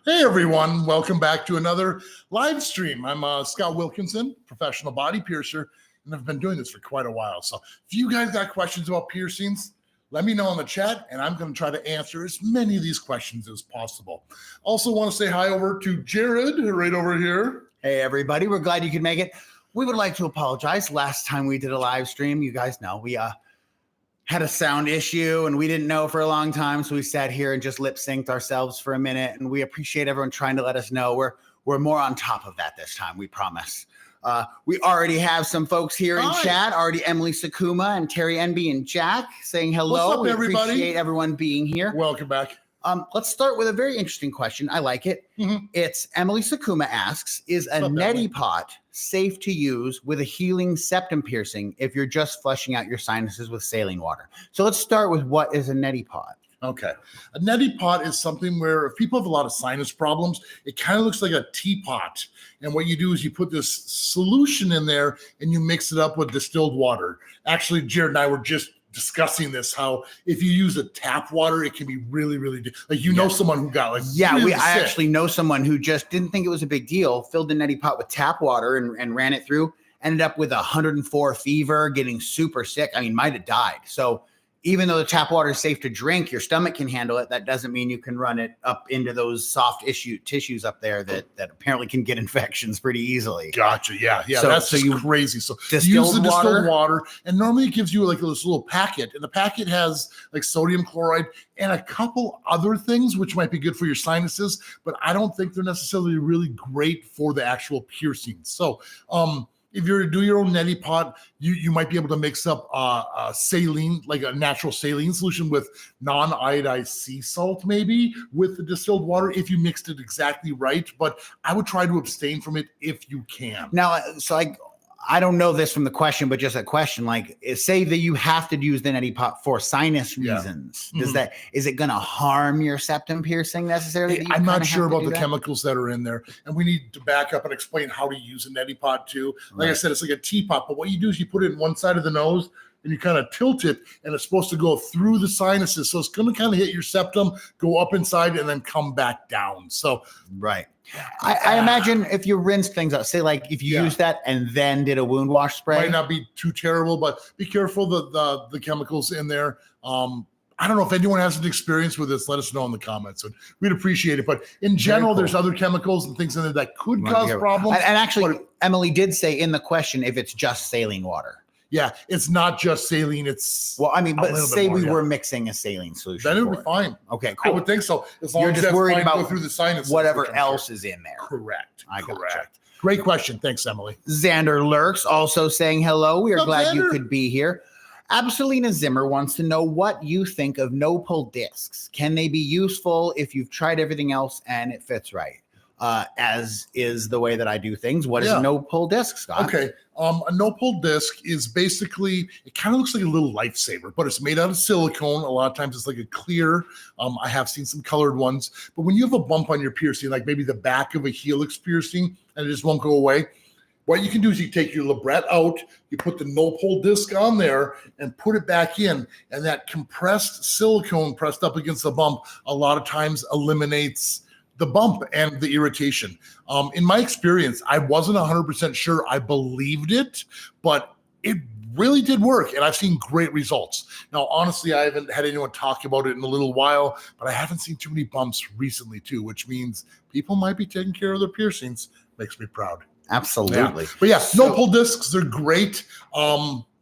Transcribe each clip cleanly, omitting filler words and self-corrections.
Hey everyone, welcome back to another live stream. I'm Scott Wilkinson, professional body piercer, and I've been doing this for quite a while. So if you guys got questions about piercings, let me know in the chat, and I'm going to try to answer as many of these questions as possible. Also want to say hi over to Jared, right over here. Hey everybody, we're glad you could make it. We would like to apologize. Last time we did a live stream, you guys know, we had a sound issue and we didn't know for a long time. So we sat here and just lip synced ourselves for a minute. And we appreciate everyone trying to let us know we're more on top of that this time. We promise. We already have some folks here in chat. Already Emily Sakuma and Terry Enby and Jack saying hello. What's up, everybody? We appreciate everyone being here. Welcome back. Let's start with a very interesting question. I like it. It's Emily Sakuma asks, is a neti pot safe to use with a healing septum piercing if you're just flushing out your sinuses with saline water? So let's start with what is a neti pot? Okay. A neti pot is something where if people have a lot of sinus problems, it kind of looks like a teapot. And what you do is you put this solution in there and you mix it up with distilled water. Actually, Jared and I were just discussing this, how if you use a tap water, it can be really, really like know someone who got like really I actually know someone who just didn't think it was a big deal, filled the neti pot with tap water and ran it through, ended up with 104 fever, getting super sick. I mean, might have died. So even though the tap water is safe to drink, your stomach can handle it. That doesn't mean you can run it up into those soft tissues up there that apparently can get infections pretty easily. Gotcha. Yeah. That's crazy. So you use the distilled water, and normally it gives you like this little packet, and the packet has like sodium chloride and a couple other things which might be good for your sinuses, but I don't think they're necessarily really great for the actual piercing. So, if you're to do your own neti pot, you might be able to mix up saline, like a natural saline solution with non-iodized sea salt, maybe with the distilled water if you mixed it exactly right. But I would try to abstain from it if you can. Now, so I don't know this from the question, but just a question, like say that you have to use the neti pot for sinus reasons. Is it going to harm your septum piercing necessarily? I'm not sure about the chemicals that are in there, and we need to back up and explain how to use a neti pot too. Like I said, it's like a teapot, but what you do is you put it in one side of the nose and you kind of tilt it, and it's supposed to go through the sinuses. So it's going to kind of hit your septum, go up inside, and then come back down. So, right. I imagine if you rinse things out, say like if you use that and then did a wound wash spray. Might not be too terrible, but be careful the chemicals in there. I don't know if anyone has an experience with this. Let us know in the comments. We'd appreciate it. But in general, there's other chemicals and things in there that could cause problems. And actually, Emily did say in the question if it's just saline water. Yeah, it's not just saline. It's but say we were mixing a saline solution. Then it would be fine. Okay, cool. I would think so. As long You're as just worried about go through the sinus, whatever else is in there. Correct. Gotcha. Great question. Thanks, Emily. Xander Lurks also saying hello. We are glad you could be here. Absolina Zimmer wants to know what you think of no-pull discs. Can they be useful if you've tried everything else and it fits right? As is the way that I do things. What is a no-pull disc, Scott? Okay. A no-pull disc is basically, it kind of looks like a little lifesaver, but it's made out of silicone. A lot of times it's like a clear. I have seen some colored ones. But when you have a bump on your piercing, like maybe the back of a Helix piercing, and it just won't go away, what you can do is you take your Labret out, you put the no-pull disc on there and put it back in, and that compressed silicone pressed up against the bump a lot of times eliminates the bump and the irritation. In my experience, I wasn't 100% sure I believed it, but it really did work, and I've seen great results. Now, honestly, I haven't had anyone talk about it in a little while, but I haven't seen too many bumps recently too, which means people might be taking care of their piercings. Makes me proud. Absolutely. Yeah. But no-pull discs, they're great.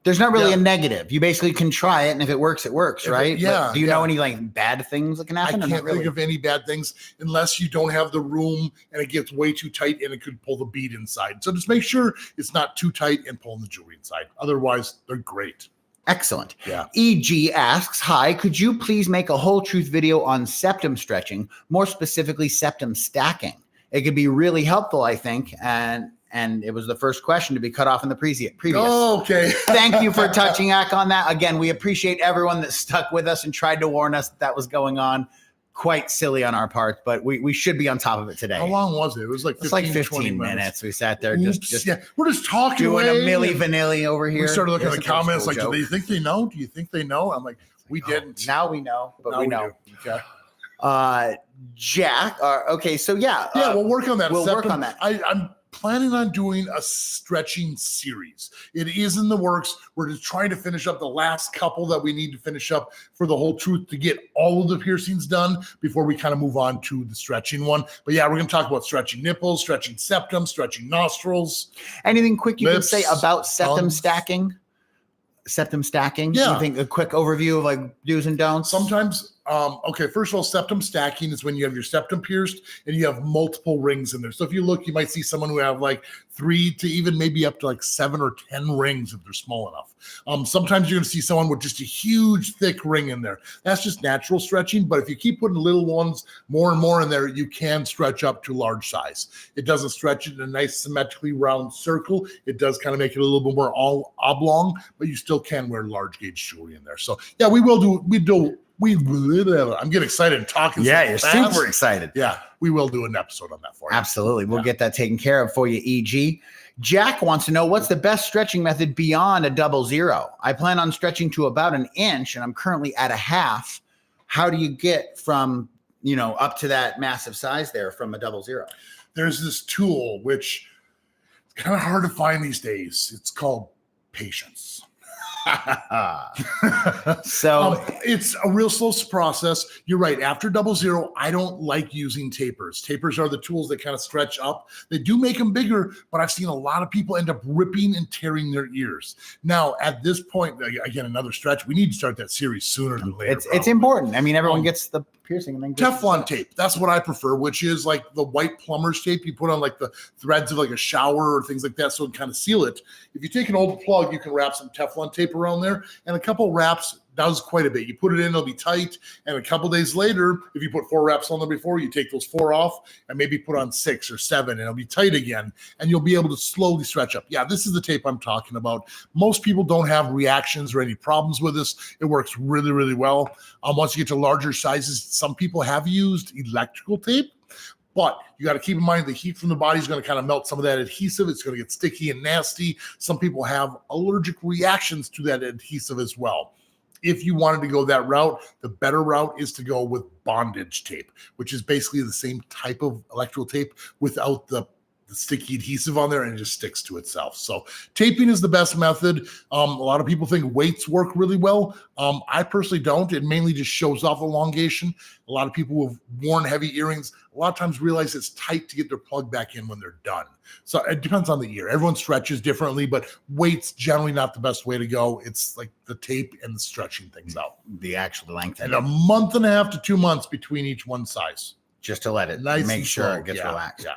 There's not really a negative. You basically can try it, and if it works, it works, right? Do you know any like bad things that can happen? I can't think of any bad things unless you don't have the room and it gets way too tight and it could pull the bead inside. So just make sure it's not too tight and pulling the jewelry inside. Otherwise, they're great. Excellent. Yeah. EG asks, hi, could you please make a whole truth video on septum stretching, more specifically septum stacking? It could be really helpful, I think, and it was the first question to be cut off in the previous. Oh, okay. Thank you for touching back on that. Again, we appreciate everyone that stuck with us and tried to warn us that was going on. Quite silly on our part, but we should be on top of it today. How long was it? It was like 15 minutes. We sat there we're just talking doing a Milli Vanilli over here. We started looking at the comments like, do they think they know? Do you think they know? I'm like, we didn't. Now we know, but we know. Okay. Jack. Okay, so Yeah, we'll work on that. We'll work on that. I'm planning on doing a stretching series. It is in the works. We're just trying to finish up the last couple that we need to finish up for the whole truth to get all of the piercings done before we kind of move on to the stretching one. But yeah, we're going to talk about stretching nipples, stretching septum, stretching nostrils. Anything quick you lips, could say about septum tongues. stacking? Septum stacking? Yeah. You think a quick overview of like do's and don'ts? Sometimes, okay, first of all, septum stacking is when you have your septum pierced and you have multiple rings in there. So if you look, you might see someone who have like 3 to even maybe up to like 7 or 10 rings if they're small enough. Sometimes you're going to see someone with just a huge thick ring in there. That's just natural stretching. But if you keep putting little ones more and more in there, you can stretch up to large size. It doesn't stretch it in a nice symmetrically round circle. It does kind of make it a little bit more all oblong, but you still can wear large gauge jewelry in there. So yeah, I'm getting excited and talking. Yeah, so you're fast. super excited. Yeah, we will do an episode on that for you. Absolutely. We'll get that taken care of for you, EG. Jack wants to know, what's the best stretching method beyond a 00? I plan on stretching to about 1 inch and I'm currently at 1/2. How do you get from, up to that massive size there from a 00? There's this tool, which is kind of hard to find these days. It's called patience. So it's a real slow process. You're right. After 00, I don't like using tapers. Tapers are the tools that kind of stretch up. They do make them bigger, but I've seen a lot of people end up ripping and tearing their ears. Now, at this point, again, another stretch. We need to start that series sooner than later. It's important. I mean, everyone gets the piercing and then Teflon tape. That's what I prefer, which is like the white plumber's tape you put on like the threads of like a shower or things like that, so it kind of seal it. If you take an old plug, you can wrap some Teflon tape around there, and a couple wraps does quite a bit. You put it in, it'll be tight, and a couple days later, if you put 4 wraps on there before, you take those 4 off and maybe put on 6 or 7, and it'll be tight again, and you'll be able to slowly stretch up. Yeah, this is the tape I'm talking about. Most people don't have reactions or any problems with this. It works really, really well. Once you get to larger sizes, some people have used electrical tape, but you got to keep in mind the heat from the body is going to kind of melt some of that adhesive. It's going to get sticky and nasty. Some people have allergic reactions to that adhesive as well. If you wanted to go that route, the better route is to go with bondage tape, which is basically the same type of electrical tape without the sticky adhesive on there, and it just sticks to itself. So taping is the best method. A lot of people think weights work really well. I personally don't. It mainly just shows off elongation. A lot of people who have worn heavy earrings a lot of times realize it's tight to get their plug back in when they're done. So it depends on the ear. Everyone stretches differently, but weight's generally not the best way to go. It's like the tape and the stretching things out. The actual length. And 1.5 months to 2 months between each one size. Just to let it Nice make and sure slow. it gets relaxed. Yeah.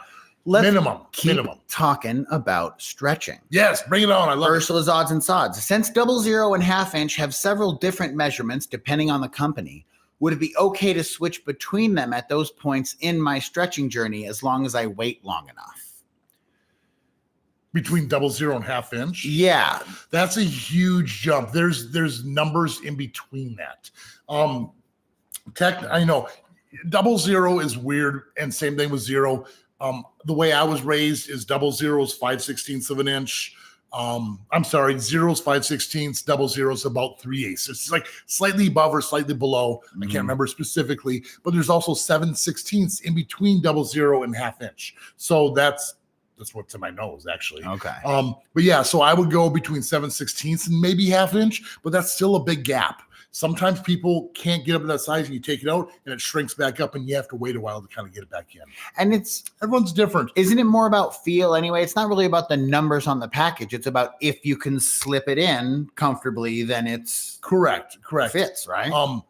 Let's Minimum. keep talking about stretching. Yes, bring it on. I love Ursula's odds and sods. Since 00 and 1/2 inch have several different measurements depending on the company, would it be okay to switch between them at those points in my stretching journey as long as I wait long enough? Between 00 and 1/2 inch. Yeah. That's a huge jump. There's numbers in between that. I know 00 is weird, and same thing with 0. The way I was raised is 00 is 5/16 of an inch. I'm sorry, 0 is 5/16, 00 is about 3/8. It's like slightly above or slightly below. I can't remember specifically, but there's also 7/16 in between 00 and 1/2 inch. So that's what's in my nose, actually. Okay. But yeah, so I would go between 7/16 and maybe 1/2 inch, but that's still a big gap. Sometimes people can't get up to that size, and you take it out and it shrinks back up, and you have to wait a while to kind of get it back in. And everyone's different. Isn't it more about feel anyway? It's not really about the numbers on the package. It's about if you can slip it in comfortably, then it's correct. Fits, right?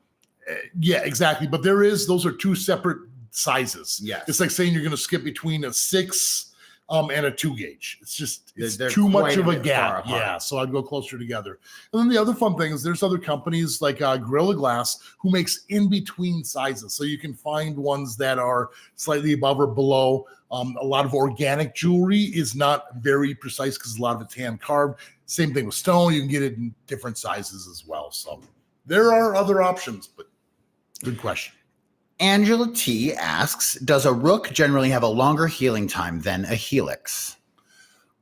Yeah, exactly. But those are 2 separate sizes. Yeah. It's like saying you're going to skip between a 6 and a 2 gauge. It's They're too much quite of a a bit gap. far apart. Yeah, so I'd go closer together. And then the other fun thing is there's other companies like Gorilla Glass who makes in between sizes. So you can find ones that are slightly above or below. A lot of organic jewelry is not very precise because a lot of it's hand carved. Same thing with stone. You can get it in different sizes as well. So there are other options, but good question. Angela T asks, does a Rook generally have a longer healing time than a Helix?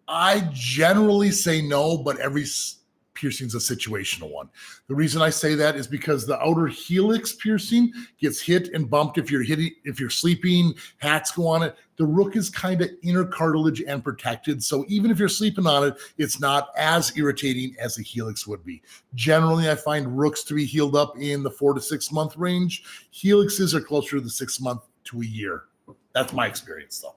I generally say no, but piercing's a situational one. The reason I say that is because the outer helix piercing gets hit and bumped if you're sleeping, hats go on it. The rook is kind of inner cartilage and protected. So even if you're sleeping on it, it's not as irritating as a helix would be. Generally, I find rooks to be healed up in the 4 to 6 month range. Helixes are closer to the 6 month to a year. That's my experience though.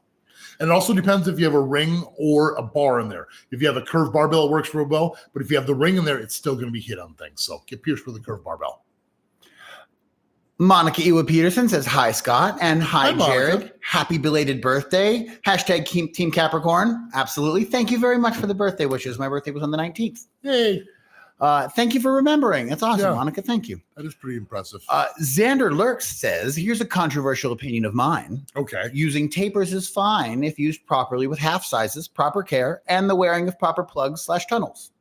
And it also depends if you have a ring or a bar in there. If you have a curved barbell, it works real well. But if you have the ring in there, it's still going to be hit on things. So get pierced with a curved barbell. Monica Ewa Peterson says, hi, Scott. And hi, Hi, Jared. Monica. Happy belated birthday. Hashtag Team Capricorn. Absolutely. Thank you very much for the birthday wishes. My birthday was on the 19th. Yay. Thank you for remembering. That's awesome, Yeah. Monica. Thank you. That is pretty impressive. Xander Lurks says, here's a controversial opinion of mine. Okay. Using tapers is fine if used properly with half sizes, proper care, and the wearing of proper plugs/tunnels.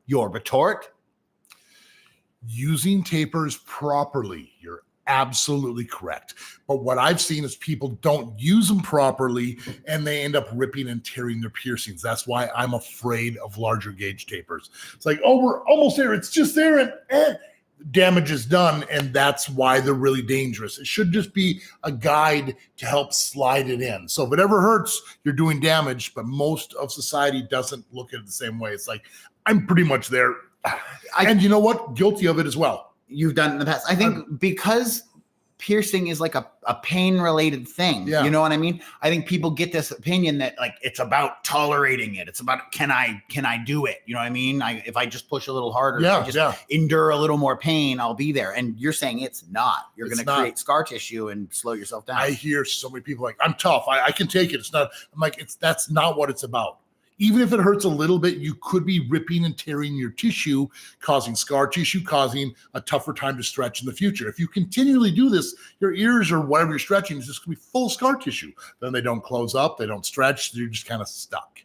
Your retort? Using tapers properly, you're absolutely correct. But what I've seen is people don't use them properly and they end up ripping and tearing their piercings. That's why I'm afraid of larger gauge tapers. It's like, oh, we're almost there. It's just there and damage is done. And that's why they're really dangerous. It should just be a guide to help slide it in. So if it ever hurts, you're doing damage, but most of society doesn't look at it the same way. It's like, I'm pretty much there. And you know what? Guilty of it as well. You've done it in the past. I think because piercing is like a pain related thing. Yeah. You know what I mean? I think people get this opinion that like it's about tolerating it. It's about can I do it? You know what I mean? If I just push a little harder, if I just endure a little more pain, I'll be there. And you're saying it's not. You're going to create scar tissue and slow yourself down. I hear so many people like, I'm tough. I can take it. It's not. I'm like, that's not what it's about. Even if it hurts a little bit, you could be ripping and tearing your tissue, causing scar tissue, causing a tougher time to stretch in the future. If you continually do this, your ears or whatever you're stretching is just going to be full of scar tissue. Then they don't close up, they don't stretch, you're just kind of stuck.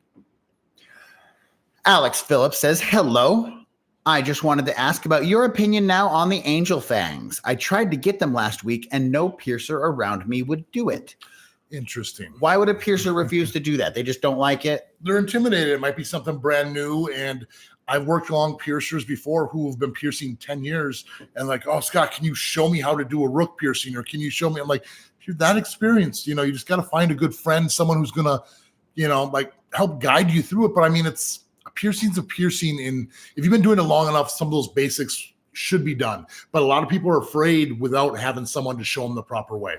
Alex Phillips says, hello. I just wanted to ask about your opinion now on the angel fangs. I tried to get them last week and no piercer around me would do it. Interesting. Why would a piercer refuse to do that? They just don't like it? They're intimidated. It might be something brand new. And I've worked along piercers before who have been piercing 10 years and like, oh, Scott, can you show me how to do a rook piercing? Or can you show me? I'm like, if you're that experienced, you just got to find a good friend, someone who's going to, like help guide you through it. But I mean, a piercing's a piercing. And if you've been doing it long enough, some of those basics should be done. But a lot of people are afraid without having someone to show them the proper way.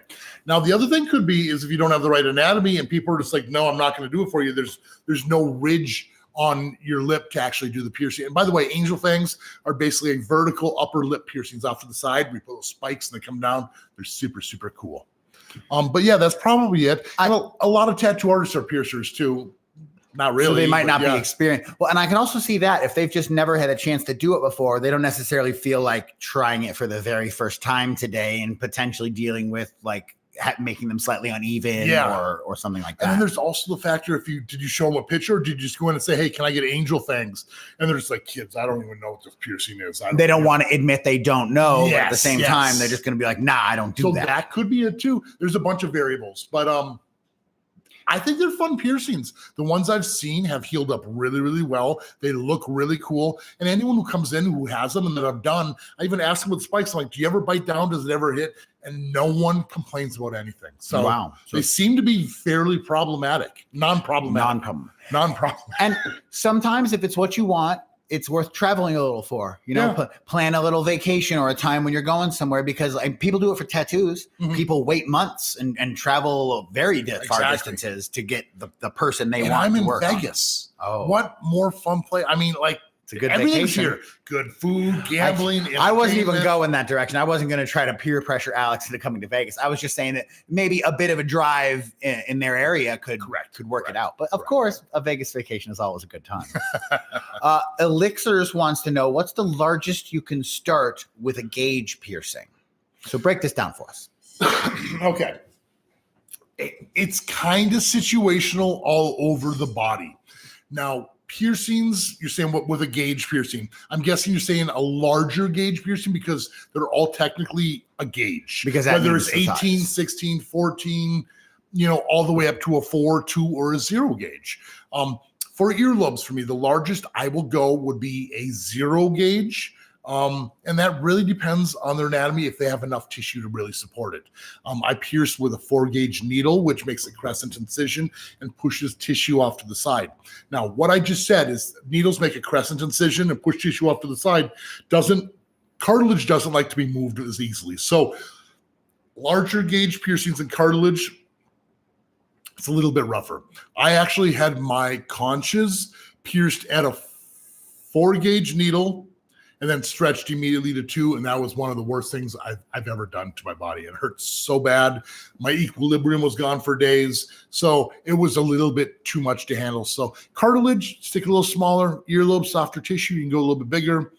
Now, the other thing could be is if you don't have the right anatomy and people are just like, no, I'm not going to do it for you. There's no ridge on your lip to actually do the piercing. And by the way, angel fangs are basically like vertical upper lip piercings off to the side. We put those spikes and they come down. They're super, super cool. But yeah, that's probably it. A lot of tattoo artists are piercers too. Not really. So they might not be experienced. Well, and I can also see that if they've just never had a chance to do it before, they don't necessarily feel like trying it for the very first time today and potentially dealing with like making them slightly uneven or something like that. And then there's also the factor did you show them a picture or did you just go in and say, hey, can I get angel fangs? And they're just like, kids, I don't even know what this piercing is. They don't want to admit they don't know. But at the same time, they're just going to be like, nah, I don't do that. So that could be it too. There's a bunch of variables, but I think they're fun piercings. The ones I've seen have healed up really, really well. They look really cool. And anyone who comes in who has them and that I've done, I even ask them with spikes, I'm like, do you ever bite down? Does it ever hit? And no one complains about anything. So they seem to be fairly problematic. Non-problematic. And sometimes if it's what you want, it's worth traveling a little for, plan a little vacation or a time when you're going somewhere because people do it for tattoos. Mm-hmm. People wait months and travel very far distances to get the person they want to work on. I'm in Vegas. Oh, what more fun place? I mean, like, it's a good everything's vacation. Here. Good food, gambling. I wasn't even going that direction. I wasn't going to try to peer pressure Alex into coming to Vegas. I was just saying that maybe a bit of a drive in their area could work it out. But of course, a Vegas vacation is always a good time. Elixirs wants to know, what's the largest you can start with a gauge piercing? So break this down for us. Okay. It's kind of situational all over the body. Now, piercings, you're saying what with a gauge piercing? I'm guessing you're saying a larger gauge piercing because they're all technically a gauge. Because whether it's 18, 16, 14, all the way up to a 4, 2, or a 0 gauge. For earlobes, for me, the largest I will go would be a 0 gauge. And that really depends on their anatomy if they have enough tissue to really support it. I pierce with a 4-gauge needle, which makes a crescent incision and pushes tissue off to the side. Now, what I just said is needles make a crescent incision and push tissue off to the side. Cartilage doesn't like to be moved as easily. So larger gauge piercings and cartilage, it's a little bit rougher. I actually had my conches pierced at a 4-gauge needle and then stretched immediately to 2. And that was one of the worst things I've ever done to my body. It hurt so bad. My equilibrium was gone for days. So it was a little bit too much to handle. So cartilage, stick a little smaller. Earlobe, softer tissue, you can go a little bit bigger.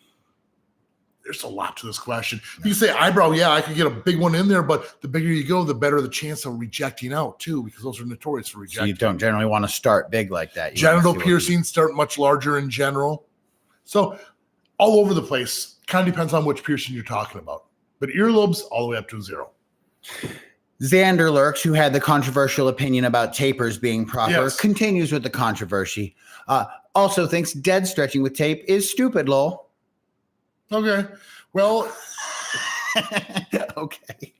There's a lot to this question. You can say eyebrow, yeah, I could get a big one in there, but the bigger you go, the better the chance of rejecting out too, because those are notorious for rejecting. So you don't generally want to start big like that. Genital piercings start much larger in general. So all over the place, kind of depends on which piercing you're talking about. But earlobes, all the way up to 0. Xander Lurks, who had the controversial opinion about tapers being proper, continues with the controversy. Also thinks dead stretching with tape is stupid, lol. Okay. Well, okay.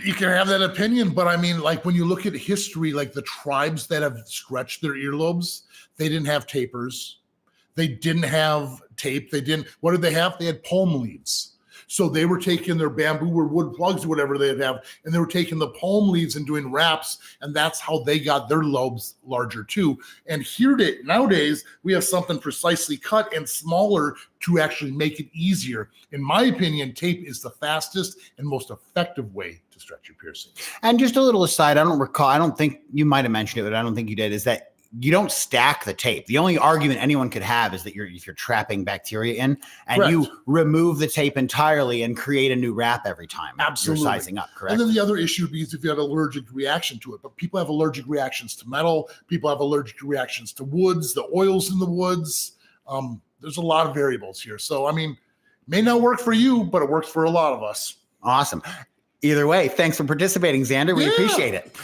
You can have that opinion, but I mean, like when you look at history, like the tribes that have stretched their earlobes, they didn't have tapers. They didn't have tape. What did they have? They had palm leaves. So they were taking their bamboo or wood plugs or whatever they'd have, and they were taking the palm leaves and doing wraps, and that's how they got their lobes larger too. And nowadays, we have something precisely cut and smaller to actually make it easier. In my opinion, tape is the fastest and most effective way to stretch your piercing. And just a little aside, I don't think you might have mentioned it, but I don't think you did, is that you don't stack the tape. The only argument anyone could have is that if you're trapping bacteria in and correct. You remove the tape entirely and create a new wrap every time. Absolutely. You're sizing up, correct? And then the other issue is if you had an allergic reaction to it. But people have allergic reactions to metal. People have allergic reactions to woods, the oils in the woods. There's a lot of variables here. So, I mean, may not work for you, but it works for a lot of us. Awesome. Either way, thanks for participating, Xander. We appreciate it.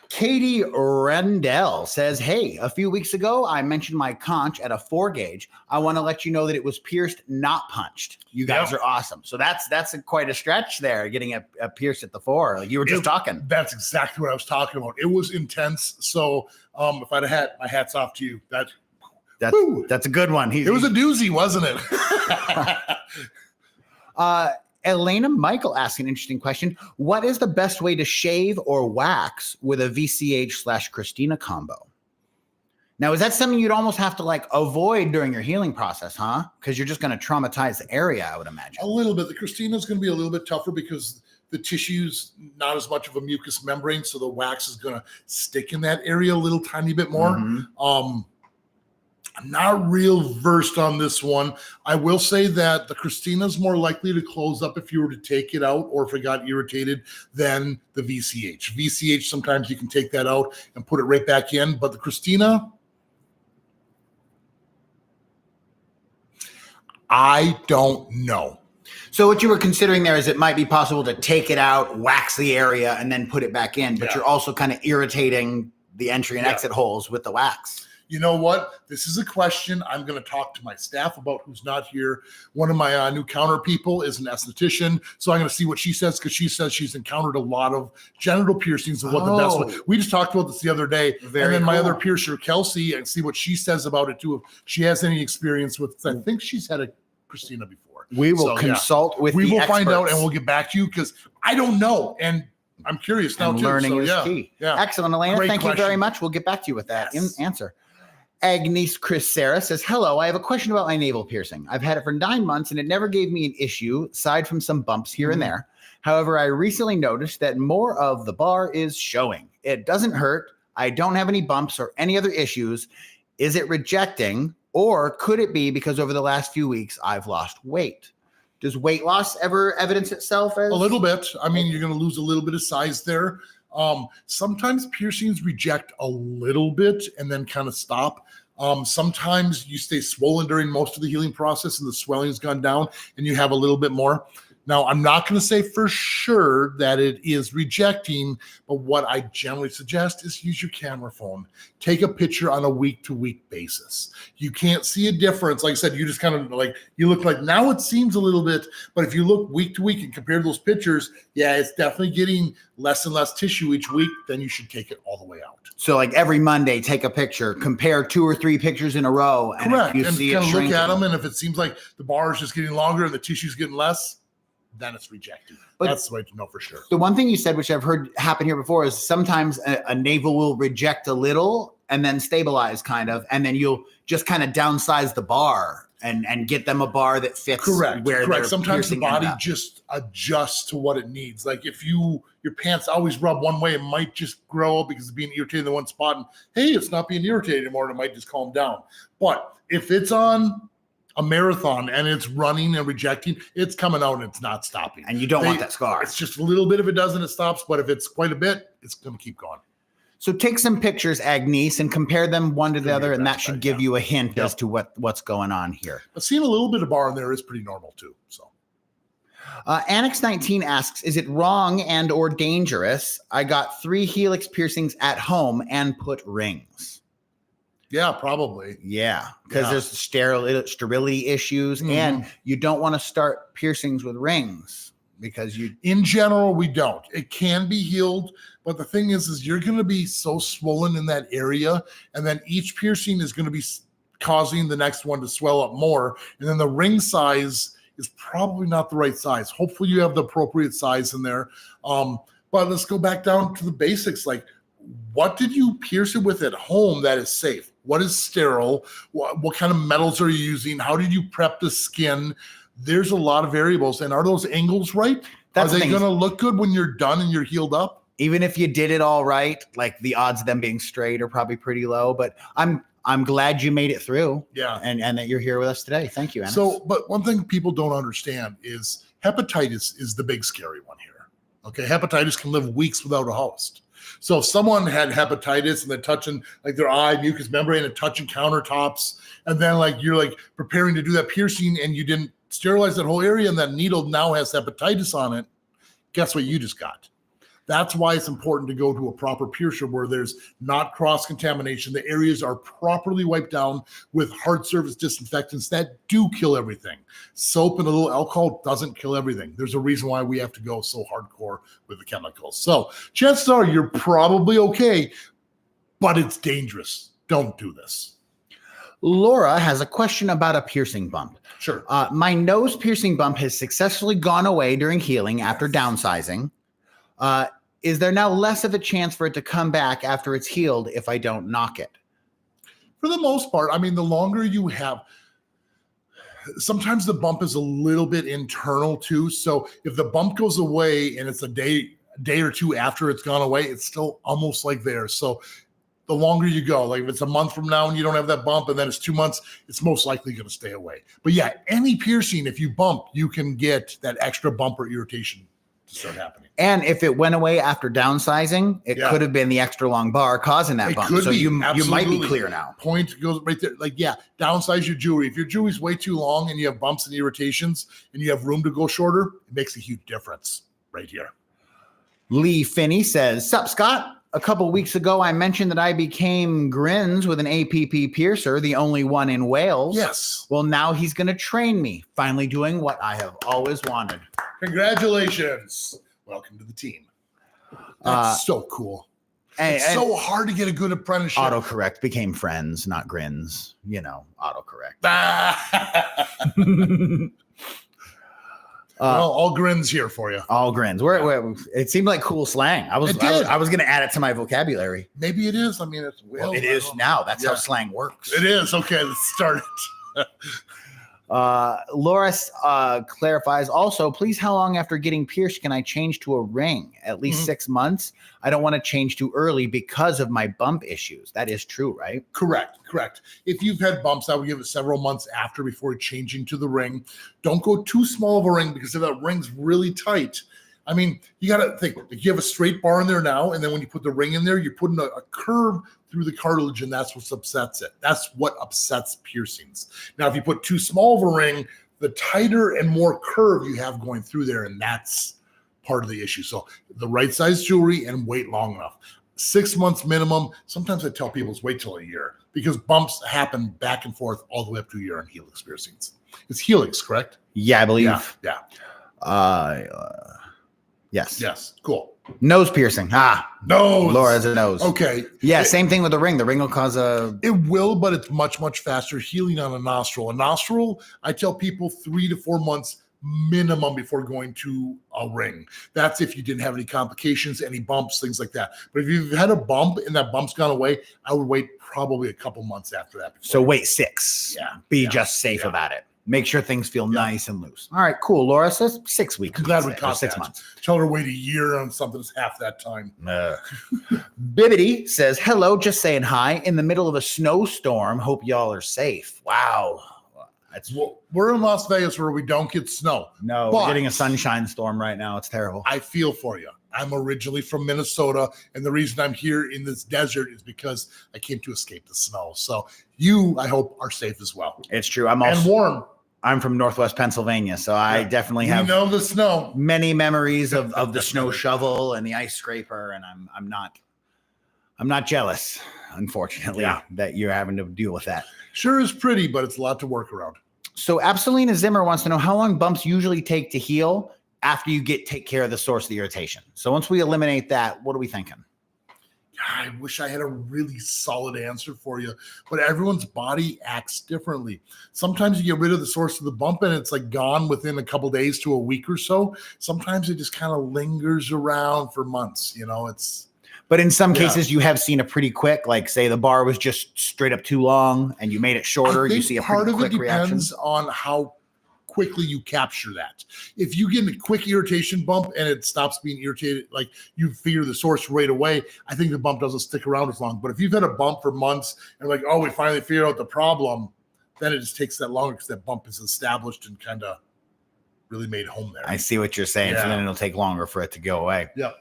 Katie Rendell says, hey, a few weeks ago, I mentioned my conch at a 4-gauge. I want to let you know that it was pierced, not punched. You guys are awesome. So that's quite a stretch there, getting a pierced at the 4. Like you were just talking. That's exactly what I was talking about. It was intense. So if I'd have had my hats off to you, that's a good one. It was a doozy, wasn't it? Elena Michael asked an interesting question. What is the best way to shave or wax with a VCH/Christina combo? Now, is that something you'd almost have to like avoid during your healing process, huh? Because you're just going to traumatize the area, I would imagine. A little bit. The Christina's going to be a little bit tougher because the tissue's not as much of a mucous membrane, so the wax is going to stick in that area a little tiny bit more. Mm-hmm. I'm not real versed on this one. I will say that the Christina's more likely to close up if you were to take it out or if it got irritated than the VCH. VCH, sometimes you can take that out and put it right back in, but the Christina, I don't know. So what you were considering there is it might be possible to take it out, wax the area, and then put it back in, but you're also kind of irritating the entry and exit holes with the wax. You know what? This is a question I'm going to talk to my staff about who's not here. One of my new counter people is an esthetician, so I'm going to see what she says because she says she's encountered a lot of genital piercings and what the best way. We just talked about this the other day. And then my other piercer, Kelsey, and see what she says about it too. If she has any experience with, I think she's had a Christina before. We will consult with we the will experts. Find out and we'll get back to you because I don't know. And I'm curious now, and too. Learning is key. Yeah. Excellent, Elena. Thank you very much. We'll get back to you with that answer. Agnes Chris Sarah says, hello, I have a question about my navel piercing. I've had it for 9 months and it never gave me an issue aside from some bumps here and there. However, I recently noticed that more of the bar is showing. It doesn't hurt. I don't have any bumps or any other issues. Is it rejecting or could it be because over the last few weeks I've lost weight? Does weight loss ever evidence itself as? A little bit. I mean, you're going to lose a little bit of size there. Sometimes piercings reject a little bit and then kind of stop. Sometimes you stay swollen during most of the healing process and the swelling has gone down and you have a little bit more. Now, I'm not going to say for sure that it is rejecting, but what I generally suggest is use your camera phone. Take a picture on a week-to-week basis. You can't see a difference. Like I said, you just kind of like, you look like now it seems a little bit, but if you look week to week and compare those pictures, yeah, it's definitely getting less and less tissue each week. Then you should take it all the way out. So like every Monday, take a picture, compare 2 or 3 pictures in a row. And Correct. you And see kind it of look shrinking. at them. And if it seems like the bar is just getting longer and the tissue's getting less, then it's rejected. But that's the way to know for sure. The one thing you said, which I've heard happen here before, is sometimes a navel will reject a little and then stabilize kind of, and then you'll just kind of downsize the bar and get them a bar that fits. Correct. Where Sometimes the body just adjusts to what it needs. Like if your pants always rub one way, it might just grow because it's being irritated in one spot. And hey, it's not being irritated anymore. And it might just calm down. But if it's on a marathon and it's running and rejecting, it's coming out and it's not stopping. And you don't want that scar. It's just a little bit if it does and it stops, but if it's quite a bit, it's going to keep going. So take some pictures, Agnes, and compare them one to the other, and that should give you a hint as to what's going on here. But seeing a little bit of bar in there is pretty normal too. So, Annex 19 asks, is it wrong and or dangerous? I got 3 Helix piercings at home and put rings. Yeah, probably. Yeah, because there's sterility issues, and you don't want to start piercings with rings because in general, we don't. It can be healed, but the thing is you're going to be so swollen in that area, and then each piercing is going to be causing the next one to swell up more, and then the ring size is probably not the right size. Hopefully, you have the appropriate size in there. But let's go back down to the basics. Like, what did you pierce it with at home that is safe? What is sterile? What kind of metals are you using? How did you prep the skin? There's a lot of variables. And are those angles right? Are they going to look good when you're done and you're healed up? Even if you did it all right, like the odds of them being straight are probably pretty low. But I'm glad you made it through. Yeah. And that you're here with us today. Thank you, Anna. So, but one thing people don't understand is hepatitis is the big scary one here. Okay. Hepatitis can live weeks without a host. So if someone had hepatitis and they're touching like their eye mucous membrane and touching countertops, and then like you're like preparing to do that piercing and you didn't sterilize that whole area and that needle now has hepatitis on it, guess what you just got? That's why it's important to go to a proper piercer where there's not cross-contamination. The areas are properly wiped down with hard surface disinfectants that do kill everything. Soap and a little alcohol doesn't kill everything. There's a reason why we have to go so hardcore with the chemicals. So chances are you're probably okay, but it's dangerous. Don't do this. Laura has a question about a piercing bump. Sure. My nose piercing bump has successfully gone away during healing after downsizing. Is there now less of a chance for it to come back after it's healed if I don't knock it? For the most part, I mean, the longer you have, sometimes the bump is a little bit internal too. So if the bump goes away and it's a day or two after it's gone away, it's still almost like there. So the longer you go, like if it's a month from now and you don't have that bump and then it's 2 months, it's most likely going to stay away. But yeah, any piercing, if you bump, you can get that extra bump or irritation to start happening. And if it went away after downsizing, it could have been the extra long bar causing that bump. So you might be clear now. Point goes right there. Like, yeah, downsize your jewelry. If your jewelry's way too long and you have bumps and irritations and you have room to go shorter, it makes a huge difference right here. Lee Finney says, "Sup, Scott? A couple weeks ago, I mentioned that I became grins with an APP piercer, the only one in Wales. Yes. Well, now he's going to train me, finally doing what I have always wanted." Congratulations. Welcome to the team. That's so cool. It's so hard to get a good apprenticeship. Autocorrect became friends, not grins. You know, autocorrect. Well, all grins here for you. All grins. It seemed like cool slang. I was going to add it to my vocabulary. Maybe it is. I mean, it is now. That's how slang works. It is. Okay, let's start it. Laura clarifies also, please, how long after getting pierced can I change to a ring? At least 6 months. I don't want to change too early because of my bump issues. That is true, right? Correct. If you've had bumps, I would give it several months after before changing to the ring. Don't go too small of a ring because if that ring's really tight, I mean, you got to think, you have a straight bar in there now, and then when you put the ring in there, you're putting a curve through the cartilage, and that's what upsets it. That's what upsets piercings. Now, if you put too small of a ring, the tighter and more curve you have going through there, and that's part of the issue. So the right size jewelry and wait long enough. 6 months minimum. Sometimes I tell people to wait till a year because bumps happen back and forth all the way up to a year on Helix piercings. It's Helix, correct? Yeah, I believe. Yeah. Yes. Yes. Cool. Nose piercing. Nose. Laura has a nose. Okay. Yeah, same thing with the ring. The ring will cause a... It will, but it's much, much faster healing on a nostril. A nostril, I tell people 3 to 4 months minimum before going to a ring. That's if you didn't have any complications, any bumps, things like that. But if you've had a bump and that bump's gone away, I would wait probably a couple months after that. So wait 6. Yeah. Be just safe about it. Make sure things feel nice and loose. All right, cool. Laura says 6 weeks. I'm glad we caught 6 that. months. Tell her to wait a year on something that's half that time. Bibbity says, hello, just saying hi. In the middle of a snowstorm. Hope y'all are safe. Wow. We're in Las Vegas where we don't get snow. No, but we're getting a sunshine storm right now. It's terrible. I feel for you. I'm originally from Minnesota, and the reason I'm here in this desert is because I came to escape the snow. So you, I hope, are safe as well. It's true. I'm also warm. I'm from Northwest Pennsylvania, so I definitely have the snow. Many memories of the snow shovel and the ice scraper, and I'm not jealous, unfortunately, that you're having to deal with that. Sure is pretty, but it's a lot to work around. So Absolina Zimmer wants to know how long bumps usually take to heal after you take care of the source of the irritation. So once we eliminate that, what are we thinking? I wish I had a really solid answer for you, but everyone's body acts differently. Sometimes you get rid of the source of the bump and it's like gone within a couple days to a week or so. Sometimes it just kind of lingers around for months. But in some cases, you have seen a pretty quick, like say the bar was just straight up too long and you made it shorter. You see a pretty quick reaction. Part of it depends on how quickly you capture that. If you get a quick irritation bump and it stops being irritated, like you figure the source right away, I think the bump doesn't stick around as long. But if you've had a bump for months and like, oh, we finally figured out the problem, then it just takes that longer because that bump is established and kind of really made home there. I see what you're saying. So then it'll take longer for it to go away. Yeah.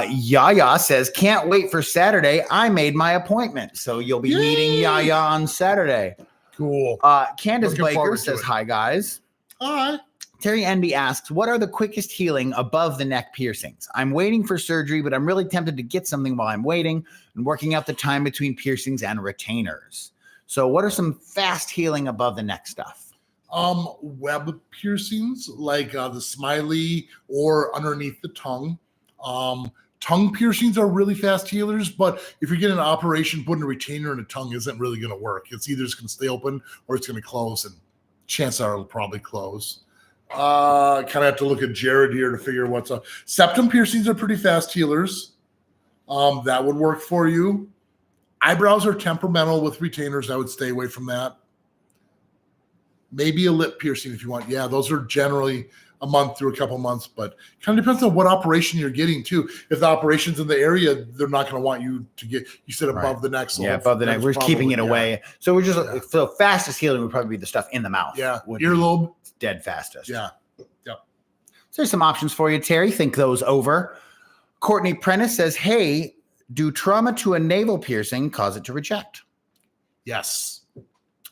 Yaya says, can't wait for Saturday. I made my appointment. So you'll be meeting Yaya on Saturday. Cool. Candace Baker says, hi, guys. Hi. Terry Enby asks, what are the quickest healing above the neck piercings? I'm waiting for surgery, but I'm really tempted to get something while I'm waiting and working out the time between piercings and retainers. So what are some fast healing above the neck stuff? Web piercings like the smiley or underneath the tongue. Tongue piercings are really fast healers, but if you're getting an operation, putting a retainer in a tongue isn't really going to work. It's either just going to stay open or it's going to close, and chances are it'll probably close. Kind of have to look at Jared here to figure what's up. Septum piercings are pretty fast healers. That would work for you. Eyebrows are temperamental with retainers. I would stay away from that. Maybe a lip piercing if you want. Yeah, those are generally a month through a couple months, but kind of depends on what operation you're getting too. If the operation's in the area, they're not going to want you to get, you said above the neck. So above the neck. We're just keeping it away. So we're just, so fastest healing would probably be the stuff in the mouth. Yeah. Earlobe. Dead fastest. Yeah. Yep. So there's some options for you, Terry. Think those over. Courtney Prentice says, hey, do trauma to a navel piercing cause it to reject? Yes.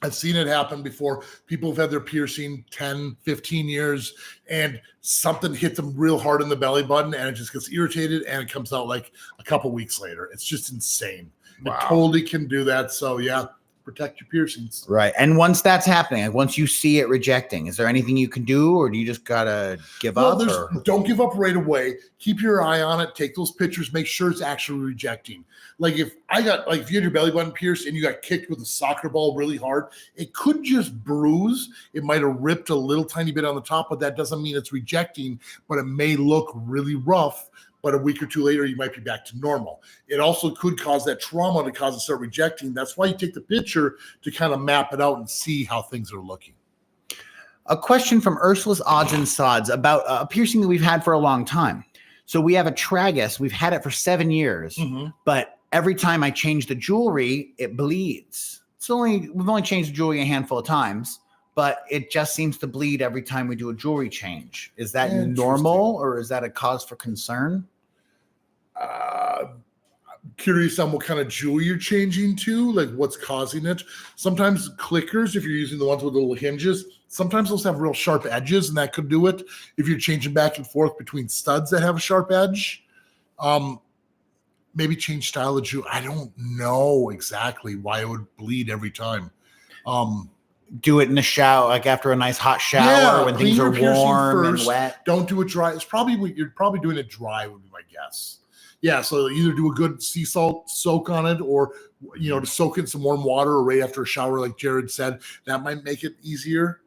I've seen it happen before. People have had their piercing 10, 15 years and something hits them real hard in the belly button and it just gets irritated and it comes out like a couple weeks later. It's just insane. Wow. It totally can do that. So yeah, protect your piercings. Right. And once that's happening, like once you see it rejecting, is there anything you can do or do you just got to give up? Don't give up right away. Keep your eye on it. Take those pictures. Make sure it's actually rejecting. Like if you had your belly button pierced and you got kicked with a soccer ball really hard, it could just bruise. It might have ripped a little tiny bit on the top, but that doesn't mean it's rejecting, but it may look really rough. But a week or two later, you might be back to normal. It also could cause that trauma to cause it to start rejecting. That's why you take the picture to kind of map it out and see how things are looking. A question from Ursula's Odds and Sods about a piercing that we've had for a long time. So we have a tragus. We've had it for 7 years, but every time I change the jewelry, it bleeds. We've only changed the jewelry a handful of times, but it just seems to bleed every time we do a jewelry change. Is that normal or is that a cause for concern? I'm curious on what kind of jewelry you're changing to, like what's causing it. Sometimes clickers, if you're using the ones with the little hinges, sometimes those have real sharp edges, and that could do it. If you're changing back and forth between studs that have a sharp edge, maybe change style of jewelry. I don't know exactly why it would bleed every time. Do it in the shower, like after a nice hot shower when things are warm and wet. Don't do it dry. You're probably doing it dry would be my guess. Yeah, so either do a good sea salt soak on it, or to soak in some warm water, or right after a shower, like Jared said. That might make it easier.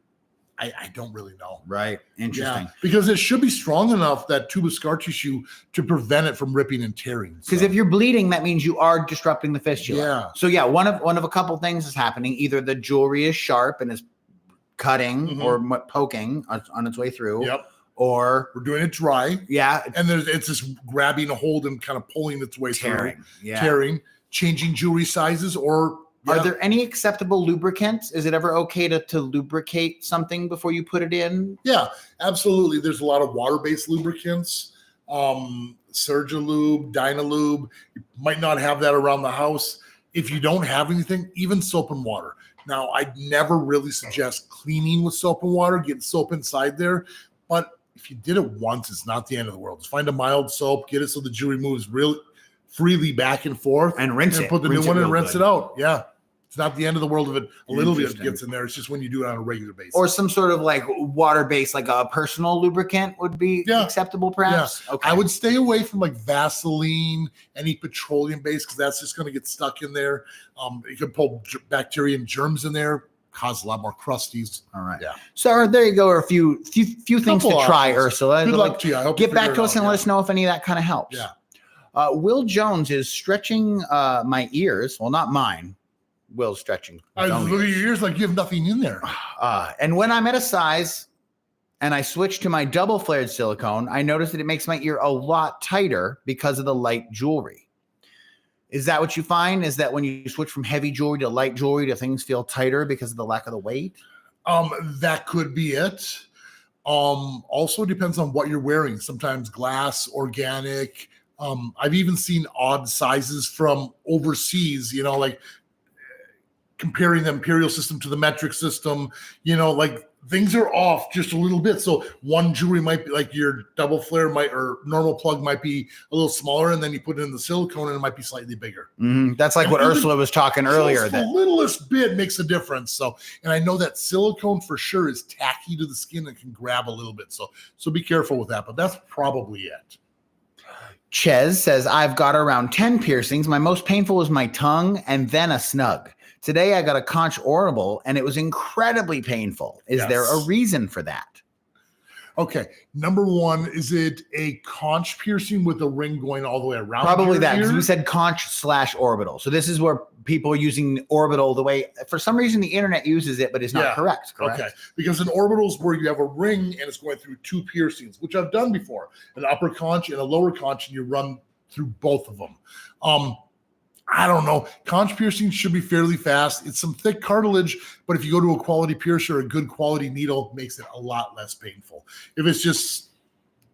I don't really know. Right. Interesting. Yeah, because it should be strong enough, that tube of scar tissue, to prevent it from ripping and tearing. Because if you're bleeding, that means you are disrupting the fistula. Yeah. So yeah, one of a couple things is happening. Either the jewelry is sharp and is cutting or poking on its way through. Yep. Or we're doing it dry. Yeah. And it's just grabbing a hold and kind of pulling its way through. Yeah. Tearing. Changing jewelry sizes, or are there any acceptable lubricants? Is it ever okay to lubricate something before you put it in? Yeah, absolutely. There's a lot of water-based lubricants, Surgilube, Dynalube. You might not have that around the house. If you don't have anything, even soap and water. Now, I'd never really suggest cleaning with soap and water, getting soap inside there. But if you did it once, it's not the end of the world. Just find a mild soap, get it so the jewelry moves really freely back and forth. And rinse it. Put the new one and rinse it out. Yeah. It's not the end of the world if it a little bit gets in there. It's just when you do it on a regular basis. Or some sort of like water-based, like a personal lubricant would be acceptable, perhaps? Yeah. Okay. I would stay away from like Vaseline, any petroleum-based, because that's just going to get stuck in there. You can pull bacteria and germs in there, cause a lot more crusties. All right. Yeah. So there you go. Are a few things to try, Ursula. Good luck to you. I hope get back to us and let us know if any of that kind of helps. Yeah. Will Jones is stretching my ears. Well, not mine. Will's stretching. I look at your ears like you have nothing in there. And when I'm at a size and I switch to my double flared silicone, I notice that it makes my ear a lot tighter because of the light jewelry. Is that what you find? Is that when you switch from heavy jewelry to light jewelry, do things feel tighter because of the lack of the weight? That could be it. Also depends on what you're wearing. Sometimes glass, organic. I've even seen odd sizes from overseas, like comparing the imperial system to the metric system, like things are off just a little bit. So one jewelry might be like your double flare or normal plug might be a little smaller, and then you put it in the silicone and it might be slightly bigger. That's like what Ursula was talking earlier. The littlest bit makes a difference. So, and I know that silicone for sure is tacky to the skin and can grab a little bit. So be careful with that, but that's probably it. Ches says, I've got around 10 piercings. My most painful was my tongue and then a snug. Today I got a conch orbital and it was incredibly painful. Is there a reason for that? Okay. Number one, is it a conch piercing with a ring going all the way around? Probably that, because we said conch/orbital. So this is where people are using orbital the way, for some reason, the internet uses it, but it's not correct. Okay. Because an orbital is where you have a ring and it's going through two piercings, which I've done before, an upper conch and a lower conch, and you run through both of them. I don't know. Conch piercing should be fairly fast. It's some thick cartilage, but if you go to a quality piercer, a good quality needle makes it a lot less painful. If it's just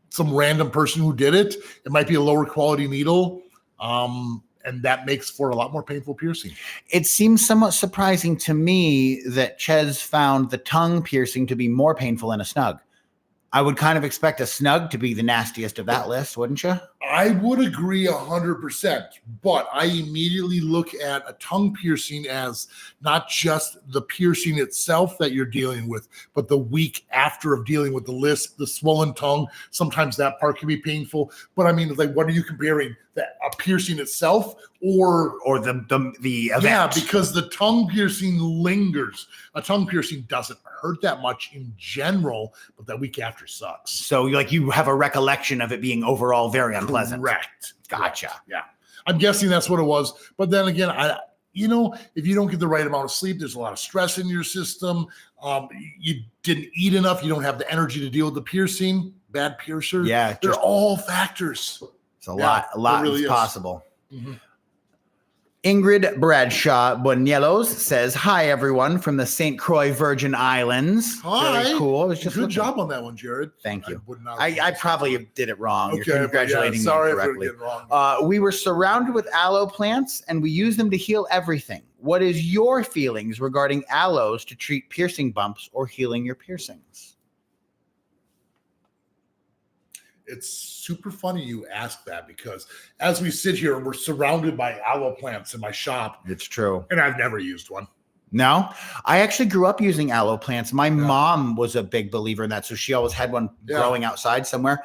some random person who did it, it might be a lower quality needle, and that makes for a lot more painful piercing. It seems somewhat surprising to me that Ches found the tongue piercing to be more painful than a snug. I would kind of expect a snug to be the nastiest of that list, wouldn't you? I would agree 100%, but I immediately look at a tongue piercing as not just the piercing itself that you're dealing with, but the week after of dealing with the lisp, the swollen tongue. Sometimes that part can be painful, but I mean, like, what are you comparing? A piercing itself or the event? Yeah, because the tongue piercing lingers. A tongue piercing doesn't hurt that much in general, but that week after sucks. So you have a recollection of it being overall very unpleasant. Correct. Gotcha. Yeah. I'm guessing that's what it was. But then again, if you don't get the right amount of sleep, there's a lot of stress in your system. You didn't eat enough. You don't have the energy to deal with the piercing. Bad piercer. Yeah. They're all factors. It's a lot really is possible. Mm-hmm. Ingrid Bradshaw Bonielos says, hi, everyone from the St. Croix Virgin Islands. Hi. Very cool. Good job on that one, Jared. Thank you. I probably did it wrong. Okay, You're congratulating me sorry correctly. for getting wrong. We were surrounded with aloe plants, and we use them to heal everything. what is your feelings regarding aloes to treat piercing bumps or healing your piercings? It's super funny you ask that because as we sit here, we're surrounded by aloe plants in my shop. It's true. And I've never used one. No, I actually grew up using aloe plants. My mom was a big believer in that. So she always had one growing outside somewhere.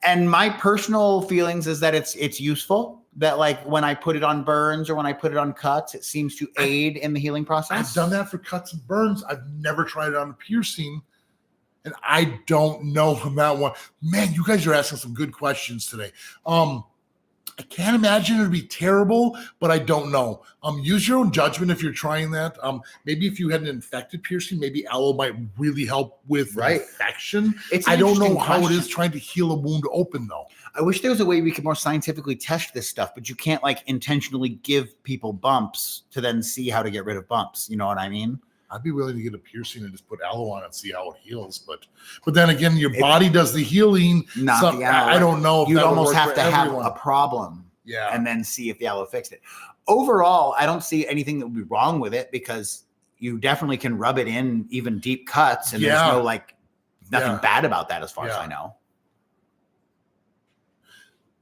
And my personal feelings is that it's useful. That like when I put it on burns or when I put it on cuts, it seems to aid in the healing process. I've done that for cuts and burns. I've never tried it on a piercing. And I don't know from that one. Man, you guys are asking some good questions today. I can't imagine it would be terrible, but I don't know. Use your own judgment if you're trying that. Maybe if you had an infected piercing, maybe aloe might really help with infection. I don't know how it is trying to heal a wound open, though. I wish there was a way we could more scientifically test this stuff, but you can't like intentionally give people bumps to then see how to get rid of bumps. You know what I mean? I'd be willing to get a piercing and just put aloe on it and see how it heals. But then again, your body does the healing. Not the aloe. I don't know. If you'd almost have to have a problem. Yeah. And then see if the aloe fixed it. Overall, I don't see anything that would be wrong with it because you definitely can rub it in even deep cuts. And there's no nothing bad about that as far as I know.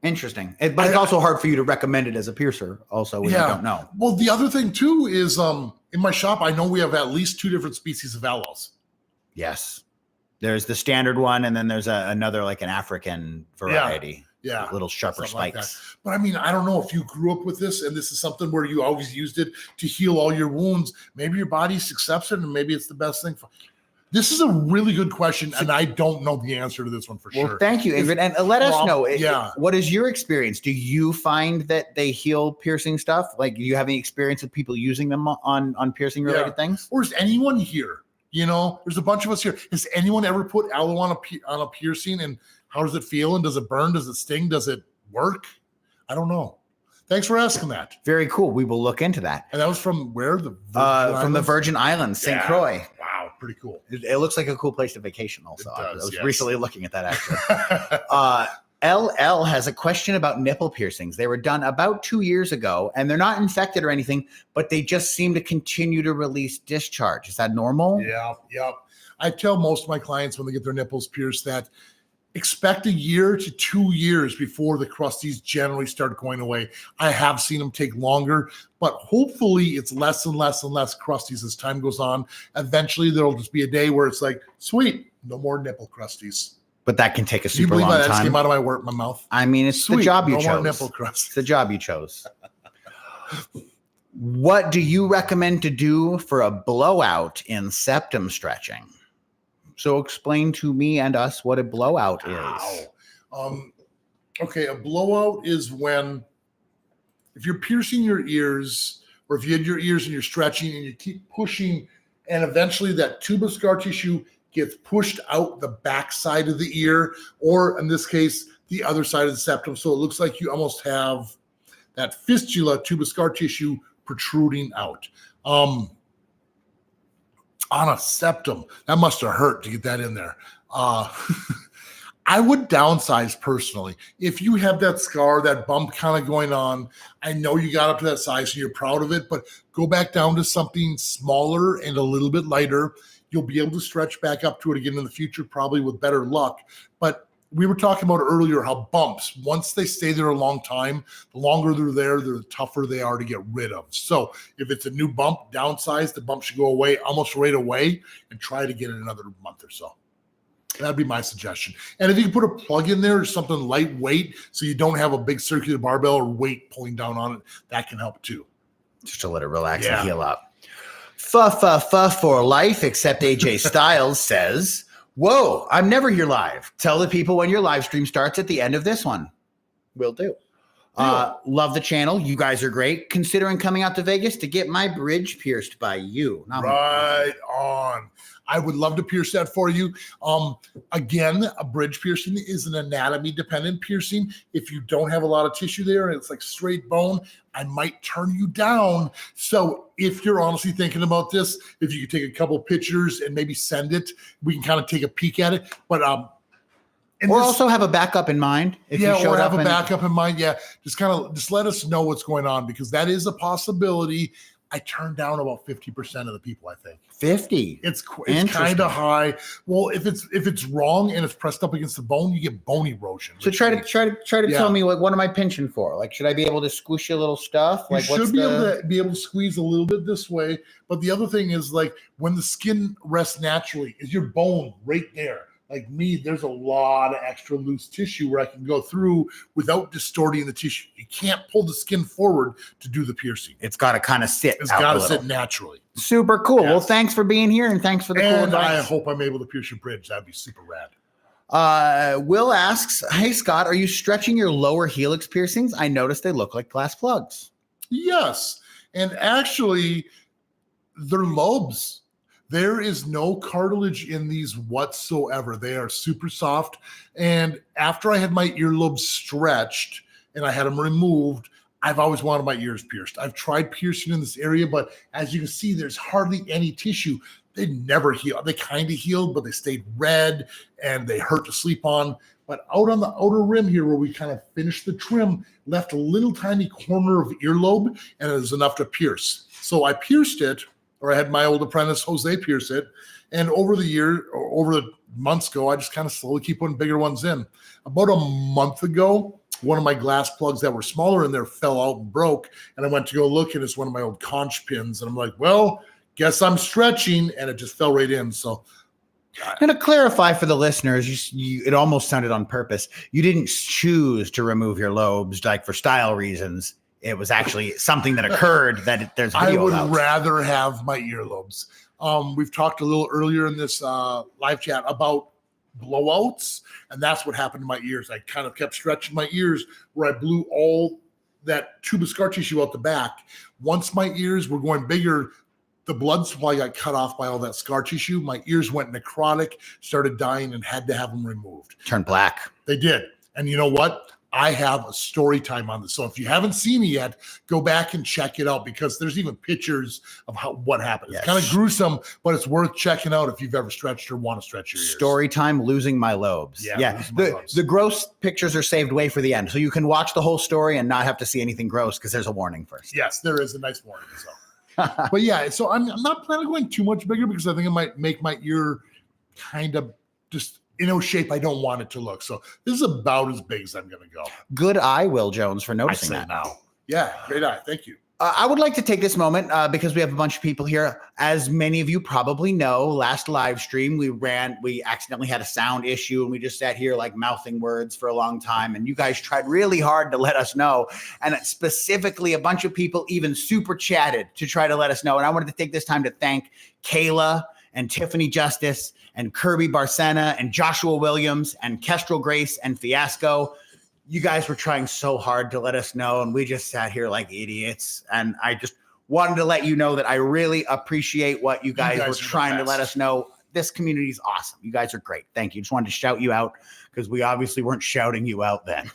Interesting. But it's also hard for you to recommend it as a piercer also when you don't know. Well, the other thing too is in my shop, I know we have at least 2 different species of aloes. Yes. There's the standard one, and then there's another like an African variety. Yeah. Little sharper spikes. Like but I mean, I don't know if you grew up with this and this is something where you always used it to heal all your wounds. Maybe your body accepts it and maybe it's the best thing for. This is a really good question, and I don't know the answer to this one for sure. Well, thank you, Ingrid. And let us know. What is your experience? Do you find that they heal piercing stuff? Like, do you have any experience with people using them on piercing-related things? Or is anyone here? You know, there's a bunch of us here. Has anyone ever put aloe on a piercing, and how does it feel? And does it burn? Does it sting? Does it work? I don't know. Thanks for asking that. Very cool. We will look into that. And that was from where? From the Virgin Islands, St. Croix. Wow, pretty cool. It looks like a cool place to vacation also. It does, I was recently looking at that actually. LL has a question about nipple piercings. They were done about 2 years ago, and they're not infected or anything, but they just seem to continue to release discharge. Is that normal? Yeah. I tell most of my clients when they get their nipples pierced that expect 1 year to 2 years before the crusties generally start going away. I have seen them take longer, but hopefully it's less and less and less crusties as time goes on. Eventually there'll just be a day where it's like, sweet, no more nipple crusties. But that can take a super long time. Can you believe that just came out of my mouth? I mean, it's the job you chose. No more nipple crusties. It's the job you chose. What do you recommend to do for a blowout in septum stretching? So explain to me and us what a blowout is. Okay, a blowout is when if you're piercing your ears or if you had your ears and you're stretching and you keep pushing and eventually that tuber scar tissue gets pushed out the back side of the ear or in this case, the other side of the septum. So it looks like you almost have that fistula tuber scar tissue protruding out. On a septum. That must have hurt to get that in there. I would downsize personally. If you have that scar, that bump kind of going on, I know you got up to that size and you're proud of it, but go back down to something smaller and a little bit lighter. You'll be able to stretch back up to it again in the future, probably with better luck. But we were talking about earlier how bumps, once they stay there a long time, the longer they're there, the tougher they are to get rid of. So if it's a new bump, downsize, the bump should go away almost right away and try to get it another month or so. That'd be my suggestion. And if you can put a plug in there or something lightweight so you don't have a big circular barbell or weight pulling down on it, that can help too. Just to let it relax and heal up. Fuh for life, except AJ Styles says, whoa, I'm never here live. Tell the people when your live stream starts at the end of this one. Will do. Love the channel. You guys are great. Considering coming out to Vegas to get my bridge pierced by you. Right on. I would love to pierce that for you. Again, a bridge piercing is an anatomy dependent piercing. If you don't have a lot of tissue there and it's like straight bone, I might turn you down. So if you're honestly thinking about this, if you could take a couple pictures and maybe send it, we can kind of take a peek at it. But also have a backup in mind. If you showed or have up a backup in mind. Yeah, just let us know what's going on because that is a possibility. I turn down about 50% of the people, I think. 50. It's kind of high. Well, if it's wrong and it's pressed up against the bone, you get bone erosion. So try to tell me, like, what am I pinching for? Like, should I be able to squish your little stuff? Like, you should be able to squeeze a little bit this way. But the other thing is, like, when the skin rests naturally, is your bone right there. Like me, there's a lot of extra loose tissue where I can go through without distorting the tissue. You can't pull the skin forward to do the piercing. It's got to kind of sit. It's got to sit naturally. Super cool. Yes. Well, thanks for being here, and thanks for the cool advice. I hope I'm able to pierce your bridge. That'd be super rad. Will asks, hey, Scott, are you stretching your lower helix piercings? I noticed they look like glass plugs. Yes. And actually, they're lobes. There is no cartilage in these whatsoever. They are super soft. And after I had my earlobes stretched and I had them removed, I've always wanted my ears pierced. I've tried piercing in this area, but as you can see, there's hardly any tissue. They never healed. They kind of healed, but they stayed red and they hurt to sleep on. But out on the outer rim here where we kind of finished the trim, left a little tiny corner of earlobe, and it was enough to pierce. So I pierced it, or I had my old apprentice, Jose, pierce it. And over the months ago, I just kind of slowly keep putting bigger ones in. About a month ago, one of my glass plugs that were smaller in there fell out and broke. And I went to go look, and it's one of my old conch pins. And I'm like, well, guess I'm stretching. And it just fell right in. So now, to clarify for the listeners, it almost sounded on purpose. You didn't choose to remove your lobes, like, for style reasons. It was actually something that occurred that there's video I would about. rather have my earlobes. We've talked a little earlier in this live chat about blowouts, and that's what happened to my ears. I kind of kept stretching my ears where I blew all that tube of scar tissue out the back. Once my ears were going bigger, the blood supply got cut off by all that scar tissue. My ears went necrotic, started dying, and had to have them removed. Turned black. They did. And you know what? I have a story time on this. So if you haven't seen it yet, go back and check it out, because there's even pictures of what happened. Yes. It's kind of gruesome, but it's worth checking out if you've ever stretched or want to stretch your ears. Story time, losing my lobes. Yeah. The gross pictures are saved way for the end. So you can watch the whole story and not have to see anything gross, because there's a warning first. Yes, there is a nice warning. So. But yeah, so I'm not planning on going too much bigger, because I think it might make my ear kind of just shape I don't want it to look. So this is about as big as I'm going to go. Good eye, Will Jones, for noticing that. Now. Yeah, great eye. Thank you. I would like to take this moment because we have a bunch of people here. As many of you probably know, last live stream we accidentally had a sound issue, and we just sat here like mouthing words for a long time. And you guys tried really hard to let us know. And specifically, a bunch of people even super chatted to try to let us know. And I wanted to take this time to thank Kayla and Tiffany Justice and Kirby Barcena and Joshua Williams and Kestrel Grace and Fiasco. You guys were trying so hard to let us know, and we just sat here like idiots. And I just wanted to let you know that I really appreciate what you guys were trying to let us know. This community is awesome. You guys are great. Thank you. Just wanted to shout you out, because we obviously weren't shouting you out then.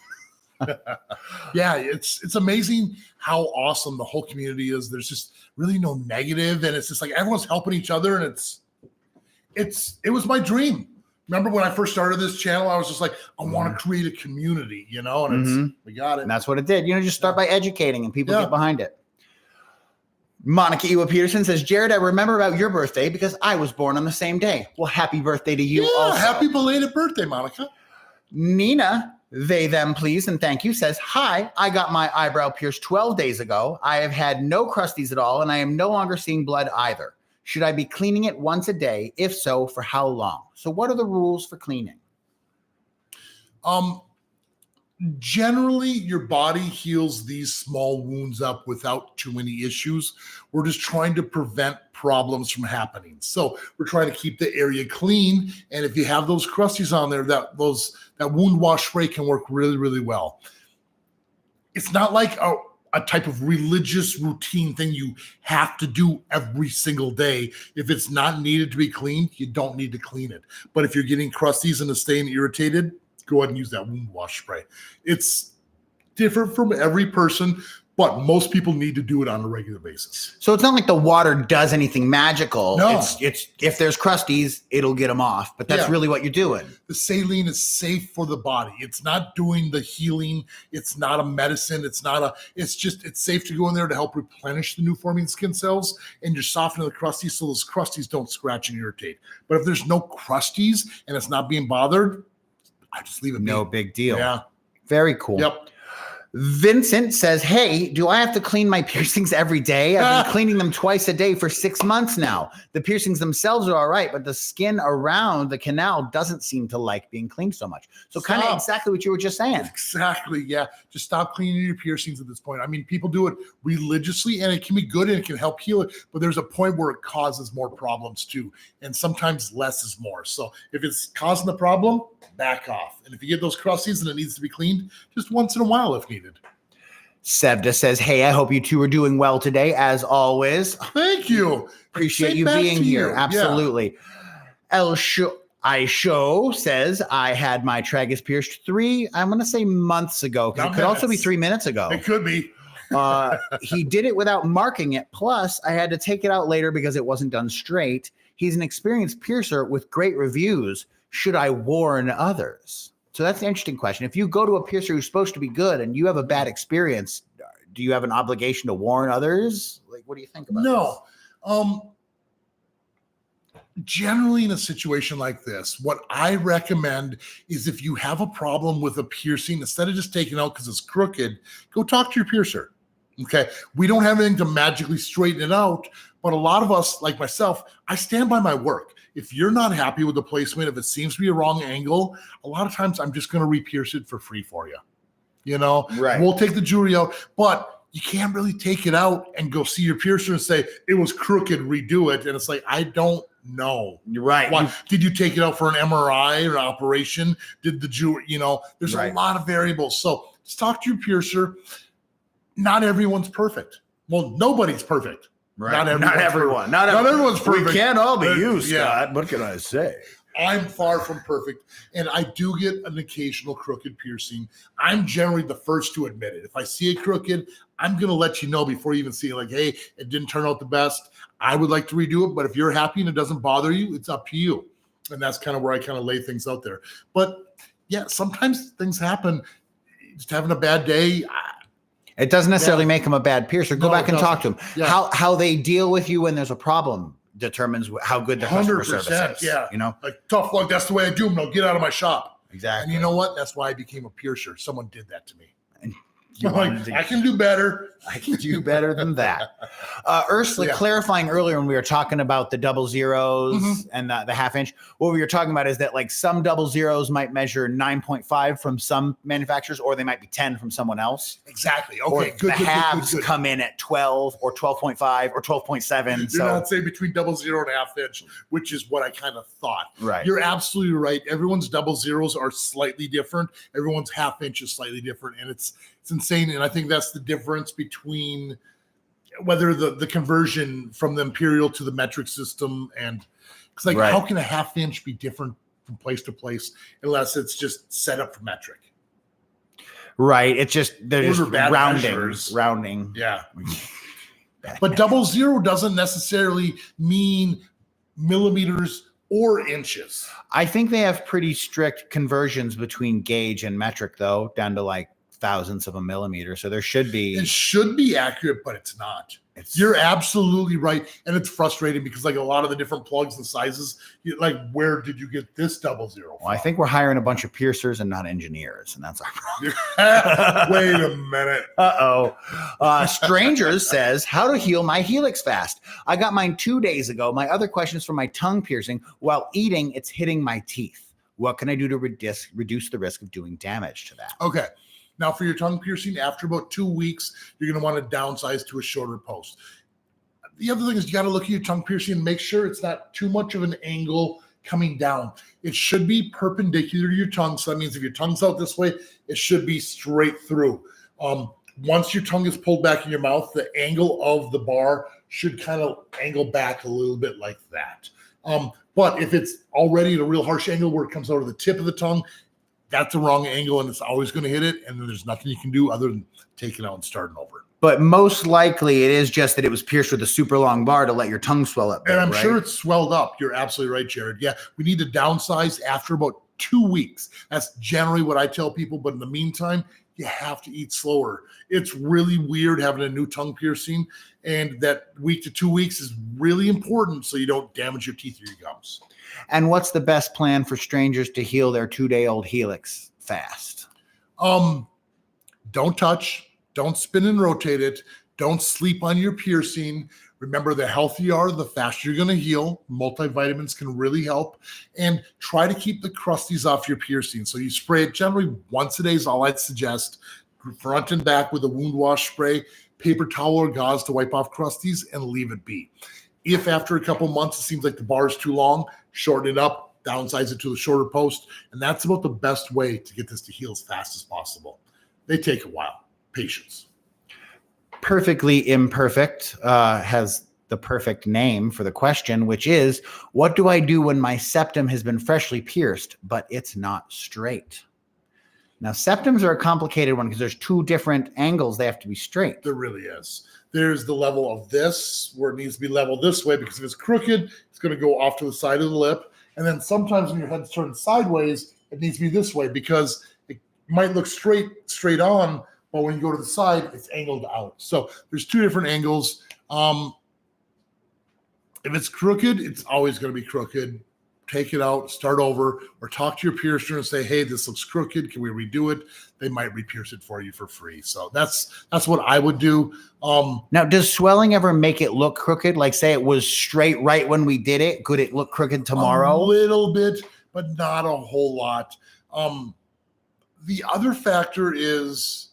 Yeah, it's amazing how awesome the whole community is. There's just really no negative, and it's just like everyone's helping each other, and it was my dream. Remember when I first started this channel, I was just like, I want to create a community, and we got it. And that's what it did. Just start by educating, and people get behind it. Monica Ewa Peterson says, Jared, I remember about your birthday because I was born on the same day. Well, happy birthday to you also. Happy belated birthday, Monica. Nina, they, them, please, and thank you, says, hi, I got my eyebrow pierced 12 days ago. I have had no crusties at all, and I am no longer seeing blood either. Should I be cleaning it once a day? If so, for how long? So what are the rules for cleaning? Generally, your body heals these small wounds up without too many issues. We're just trying to prevent problems from happening. So we're trying to keep the area clean. And if you have those crusties on there, that wound wash spray can work really, really well. It's not like a type of religious routine thing you have to do every single day. If it's not needed to be cleaned, you don't need to clean it. But if you're getting crusties and it's staying irritated, go ahead and use that wound wash spray. It's different from every person. but most people need to do it on a regular basis. So it's not like the water does anything magical. No. It's if there's crusties, it'll get them off. But that's really what you're doing. The saline is safe for the body. It's not doing the healing. It's not a medicine. It's safe to go in there to help replenish the new forming skin cells, and you're softening the crusties so those crusties don't scratch and irritate. But if there's no crusties and it's not being bothered, I just leave it. No big deal. Yeah. Very cool. Yep. Vincent says, hey, do I have to clean my piercings every day? I've been cleaning them twice a day for 6 months now. The piercings themselves are all right, but the skin around the canal doesn't seem to like being cleaned so much. So kind of exactly what you were just saying. Exactly, yeah. Just stop cleaning your piercings at this point. I mean, people do it religiously, and it can be good and it can help heal it, but there's a point where it causes more problems too, and sometimes less is more. So if it's causing the problem, back off. And if you get those crusties and it needs to be cleaned, just once in a while if needed. Sebda says, hey, I hope you two are doing well today, as always. Thank you. Appreciate you being here. Absolutely. Yeah. I show says, I had my tragus pierced 3, I'm going to say months ago, because it could also be 3 minutes ago. It could be. He did it without marking it. Plus, I had to take it out later because it wasn't done straight. He's an experienced piercer with great reviews. Should I warn others? So that's an interesting question. If you go to a piercer who's supposed to be good and you have a bad experience, do you have an obligation to warn others? Like, what do you think about this? Generally in a situation like this, what I recommend is if you have a problem with a piercing, instead of just taking it out because it's crooked, go talk to your piercer. Okay. We don't have anything to magically straighten it out, but a lot of us, like myself, I stand by my work. If you're not happy with the placement, if it seems to be a wrong angle, a lot of times I'm just going to re-pierce it for free for you. You know, right. We'll take the jewelry out, but you can't really take it out and go see your piercer and say, it was crooked, redo it. And it's like, I don't know. You're right. Why? Did you take it out for an MRI or an operation? Did the jewelry, there's a lot of variables. So just talk to your piercer. Not everyone's perfect. Well, nobody's perfect. Right. Not everyone. Not everyone's perfect. We can't all be you, Scott. What can I say? I'm far from perfect, and I do get an occasional crooked piercing. I'm generally the first to admit it. If I see it crooked, I'm going to let you know before you even see it. Like, hey, it didn't turn out the best. I would like to redo it, but if you're happy and it doesn't bother you, it's up to you. And that's kind of where I kind of lay things out there. But yeah, sometimes things happen. Just having a bad day. It doesn't necessarily make them a bad piercer. Go back and talk to them. Yeah. How they deal with you when there's a problem determines how good the customer service is. Yeah. You know, like tough luck. That's the way I do them. Now get out of my shop. Exactly. And you know what? That's why I became a piercer. Someone did that to me. And I can do better. I can do better than that. Ursula, clarifying earlier when we were talking about the double zeros and the half inch, what we were talking about is that like some double zeros might measure 9.5 from some manufacturers, or they might be 10 from someone else. Exactly. Okay. Or Good. The halves come in at 12 or 12.5 or 12.7. You're not saying between double zero and a half inch, which is what I kind of thought. Right. You're absolutely right. Everyone's double zeros are slightly different. Everyone's half inch is slightly different, and it's insane. And I think that's the difference between whether the conversion from the imperial to the metric system, and it's like, how can a half inch be different from place to place unless it's just set up for metric? Right. It's just, they're just rounding. Yeah. But double zero doesn't necessarily mean millimeters or inches. I think they have pretty strict conversions between gauge and metric, though, down to like thousandths of a millimeter. So there should be. It should be accurate, but it's not. You're absolutely right. And it's frustrating because like a lot of the different plugs and sizes, like, where did you get this double zero from? Well, I think we're hiring a bunch of piercers and not engineers, and that's our problem. Wait a minute. Strangers says, how to heal my Helix fast. I got mine 2 days ago. My other question is for my tongue piercing. While eating, it's hitting my teeth. What can I do to reduce the risk of doing damage to that? Okay. Now, for your tongue piercing, after about 2 weeks, you're going to want to downsize to a shorter post. The other thing is you got to look at your tongue piercing and make sure it's not too much of an angle coming down. It should be perpendicular to your tongue. So that means if your tongue's out this way, it should be straight through. Once your tongue is pulled back in your mouth, the angle of the bar should kind of angle back a little bit like that. But if it's already at a real harsh angle where it comes out of the tip of the tongue, that's the wrong angle and it's always going to hit it. And then there's nothing you can do other than take it out and starting over. But most likely it is just that it was pierced with a super long bar to let your tongue swell up. And I'm right? sure it's swelled up. You're absolutely right, Jared. Yeah, we need to downsize after about 2 weeks. That's generally what I tell people. But in the meantime, you have to eat slower. It's really weird having a new tongue piercing. And that week to 2 weeks is really important so you don't damage your teeth or your gums. And what's the best plan for strangers to heal their 2-day-old Helix fast? Don't touch. Don't spin and rotate it. Don't sleep on your piercing. Remember, the healthier you are, the faster you're going to heal. Multivitamins can really help. And try to keep the crusties off your piercing. So you spray it generally once a day is all I'd suggest. Front and back with a wound wash spray, paper towel or gauze to wipe off crusties, and leave it be. If after a couple months it seems like the bar is too long, shorten it up, downsize it to a shorter post. And that's about the best way to get this to heal as fast as possible. They take a while. Patience. Perfectly Imperfect has the perfect name for the question, which is, what do I do when my septum has been freshly pierced, but it's not straight? Now, septums are a complicated one because there's 2 different angles. They have to be straight. There really is. There's the level of this where it needs to be leveled this way, because if it's crooked, it's going to go off to the side of the lip. And then sometimes when your head's turned sideways, it needs to be this way because it might look straight on, but when you go to the side, it's angled out. So there's 2 different angles. If it's crooked, it's always going to be crooked. Take it out, start over, or talk to your piercer and say, hey, this looks crooked. Can we redo it? They might re-pierce it for you for free. So that's what I would do. Now, does swelling ever make it look crooked? Like, say it was straight right when we did it. Could it look crooked tomorrow? A little bit, but not a whole lot. The other factor is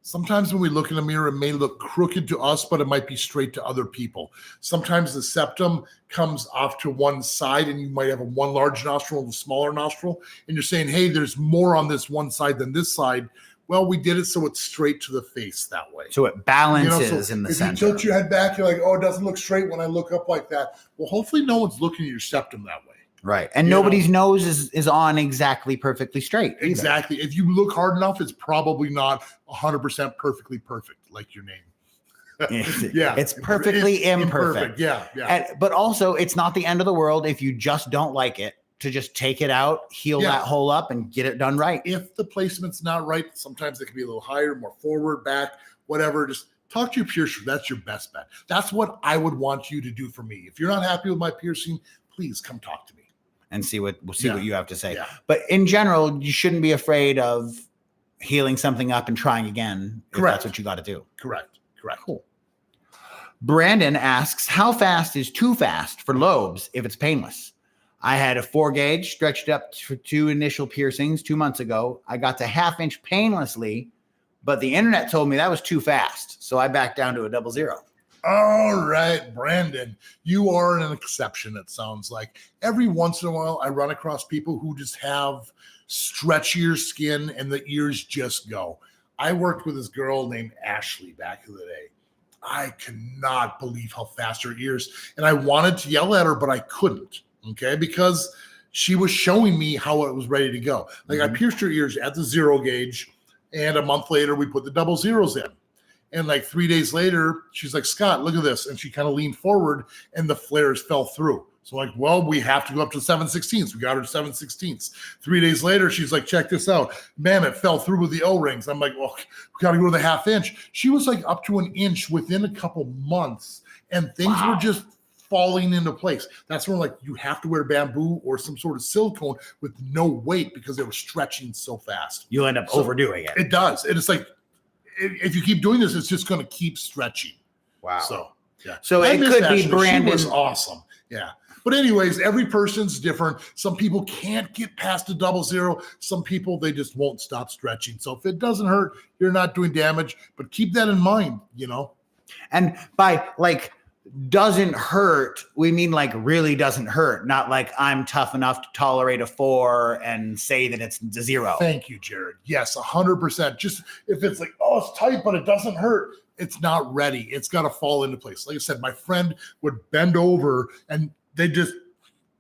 sometimes when we look in the mirror, it may look crooked to us, but it might be straight to other people. Sometimes the septum comes off to one side and you might have one large nostril and a smaller nostril. And you're saying, hey, there's more on this one side than this side. Well, we did it so it's straight to the face that way. So it balances in the center. If you tilt your head back, you're like, oh, it doesn't look straight when I look up like that. Well, hopefully no one's looking at your septum that way. Right. And nobody's nose is on exactly perfectly straight. Either. Exactly. If you look hard enough, it's probably not 100% perfectly perfect, like your name. Yeah. It's perfectly imperfect. Yeah. But also, it's not the end of the world if you just don't like it, to just take it out, heal that hole up, and get it done right. If the placement's not right, sometimes it can be a little higher, more forward, back, whatever. Just talk to your piercer. That's your best bet. That's what I would want you to do for me. If you're not happy with my piercing, please come talk to me. And see what you have to say. Yeah. But in general, you shouldn't be afraid of healing something up and trying again. Correct. If that's what you got to do. Correct. Cool. Brandon asks, how fast is too fast for lobes if it's painless? I had a 4 gauge, stretched up for 2 initial piercings 2 months ago. I got to 1/2 inch painlessly, but the internet told me that was too fast. So I backed down to a 00. All right, Brandon, you are an exception, it sounds like. Every once in a while, I run across people who just have stretchier skin and the ears just go. I worked with this girl named Ashley back in the day. I cannot believe how fast her ears, and I wanted to yell at her, but I couldn't, okay, because she was showing me how it was ready to go. Like I pierced her ears at the 0 gauge, and a month later, we put the 00s in. And like 3 days later, she's like, Scott, look at this. And she kind of leaned forward and the flares fell through. So like, well, we have to go up to 7/16. We got her to 7/16. 3 days later, she's like, check this out. Man, it fell through with the O-rings. I'm like, well, we got to go to the 1/2 inch. She was like up to 1 inch within a couple months. And things were just falling into place. That's when like you have to wear bamboo or some sort of silicone with no weight because they were stretching so fast. You'll end up overdoing it. It does. And it's like, if you keep doing this, it's just going to keep stretching. Wow. So, yeah. So it could be Brandon. She was awesome. Yeah. But anyways, every person's different. Some people can't get past a 00. Some people, they just won't stop stretching. So if it doesn't hurt, you're not doing damage. But keep that in mind, And by like doesn't hurt, we mean like really doesn't hurt, not like I'm tough enough to tolerate a 4 and say that it's 0. Thank you, Jared. Yes, 100%. Just if it's like, oh, it's tight, but it doesn't hurt, it's not ready. It's got to fall into place. Like I said, my friend would bend over and they just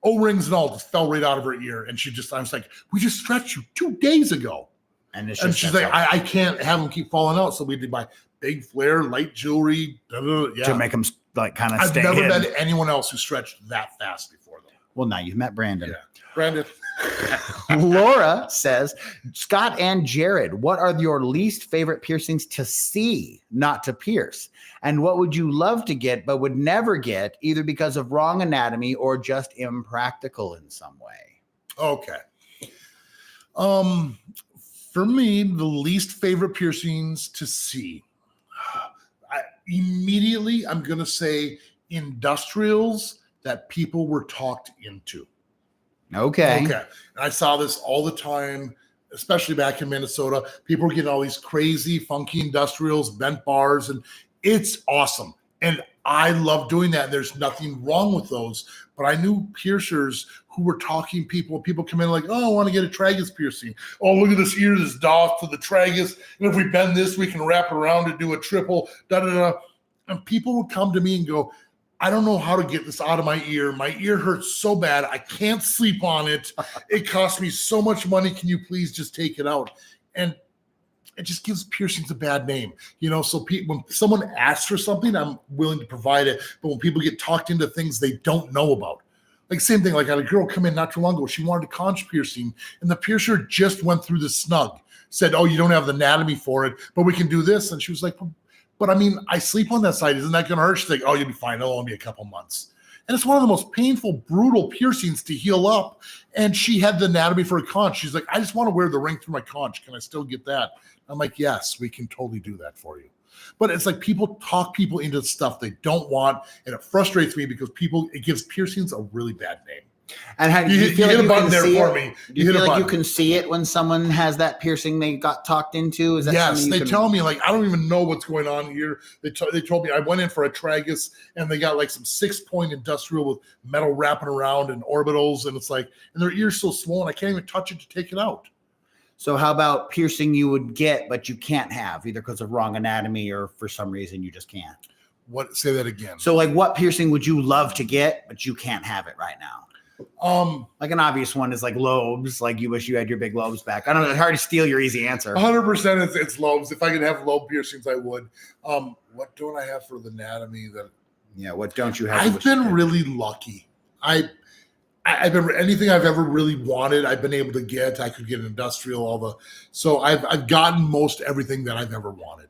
O-rings and all just fell right out of her ear. And I was like, we just stretched you 2 days ago. And she's like, I can't have them keep falling out. So we did buy big flare, light jewelry. To make them like kind of I've stay never hidden. met anyone else who stretched that fast before, though. Well, now you've met Brandon. Yeah. Brandon. Laura says, Scott and Jared, what are your least favorite piercings to see, not to pierce? And what would you love to get but would never get, either because of wrong anatomy or just impractical in some way? Okay. For me, the least favorite piercings to see. I'm going to say industrials that people were talked into. Okay. And I saw this all the time, especially back in Minnesota. People were getting all these crazy, funky industrials, bent bars, and it's awesome. And I love doing that. There's nothing wrong with those. But I knew piercers who were talking people come in like, oh, I want to get a tragus piercing. Oh, look at this ear, this doff to the tragus. And if we bend this, we can wrap it around to do a triple, da-da-da. And people would come to me and go, I don't know how to get this out of my ear. My ear hurts so bad. I can't sleep on it. It costs me so much money. Can you please just take it out? And it just gives piercings a bad name, so when someone asks for something, I'm willing to provide it. But when people get talked into things they don't know about, like same thing, like I had a girl come in not too long ago, she wanted a conch piercing and the piercer just went through the snug, said, oh, you don't have the anatomy for it, but we can do this. And she was like, but I mean, I sleep on that side. Isn't that going to hurt? She's like, oh, you'll be fine. It'll only be a couple months. And it's one of the most painful, brutal piercings to heal up. And she had the anatomy for a conch. She's like, I just want to wear the ring through my conch. Can I still get that? I'm like, yes, we can totally do that for you. But it's like people talk people into stuff they don't want. And it frustrates me because it gives piercings a really bad name. And how do you feel hit like a button there for me? Do you feel like you can see it when someone has that piercing they got talked into? Is that yes, they tell me like, I don't even know what's going on here. They told me I went in for a tragus and they got like some 6-point industrial with metal wrapping around and orbitals. And it's like, and their ear's so swollen, I can't even touch it to take it out. So how about piercing you would get, but you can't have either because of wrong anatomy or for some reason you just can't? Say that again. So like what piercing would you love to get, but you can't have it right now? Like an obvious one is like lobes. Like you wish you had your big lobes back. I don't know. It's hard to steal your easy answer. 100% it's lobes. If I could have lobe piercings, I would. What don't I have for the anatomy? What don't you have? I've been really lucky. I've been anything I've ever really wanted, I've been able to get. I could get an industrial, so I've gotten most everything that I've ever wanted.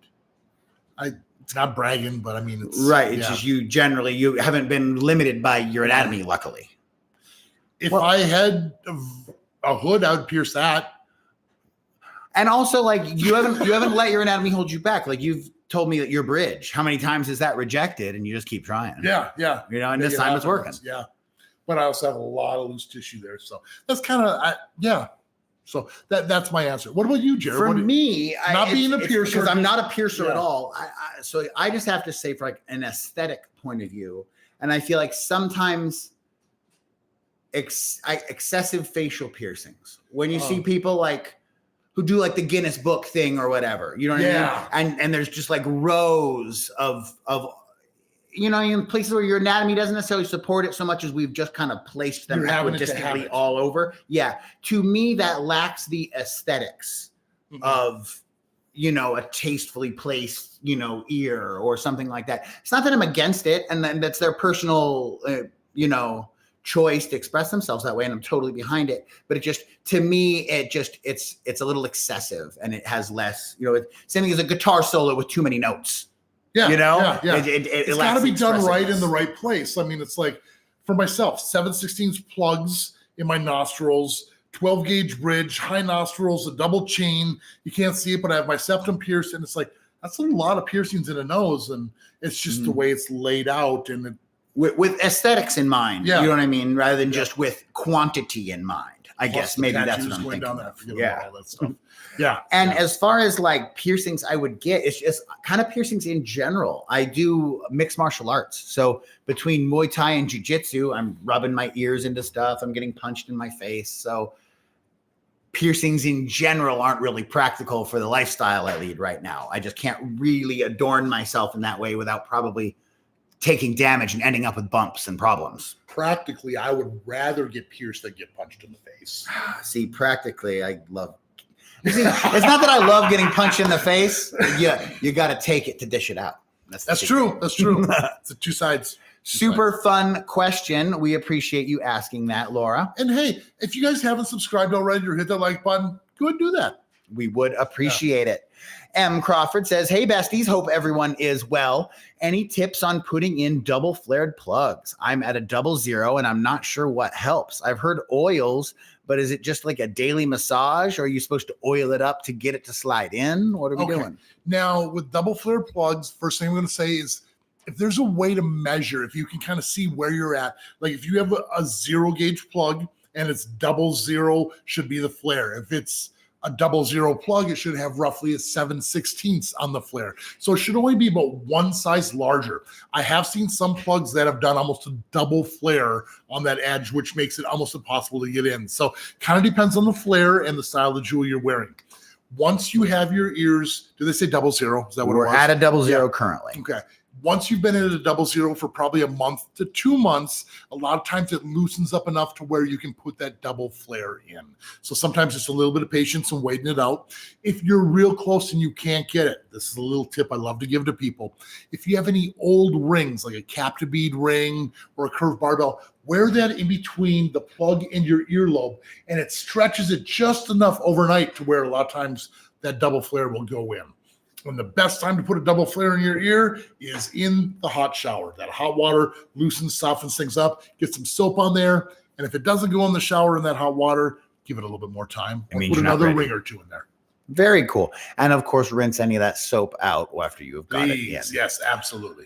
It's not bragging, but I mean, it's right. It's just you haven't been limited by your anatomy, luckily. If I had a hood, I would pierce that. And also, like you haven't let your anatomy hold you back. Like you've told me that your bridge, how many times is that rejected, and you just keep trying? Yeah. And this time it's working. Yeah. But I also have a lot of loose tissue there. So that's kind of, So that's my answer. What about you, Jared? For me, being a piercer. Because I'm not a piercer at all. So I just have to say, for like an aesthetic point of view, and I feel like sometimes excessive facial piercings. When you see people like who do like the Guinness Book thing or whatever, you know what I mean? And there's just like rows of in places where your anatomy doesn't necessarily support it so much as we've just kind of placed them equidistant all over. Yeah. To me, that lacks the aesthetics of, a tastefully placed, ear or something like that. It's not that I'm against it, and then that's their personal, choice to express themselves that way, and I'm totally behind it. But it just, to me, it's a little excessive, and it has less, same thing as a guitar solo with too many notes. Yeah, it's got to be done right in the right place. I mean, it's like for myself, 7/16 plugs in my nostrils, 12 gauge bridge, high nostrils, a double chain. You can't see it, but I have my septum pierced, and it's like that's a lot of piercings in a nose, and it's just the way it's laid out, and with aesthetics in mind. You know what I mean, rather than just with quantity in mind. I guess maybe that's what I'm thinking. All that stuff. Yeah. And as far as like piercings I would get, it's just kind of piercings in general. I do mixed martial arts. So between Muay Thai and Jiu-Jitsu, I'm rubbing my ears into stuff. I'm getting punched in my face. So piercings in general aren't really practical for the lifestyle I lead right now. I just can't really adorn myself in that way without probably taking damage and ending up with bumps and problems. Practically, I would rather get pierced than get punched in the face. See, practically, I love. See, it's not that I love getting punched in the face. Yeah, you got to take it to dish it out. That's true. That's true. It's the two sides. Super fun question. We appreciate you asking that, Laura. And hey, if you guys haven't subscribed already or hit that like button, go ahead and do that. We would appreciate it. M. Crawford says, hey, besties, hope everyone is well. Any tips on putting in double flared plugs? I'm at a 00 and I'm not sure what helps. I've heard oils, but is it just like a daily massage or are you supposed to oil it up to get it to slide in? What are we doing? Now, with double flared plugs, first thing I'm going to say is if there's a way to measure, if you can kind of see where you're at, like if you have a 0 gauge plug and it's 00 should be the flare. If it's a 00 plug, it should have roughly a 7/16 on the flare. So it should only be about one size larger. I have seen some plugs that have done almost a double flare on that edge, which makes it almost impossible to get in. So kind of depends on the flare and the style of jewel you're wearing. Once you have your ears, do they say 00? Is that what it was? We're at a 00 currently. Okay. Once you've been in a 00 for probably a month to 2 months, a lot of times it loosens up enough to where you can put that double flare in. So sometimes it's a little bit of patience and waiting it out. If you're real close and you can't get it, this is a little tip I love to give to people. If you have any old rings, like a captive bead ring or a curved barbell, wear that in between the plug and your earlobe, and it stretches it just enough overnight to where a lot of times that double flare will go in. And the best time to put a double flare in your ear is in the hot shower. That hot water loosens, softens things up. Get some soap on there. And if it doesn't go in the shower in that hot water, give it a little bit more time. Put another ring or two in there. Very cool. And of course, rinse any of that soap out after you've got it in. Yes, absolutely.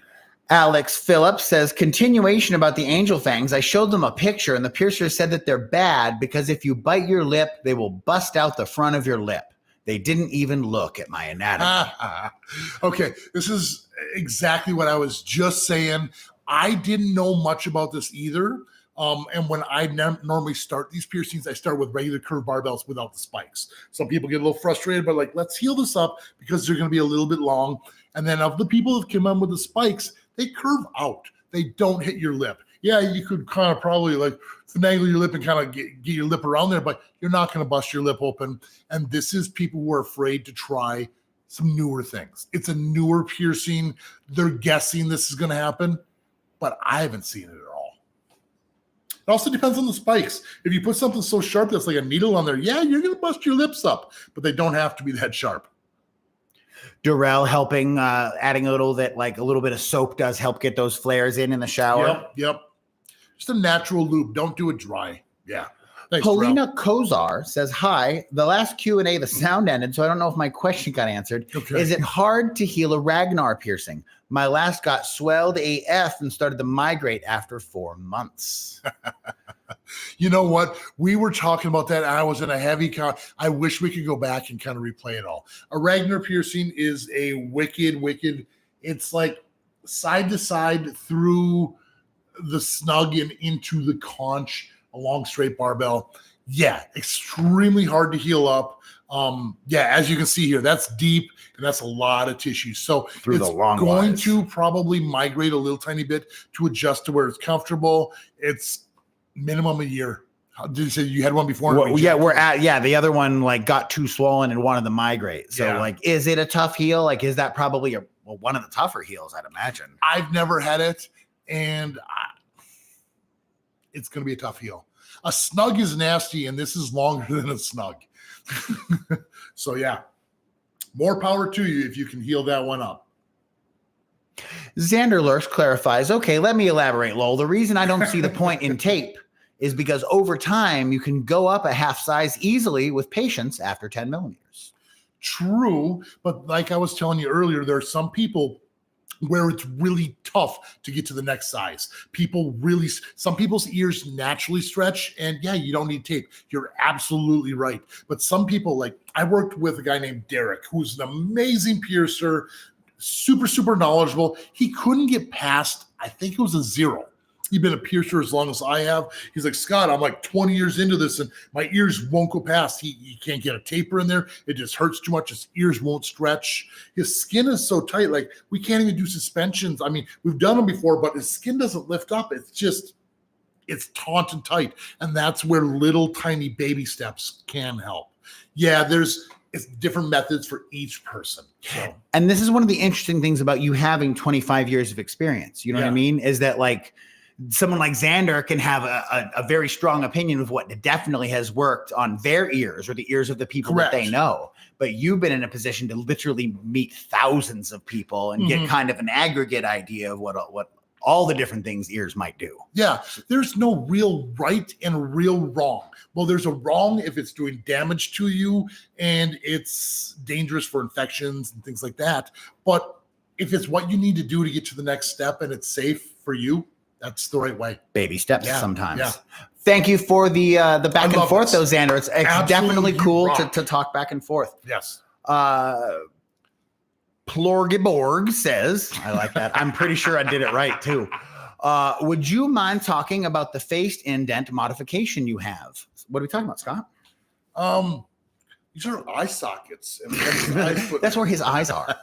Alex Phillips says, continuation about the angel fangs. I showed them a picture and the piercer said that they're bad because if you bite your lip, they will bust out the front of your lip. They didn't even look at my anatomy. Okay, this is exactly what I was just saying. I didn't know much about this either. And when I normally start these piercings, I start with regular curved barbells without the spikes. Some people get a little frustrated, but like, let's heal this up because they're going to be a little bit long. And then of the people that come in with the spikes, they curve out. They don't hit your lip. Yeah, you could kind of probably like finagle your lip and kind of get your lip around there, but you're not going to bust your lip open. And this is people who are afraid to try some newer things. It's a newer piercing. They're guessing this is going to happen, but I haven't seen it at all. It also depends on the spikes. If you put something so sharp that's like a needle on there, yeah, you're going to bust your lips up, but they don't have to be that sharp. Durrell helping, adding a little bit of soap does help get those flares in the shower. Yep. Just a natural lube. Don't do it dry. Yeah. Thanks, Paulina Kozar says, hi, the last Q&A, the sound ended, so I don't know if my question got answered. Okay. Is it hard to heal a Ragnar piercing? My last got swelled AF and started to migrate after 4 months. You know what? We were talking about that. And I was in a heavy I wish we could go back and kind of replay it all. A Ragnar piercing is a wicked, it's like side to side through the snug and into the conch, a long straight barbell. Yeah, extremely hard to heal up. As you can see here, that's deep and that's a lot of tissue. So through it's going to probably migrate a little tiny bit to adjust to where it's comfortable. It's minimum a year. Did you say you had one before? The other one got too swollen and wanted to migrate. So is it a tough heal? Is that probably one of the tougher heals, I'd imagine. I've never had it, and it's going to be a tough heal. A snug is nasty, and this is longer than a snug. So yeah, more power to you if you can heal that one up. Xander Lurks clarifies, okay, let me elaborate, Lowell. The reason I don't see the point in tape is because over time you can go up a half size easily with patience after 10 millimeters. True, but like I was telling you earlier, there are some people where it's really tough to get to the next size. Some people's ears naturally stretch, and yeah, you don't need tape. You're absolutely right. But some people, I worked with a guy named Derek, who's an amazing piercer, super, super knowledgeable. He couldn't get past, I think it was a 0. You've been a piercer as long as I have. He's like, Scott, I'm like 20 years into this and my ears won't go past. He can't get a taper in there. It just hurts too much. His ears won't stretch. His skin is so tight. Like we can't even do suspensions. I mean, we've done them before, but his skin doesn't lift up. It's taut and tight. And that's where little tiny baby steps can help. Yeah, it's different methods for each person. So. And this is one of the interesting things about you having 25 years of experience. You know what I mean? Is that like someone like Xander can have a very strong opinion of what definitely has worked on their ears or the ears of the people that they know. But you've been in a position to literally meet thousands of people and get kind of an aggregate idea of what all the different things ears might do. Yeah, there's no real right and real wrong. Well, there's a wrong if it's doing damage to you and it's dangerous for infections and things like that. But if it's what you need to do to get to the next step and it's safe for you, that's the right way. Baby steps sometimes. Yeah. Thank you for the back and forth, though, Xander. It's definitely cool to talk back and forth. Yes. Plorgiborg says, I like that. I'm pretty sure I did it right, too. Would you mind talking about the face indent modification you have? What are we talking about, Scott? These are eye sockets. That's where his eyes are.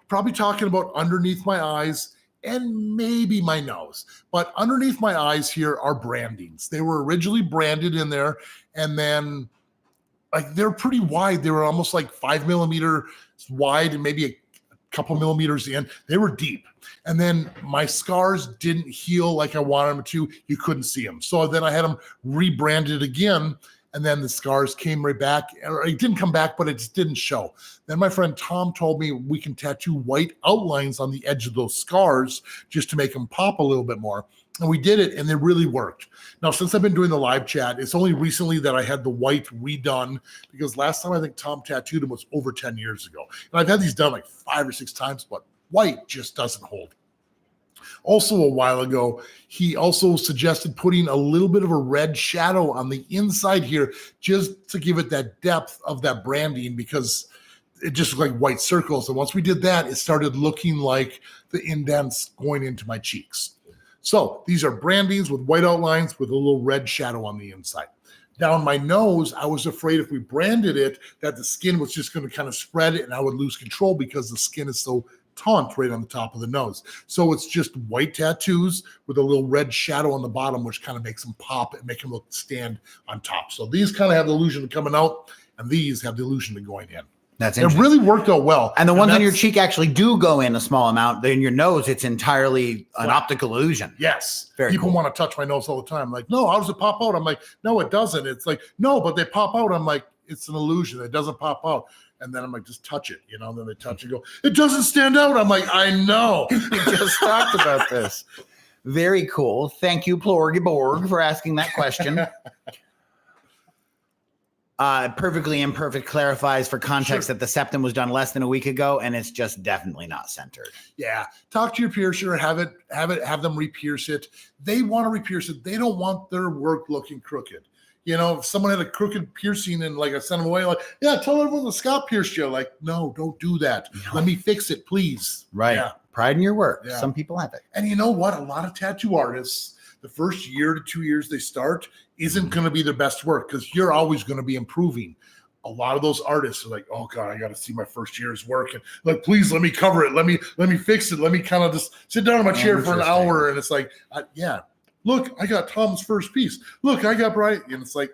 Probably talking about underneath my eyes and maybe my nose. But underneath my eyes here are brandings. They were originally branded in there, and then like they're pretty wide. They were almost like 5 millimeter wide and maybe a couple millimeters in. They were deep. And then my scars didn't heal like I wanted them to. You couldn't see them. So then I had them rebranded again. And then the scars came right back. Or it didn't come back, but it just didn't show. Then my friend Tom told me we can tattoo white outlines on the edge of those scars just to make them pop a little bit more. And we did it, and it really worked. Now, since I've been doing the live chat, it's only recently that I had the white redone, because last time I think Tom tattooed them was over 10 years ago. And I've had these done like 5 or 6 times, but white just doesn't hold. Also, a while ago, he also suggested putting a little bit of a red shadow on the inside here just to give it that depth of that branding, because it just looked like white circles. And once we did that, it started looking like the indents going into my cheeks. So these are brandings with white outlines with a little red shadow on the inside. Down my nose, I was afraid if we branded it that the skin was just going to kind of spread and I would lose control because the skin is so taut right on the top of the nose. So it's just white tattoos with a little red shadow on the bottom, which kind of makes them pop and make them look stand on top. So these kind of have the illusion of coming out, and these have the illusion of going in. That's interesting. It really worked out well. And the ones on your cheek actually do go in a small amount. In your nose, it's entirely an optical illusion. Yes. People want to touch my nose all the time. Like, no, how does it pop out? I'm like, no, it doesn't. It's like, no, but they pop out. I'm like, it's an illusion. It doesn't pop out. And then I'm like, just touch it, you know, and then they touch and go, it doesn't stand out. I'm like, I know. We just talked about this. Very cool. Thank you, Plorgiborg, for asking that question. Perfectly Imperfect clarifies for context that the septum was done less than a week ago, and it's just definitely not centered. Yeah. Talk to your piercer, have them re-pierce it. They want to re-pierce it. They don't want their work looking crooked. You know, if someone had a crooked piercing and like I sent them away, like, yeah, tell everyone the Scott pierced you. Like, no, don't do that. No. Let me fix it, please. Right. Yeah. Pride in your work. Yeah. Some people have it. And you know what? A lot of tattoo artists, the first year to 2 years they start isn't going to be their best work because you're always going to be improving. A lot of those artists are like, oh God, I got to see my first year's work. And like, please let me cover it. Let me fix it. Let me kind of just sit down in my chair for an hour. And it's like, yeah. Look, I got Tom's first piece. Look, I got Brian. And it's like,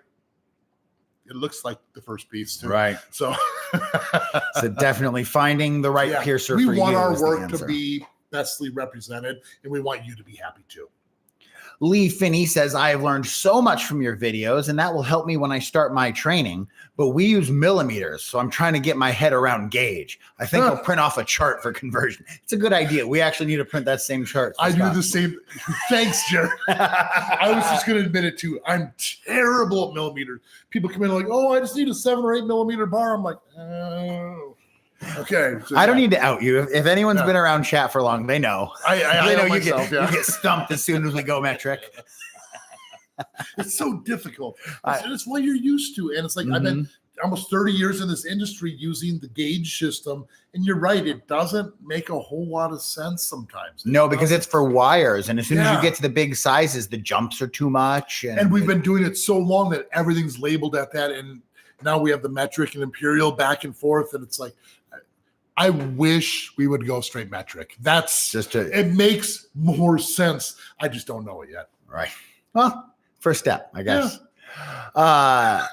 it looks like the first piece too. Right. So, so definitely finding the right piercer for you. We want our work to be bestly represented, and we want you to be happy too. Lee Finney says, I have learned so much from your videos, and that will help me when I start my training. But we use millimeters, so I'm trying to get my head around gauge. I think I'll print off a chart for conversion. It's a good idea. We actually need to print that same chart. I do the same. Thanks, Jared. I was just going to admit it too. I'm terrible at millimeters. People come in like, oh, I just need a 7 or 8 millimeter bar. I'm like, oh. Okay. So, I don't need to out you. If anyone's been around chat for long, they know. I know myself, you get stumped as soon as we go metric. It's so difficult. It's what you're used to. And it's like, I've been almost 30 years in this industry using the gauge system. And you're right, it doesn't make a whole lot of sense sometimes. No, because it's for wires. And as soon as you Yeah. get to the big sizes, the jumps are too much. And we've been doing it so long that everything's labeled at that. And now we have the metric and imperial back and forth. And it's like, I wish we would go straight metric. That's just it makes more sense. I just don't know it yet. right. Well, first step, I guess. Yeah.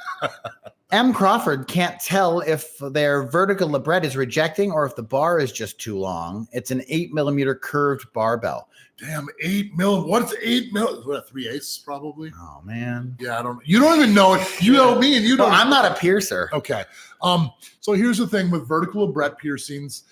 M. Crawford can't tell if their vertical labret is rejecting or if the bar is just too long. It's an 8mm curved barbell. Damn, 8mm. What's 8mm? What, 3/8 probably? Oh man. Yeah, I don't. You don't even know it. You know me, and you don't. Well, I'm not a piercer. Okay. So here's the thing with vertical labret piercings.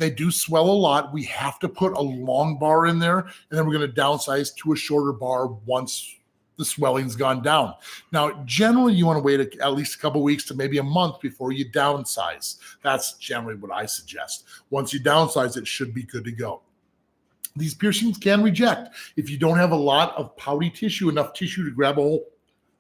They do swell a lot. We have to put a long bar in there, and then we're going to downsize to a shorter bar once the swelling's gone down. Now, generally, you want to wait at least a couple of weeks to maybe a month before you downsize. That's generally what I suggest. Once you downsize, it should be good to go. These piercings can reject if you don't have a lot of pouty tissue, enough tissue to grab a hole.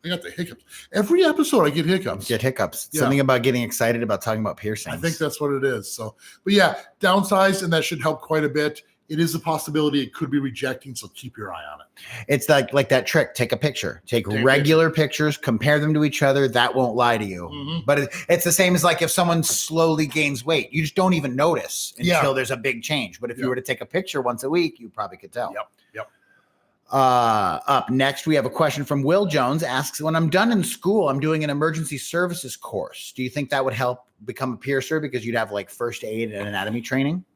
I got the hiccups. Every episode I get hiccups. Get hiccups. Yeah. Something about getting excited about talking about piercings. I think that's what it is. So, but yeah, downsize, and that should help quite a bit. It is a possibility it could be rejecting, so keep your eye on it. It's like that trick. Take a picture. Take regular pictures, compare them to each other. That won't lie to you. Mm-hmm. But it's the same as like if someone slowly gains weight. You just don't even notice until there's a big change. But if you were to take a picture once a week, you probably could tell. Yep. Up next, we have a question from Will Jones. Asks, when I'm done in school, I'm doing an emergency services course. Do you think that would help become a piercer because you'd have like first aid and anatomy training?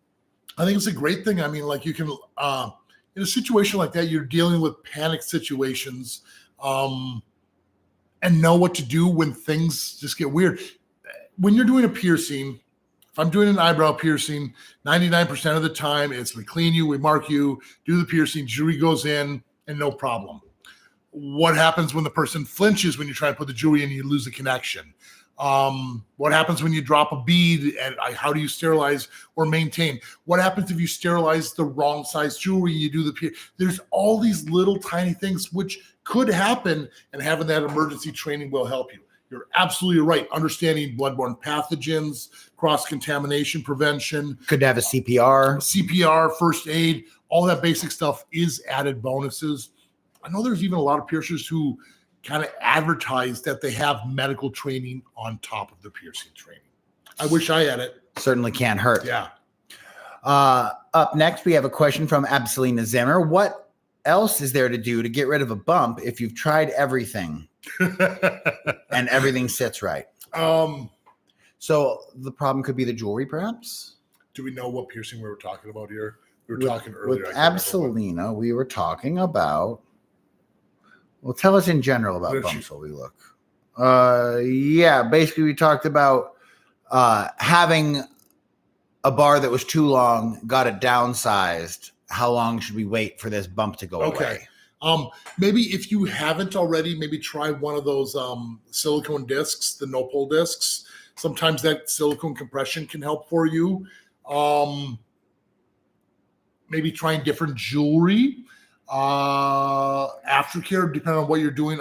I think it's a great thing. I mean, like you can, in a situation like that, you're dealing with panic situations and know what to do when things just get weird. When you're doing a piercing, if I'm doing an eyebrow piercing, 99% of the time, it's we clean you, we mark you, do the piercing, jewelry goes in, and no problem. What happens when the person flinches when you try to put the jewelry in and you lose the connection? What happens when you drop a bead, and how do you sterilize or maintain? What happens if you sterilize the wrong size jewelry? You do the there's all these little tiny things which could happen, and having that emergency training will help you. You're absolutely right. Understanding bloodborne pathogens, cross-contamination prevention. Could have a CPR. CPR, first aid, all that basic stuff is added bonuses. I know there's even a lot of piercers who kind of advertise that they have medical training on top of the piercing training. I wish I had it. Certainly can't hurt. Yeah. Up next, we have a question from Absolina Zimmer. What else is there to do to get rid of a bump if you've tried everything and everything sits right? So the problem could be the jewelry, perhaps? Do we know what piercing we were talking about here? We were talking earlier. With Absolina, we were talking about... Well, tell us in general about bumps while we look. Basically we talked about having a bar that was too long, got it downsized. How long should we wait for this bump to go away? Maybe if you haven't already, maybe try one of those silicone discs, the no-pull discs. Sometimes that silicone compression can help for you. Maybe trying different jewelry. Aftercare, depending on what you're doing,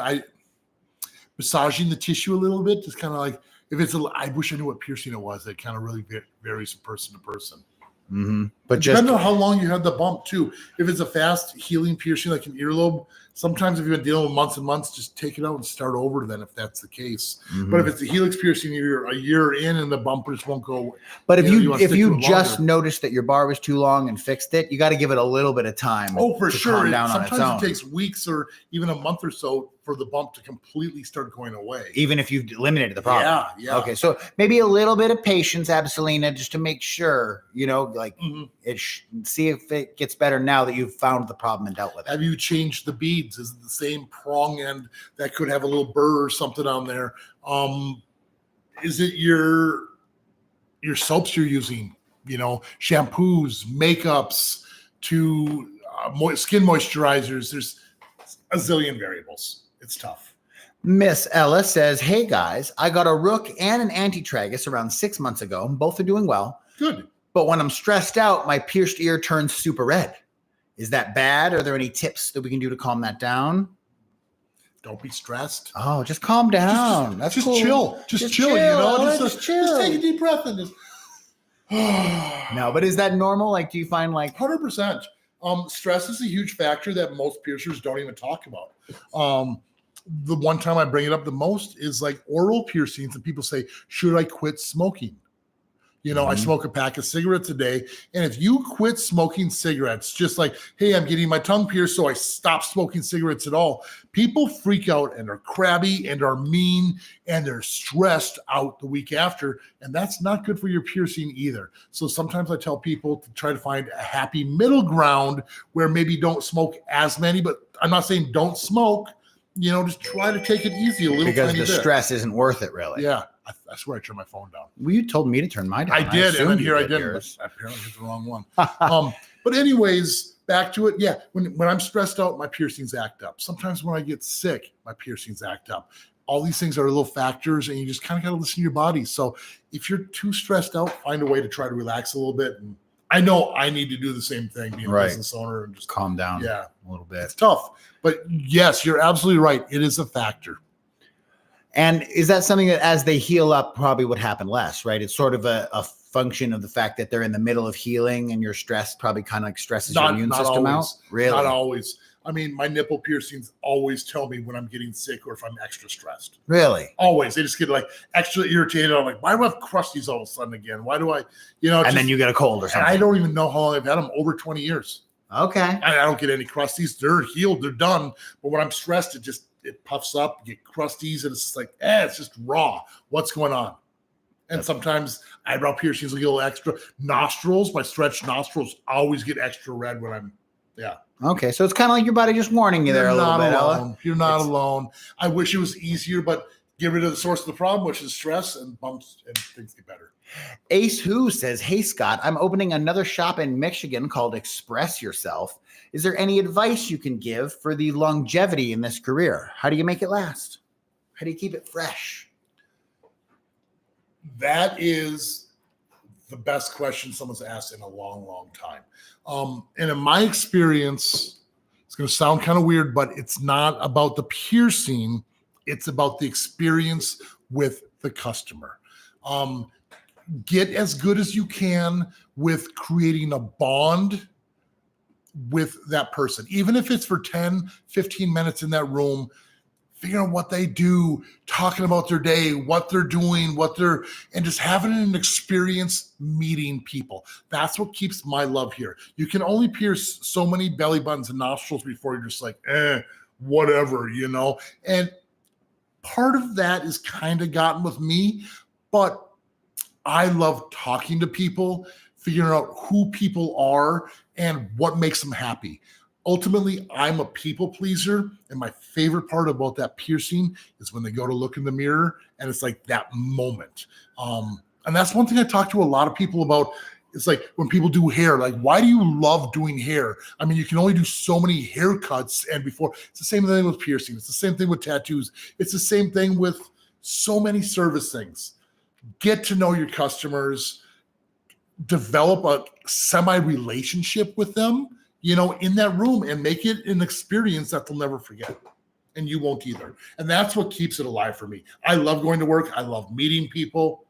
massaging the tissue a little bit, just kind of like if it's I wish I knew what piercing it was. It kind of really varies from person to person. Mm-hmm. But depending on how long you had the bump too. If it's a fast healing piercing like an earlobe, sometimes if you've been dealing with months and months, just take it out and start over then if that's the case. Mm-hmm. But if it's a helix piercing, you're a year in and the bump just won't go away. But if you just noticed that your bar was too long and fixed it, you got to give it a little bit of time. Oh, for sure. Sometimes it takes weeks or even a month or so for the bump to completely start going away. Even if you've eliminated the problem. Yeah. Okay, so maybe a little bit of patience, Absolina, just to make sure, see if it gets better now that you've found the problem and dealt with it. Have you changed the beads? Is it the same prong end that could have a little burr or something on there? Is it your soaps you're using? Shampoos, makeups, to skin moisturizers. There's a zillion variables. It's tough. Miss Ella says, hey guys, I got a Rook and an anti-tragus around 6 months ago. Both are doing well. Good. But when I'm stressed out, my pierced ear turns super red. Is that bad? Are there any tips that we can do to calm that down? Don't be stressed. Oh, just calm down. That's just cool. chill. Just chill. You know, just chill. Just take a deep breath and just. No, but is that normal? Like, do you find like 100%? Stress is a huge factor that most piercers don't even talk about. The one time I bring it up the most is like oral piercings, and people say, "Should I quit smoking?" You know, I smoke a pack of cigarettes a day. And if you quit smoking cigarettes, just like, hey, I'm getting my tongue pierced, so I stop smoking cigarettes at all, people freak out and are crabby and are mean and they're stressed out the week after. And that's not good for your piercing either. So sometimes I tell people to try to find a happy middle ground where maybe don't smoke as many, but I'm not saying don't smoke. You know, just try to take it easy a little because tiny the bit. stress isn't worth it, really. Yeah. I swear I turned my phone down. Well, you told me to turn mine down. I did, and then here I didn't. Yours. But I apparently hit the wrong one. But anyways, back to it. Yeah, when I'm stressed out, my piercings act up. Sometimes when I get sick, my piercings act up. All these things are little factors, and you just kind of got to listen to your body. So if you're too stressed out, find a way to try to relax a little bit. And I know I need to do the same thing, being a business owner, and just calm down. Yeah, a little bit. It's tough, but yes, you're absolutely right. It is a factor. And is that something that as they heal up probably would happen less, right? It's sort of a function of the fact that they're in the middle of healing and you're stressed, probably kind of like stresses your immune system out? Really? Not always. I mean, my nipple piercings always tell me when I'm getting sick or if I'm extra stressed. Really? Always. They just get like extra irritated. I'm like, why do I have crusties all of a sudden again? Why do I, you know? And then you get a cold or something. I don't even know how long I've had them, over 20 years. Okay. I don't get any crusties. They're healed. They're done. But when I'm stressed, it puffs up, you get crusties, and it's just like, it's just raw. What's going on? And sometimes eyebrow piercings will get a little extra. Nostrils, my stretched nostrils always get extra red when I'm, Okay, so it's kind of like your body just warning you there a little bit, Ella. You're not alone. I wish it was easier, but get rid of the source of the problem, which is stress, and bumps, and things get better. Ace Who says, hey, Scott, I'm opening another shop in Michigan called Express Yourself. Is there any advice you can give for the longevity in this career? How do you make it last? How do you keep it fresh? That is the best question someone's asked in a long, long time. And in my experience, it's going to sound kind of weird, but it's not about the piercing. It's about the experience with the customer. Get as good as you can with creating a bond with that person. Even if it's for 10, 15 minutes in that room, figuring out what they do, talking about their day, what they're doing, and just having an experience meeting people. That's what keeps my love here. You can only pierce so many belly buttons and nostrils before you're just like, whatever, you know? And part of that is kind of gotten with me, but I love talking to people, figuring out who people are and what makes them happy. Ultimately, I'm a people pleaser, and my favorite part about that piercing is when they go to look in the mirror, and it's like that moment. And that's one thing I talk to a lot of people about. It's like when people do hair, like, why do you love doing hair? I mean, you can only do so many haircuts, and before, it's the same thing with piercing. It's the same thing with tattoos. It's the same thing with so many service things. Get to know your customers, develop a semi-relationship with them, you know, in that room, and make it an experience that they'll never forget. And you won't either. And that's what keeps it alive for me. I love going to work. I love meeting people,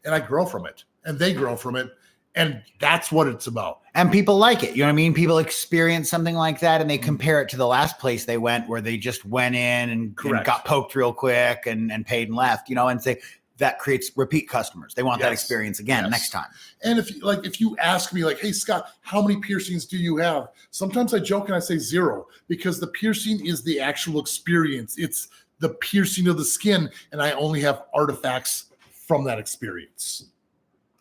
and I grow from it, and they grow from it. And that's what it's about. And people like it. You know what I mean? People experience something like that and they compare it to the last place they went where they just went in and got poked real quick and paid and left, you know, and say that creates repeat customers. They want that experience again next time. And if you ask me like, hey, Scott, how many piercings do you have? Sometimes I joke and I say 0 because the piercing is the actual experience. It's the piercing of the skin. And I only have artifacts from that experience.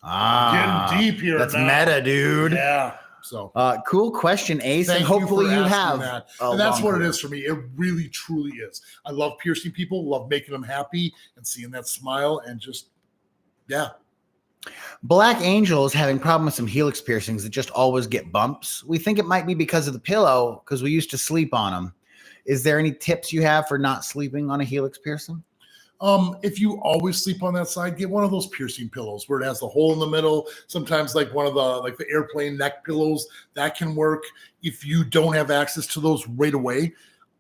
Getting deep here. That's meta, dude. Yeah. So cool question, Ace. Thank and hopefully you have that. And that's what it is for me. It really, truly is. I love piercing people, love making them happy and seeing that smile and just, Black Angel is having problem with some Helix piercings that just always get bumps. We think it might be because of the pillow because we used to sleep on them. Is there any tips you have for not sleeping on a Helix piercing? If you always sleep on that side, get one of those piercing pillows where it has the hole in the middle. Sometimes like one of the airplane neck pillows that can work. If you don't have access to those right away,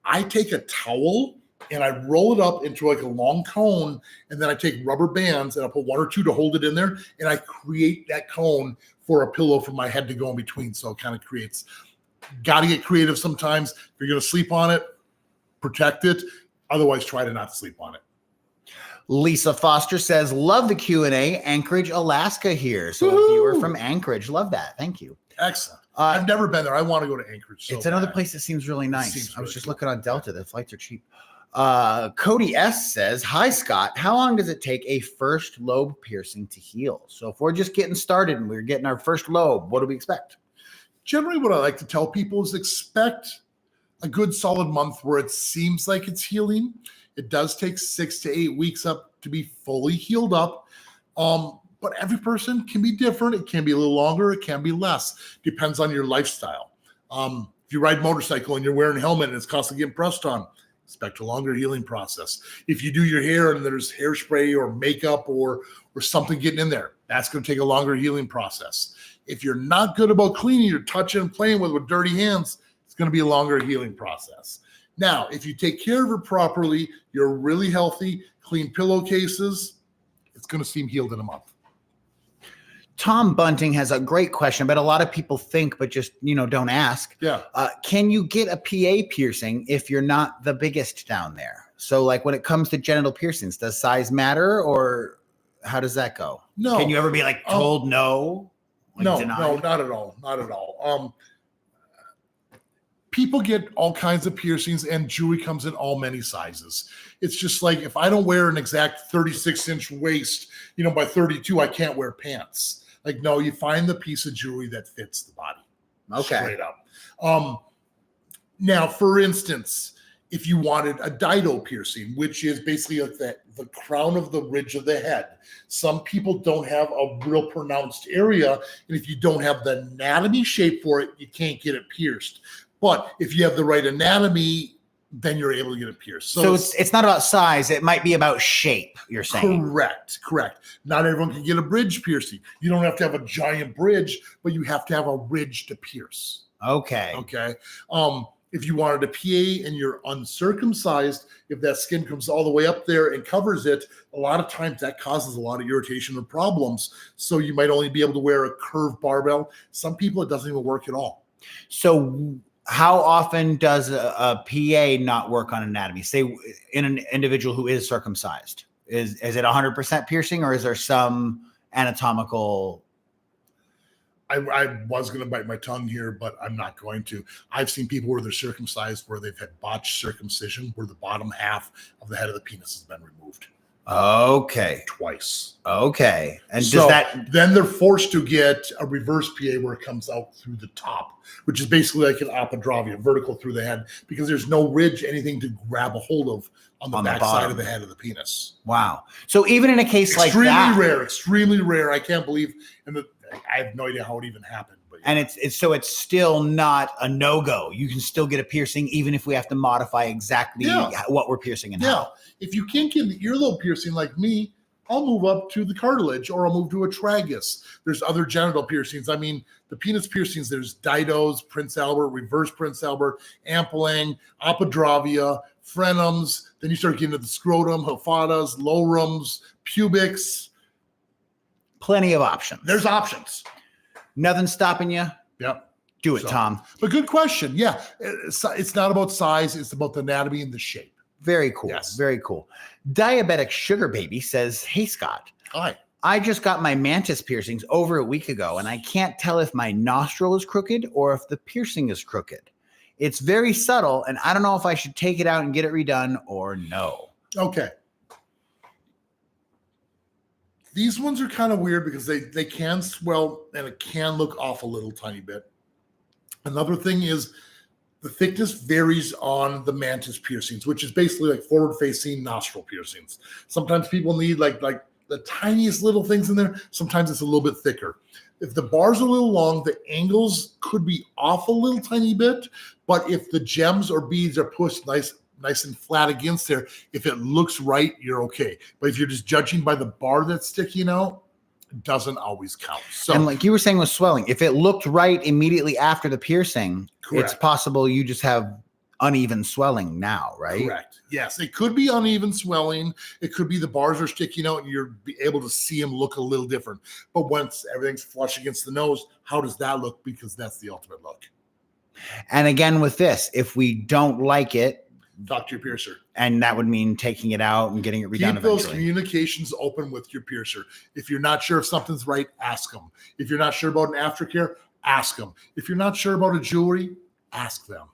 I take a towel and I roll it up into like a long cone, and then I take rubber bands and I put 1 or 2 to hold it in there, and I create that cone for a pillow for my head to go in between. So it kind of creates, got to get creative sometimes. If you're going to sleep on it, protect it. Otherwise, try to not sleep on it. Lisa Foster says, love the Q&A. Anchorage, Alaska here. So a viewer from Anchorage. Love that. Thank you. Excellent. I've never been there. I want to go to Anchorage. So it's another bad. place that seems really nice. Seems I was really just cool. looking on Delta. The flights are cheap. Cody S says, hi, Scott. How long does it take a first lobe piercing to heal? So if we're just getting started and we're getting our first lobe, what do we expect? Generally, what I like to tell people is expect a good solid month where it seems like it's healing. It does take 6 to 8 weeks up to be fully healed up. But every person can be different. It can be a little longer. It can be less. Depends on your lifestyle. If you ride motorcycle and you're wearing a helmet and it's constantly getting pressed on, expect a longer healing process. If you do your hair and there's hairspray or makeup or something getting in there, that's going to take a longer healing process. If you're not good about cleaning, you're touching and playing with dirty hands, it's going to be a longer healing process. Now, if you take care of it properly, you're really healthy, clean pillowcases, it's going to seem healed in a month. Tom Bunting has a great question, but a lot of people think, but just, don't ask. Yeah. Can you get a PA piercing if you're not the biggest down there? So like when it comes to genital piercings, does size matter or how does that go? No. Can you ever be like told no? Like No, denied? no, not at all. Not at all. People get all kinds of piercings and jewelry comes in all many sizes. It's just like if I don't wear an exact 36-inch waist, by 32, I can't wear pants. Like, no, you find the piece of jewelry that fits the body. Okay. Straight up. Now, for instance, if you wanted a dido piercing, which is basically like the crown of the ridge of the head. Some people don't have a real pronounced area. And if you don't have the anatomy shape for it, you can't get it pierced. But if you have the right anatomy, then you're able to get it pierced. So it's not about size. It might be about shape, you're saying. Correct. Not everyone can get a bridge piercing. You don't have to have a giant bridge, but you have to have a ridge to pierce. Okay. If you wanted a PA and you're uncircumcised, if that skin comes all the way up there and covers it, a lot of times that causes a lot of irritation and problems. So you might only be able to wear a curved barbell. Some people, it doesn't even work at all. So how often does a PA not work on anatomy? Say in an individual who is circumcised, is it 100% piercing or is there some anatomical? I was going to bite my tongue here, but I'm not going to. I've seen people where they're circumcised, where they've had botched circumcision, where the bottom half of the head of the penis has been removed. Okay. Twice. Okay. And so does that then they're forced to get a reverse PA where it comes out through the top, which is basically like an apodravia, vertical through the head, because there's no ridge, anything to grab a hold of on the back side of the head of the penis. Wow. So even in a case like that, extremely rare. I can't believe, and I have no idea how it even happened. But and it's still not a no-go. You can still get a piercing even if we have to modify exactly what we're piercing and how. If you can't get the earlobe piercing like me, I'll move up to the cartilage or I'll move to a tragus. There's other genital piercings. I mean, the penis piercings, there's Didos, Prince Albert, Reverse Prince Albert, Ampling, Apodravia, Frenums. Then you start getting into the scrotum, Hephadas, Lorums, pubics. Plenty of options. There's options. Nothing stopping you. Yep. Do it, Tom. But good question. Yeah. It's not about size. It's about the anatomy and the shape. Very cool. Yes. Very cool. Diabetic Sugar Baby says, hey, Scott. Hi. I just got my Mantis piercings over a week ago, and I can't tell if my nostril is crooked or if the piercing is crooked. It's very subtle, and I don't know if I should take it out and get it redone or no. Okay. These ones are kind of weird because they can swell and it can look off a little tiny bit. Another thing is the thickness varies on the Mantis piercings, which is basically like forward-facing nostril piercings. Sometimes people need like the tiniest little things in there. Sometimes it's a little bit thicker. If the bar's a little long, the angles could be off a little tiny bit. But if the gems or beads are pushed nice and flat against there, if it looks right, you're okay. But if you're just judging by the bar that's sticking out, it doesn't always count. So, and like you were saying with swelling, if it looked right immediately after the piercing, Correct. It's possible you just have uneven swelling now, right? Correct. Yes, it could be uneven swelling. It could be the bars are sticking out and you're able to see them look a little different. But once everything's flush against the nose, how does that look? Because that's the ultimate look. And again, with this, if we don't like it, talk to your piercer. And that would mean taking it out and getting it redone. Keep those communications open with your piercer. If you're not sure if something's right, ask them. If you're not sure about an aftercare, ask them. If you're not sure about a jewelry, ask them.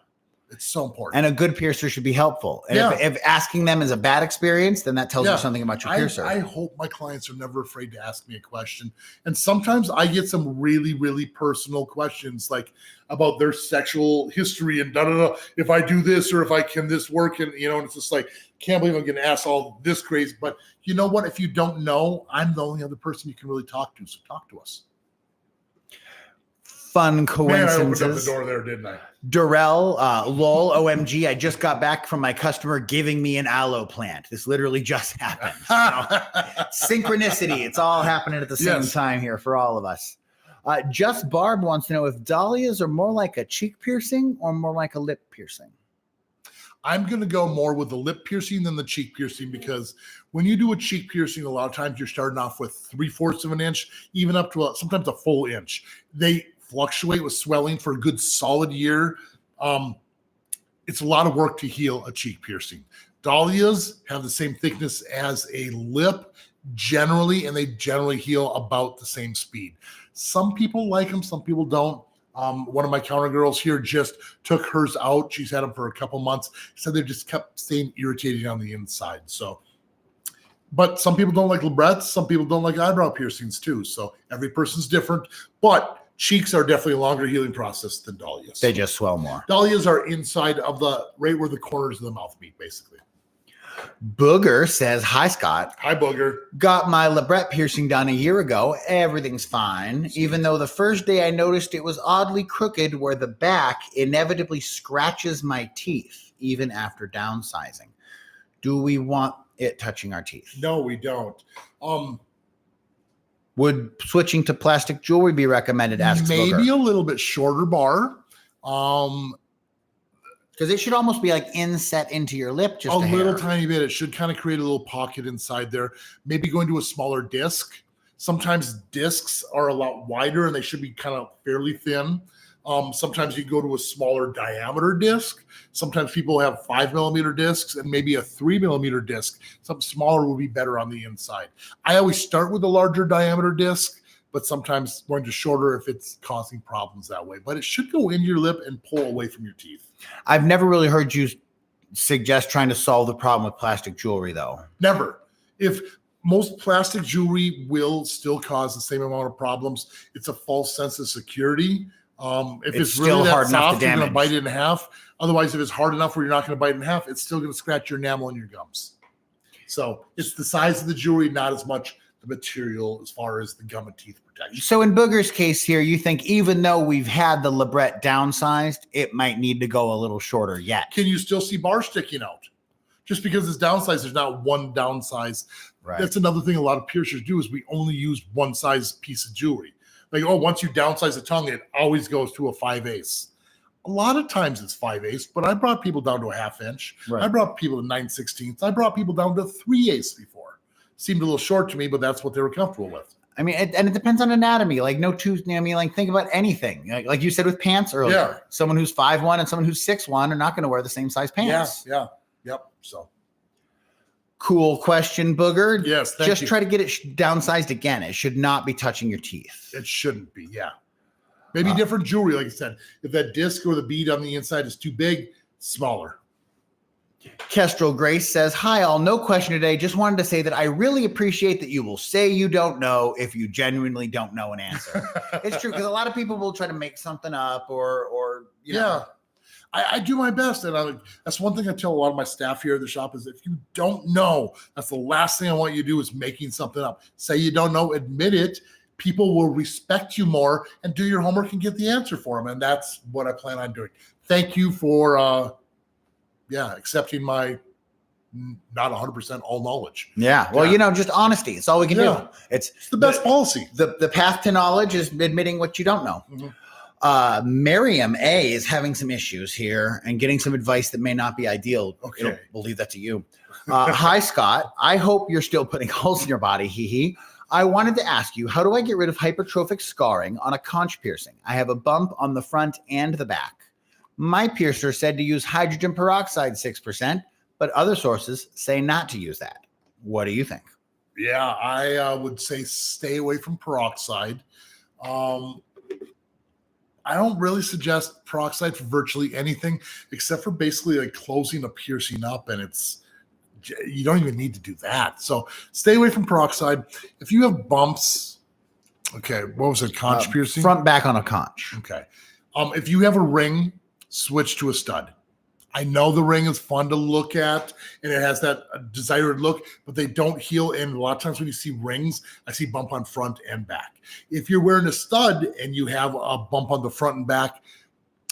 It's so important. And a good piercer should be helpful. And if asking them is a bad experience, then that tells you something about your piercer. I hope my clients are never afraid to ask me a question. And sometimes I get some really, really personal questions, like about their sexual history and if I do this or if I can this work. And, and it's just like, can't believe I'm getting asked all this crazy. But you know what? If you don't know, I'm the only other person you can really talk to. So talk to us. Fun coincidences. Man, I opened up the door there, didn't I? Durrell, lol, OMG, I just got back from my customer giving me an aloe plant. This literally just happened. Synchronicity. It's all happening at the same time here for all of us. Just Barb wants to know if dahlias are more like a cheek piercing or more like a lip piercing. I'm going to go more with the lip piercing than the cheek piercing, because when you do a cheek piercing, a lot of times you're starting off with 3/4 of an inch, even up to sometimes a full inch. They fluctuate with swelling for a good solid year. It's a lot of work to heal a cheek piercing. Dahlias have the same thickness as a lip generally, and they generally heal about the same speed. Some people like them, some people don't. One of my counter girls here just took hers out. She's had them for a couple months. Said they just kept staying irritating on the inside. So, but some people don't like Labrets. Some people don't like eyebrow piercings too. So every person's different. But cheeks are definitely a longer healing process than dahlias. They just swell more. Dahlias are inside of right where the corners of the mouth meet, basically. Booger says, hi, Scott. Hi, Booger. Got my Labret piercing done a year ago. Everything's fine. Even though the first day I noticed it was oddly crooked where the back inevitably scratches my teeth, even after downsizing. Do we want it touching our teeth? No, we don't. Would switching to plastic jewelry be recommended? Asks maybe Booger. A little bit shorter bar. Because it should almost be like inset into your lip, just a little tiny bit. It should kind of create a little pocket inside there. Maybe going to a smaller disc. Sometimes discs are a lot wider and they should be kind of fairly thin. Sometimes you go to a smaller diameter disc. Sometimes people have 5mm discs and maybe a 3mm disc. Something smaller will be better on the inside. I always start with a larger diameter disc, but sometimes going to shorter if it's causing problems that way. But it should go into your lip and pull away from your teeth. I've never really heard you suggest trying to solve the problem with plastic jewelry, though. Never. If most plastic jewelry will still cause the same amount of problems, it's a false sense of security. If it's really that hard enough soft, to you're going damage. to bite it in half. Otherwise, if it's hard enough where you're not going to bite it in half, it's still going to scratch your enamel and your gums. So it's the size of the jewelry, not as much the material as far as the gum and teeth protection. So in Booger's case here, you think even though we've had the Labret downsized, it might need to go a little shorter yet? Can you still see bars sticking out? Just because it's downsized, there's not one downsize. Right. That's another thing a lot of piercers do is we only use one size piece of jewelry. Like, once you downsize the tongue, it always goes to a 5/8. A lot of times it's 5/8, but I brought people down to a 1/2 inch. Right. I brought people to 9/16. I brought people down to 3/8 before. Seemed a little short to me, but that's what they were comfortable with. I mean, and it depends on anatomy. Like think about anything. Like you said with pants earlier. Yeah. Someone who's 5'1" and someone who's 6'1" are not going to wear the same size pants. Yeah. Yep. So cool question, Booger. yes, thank Just you. try to get it downsized again. It should not be touching your teeth. It shouldn't be. Yeah. Maybe different jewelry, like I said. If that disc or the bead on the inside is too big, smaller. Kestrel Grace says, hi all, no question today. Just wanted to say that I really appreciate that you will say you don't know if you genuinely don't know an answer. It's true, because a lot of people will try to make something up or you know. I do my best. And that's one thing I tell a lot of my staff here at the shop is if you don't know, that's the last thing I want you to do is making something up. Say you don't know, admit it. People will respect you more and do your homework and get the answer for them. And that's what I plan on doing. Thank you for accepting my not 100% all knowledge. Yeah. Well, just honesty. It's all we can do. It's the best policy. The path to knowledge is admitting what you don't know. Mm-hmm. Miriam A is having some issues here and getting some advice that may not be ideal. Okay. We'll leave that to you. Hi, Scott. I hope you're still putting holes in your body. Hee hee. I wanted to ask you, how do I get rid of hypertrophic scarring on a conch piercing? I have a bump on the front and the back. My piercer said to use hydrogen peroxide 6%, but other sources say not to use that. What do you think? Yeah, I would say stay away from peroxide. I don't really suggest peroxide for virtually anything except for basically like closing a piercing up, and you don't even need to do that. So stay away from peroxide. If you have bumps, okay, what was it? Conch piercing? Front back on a conch. Okay. If you have a ring, switch to a stud. I know the ring is fun to look at and it has that desired look, but they don't heal. And a lot of times when you see rings, I see bump on front and back. If you're wearing a stud and you have a bump on the front and back,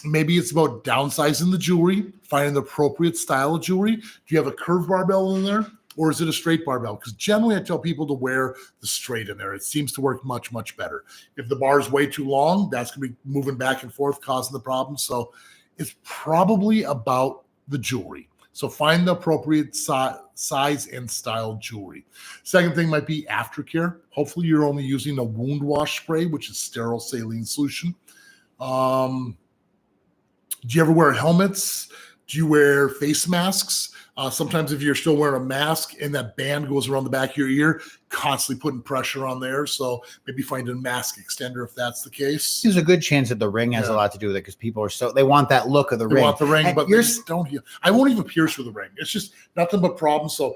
maybe it's about downsizing the jewelry, finding the appropriate style of jewelry. Do you have a curved barbell in there or is it a straight barbell? Because generally I tell people to wear the straight in there. It seems to work much, much better. If the bar is way too long, that's going to be moving back and forth, causing the problem. So it's probably about the jewelry. So find the appropriate size and style jewelry. Second thing might be aftercare. Hopefully you're only using a wound wash spray, which is sterile saline solution. Do you ever wear helmets? Do you wear face masks? Sometimes if you're still wearing a mask and that band goes around the back of your ear, constantly putting pressure on there. So maybe find a mask extender if that's the case. There's a good chance that the ring has a lot to do with it because people are they want that look of the ring. They want the ring, and but they just don't heal. I won't even pierce with the ring. It's just nothing but problems. So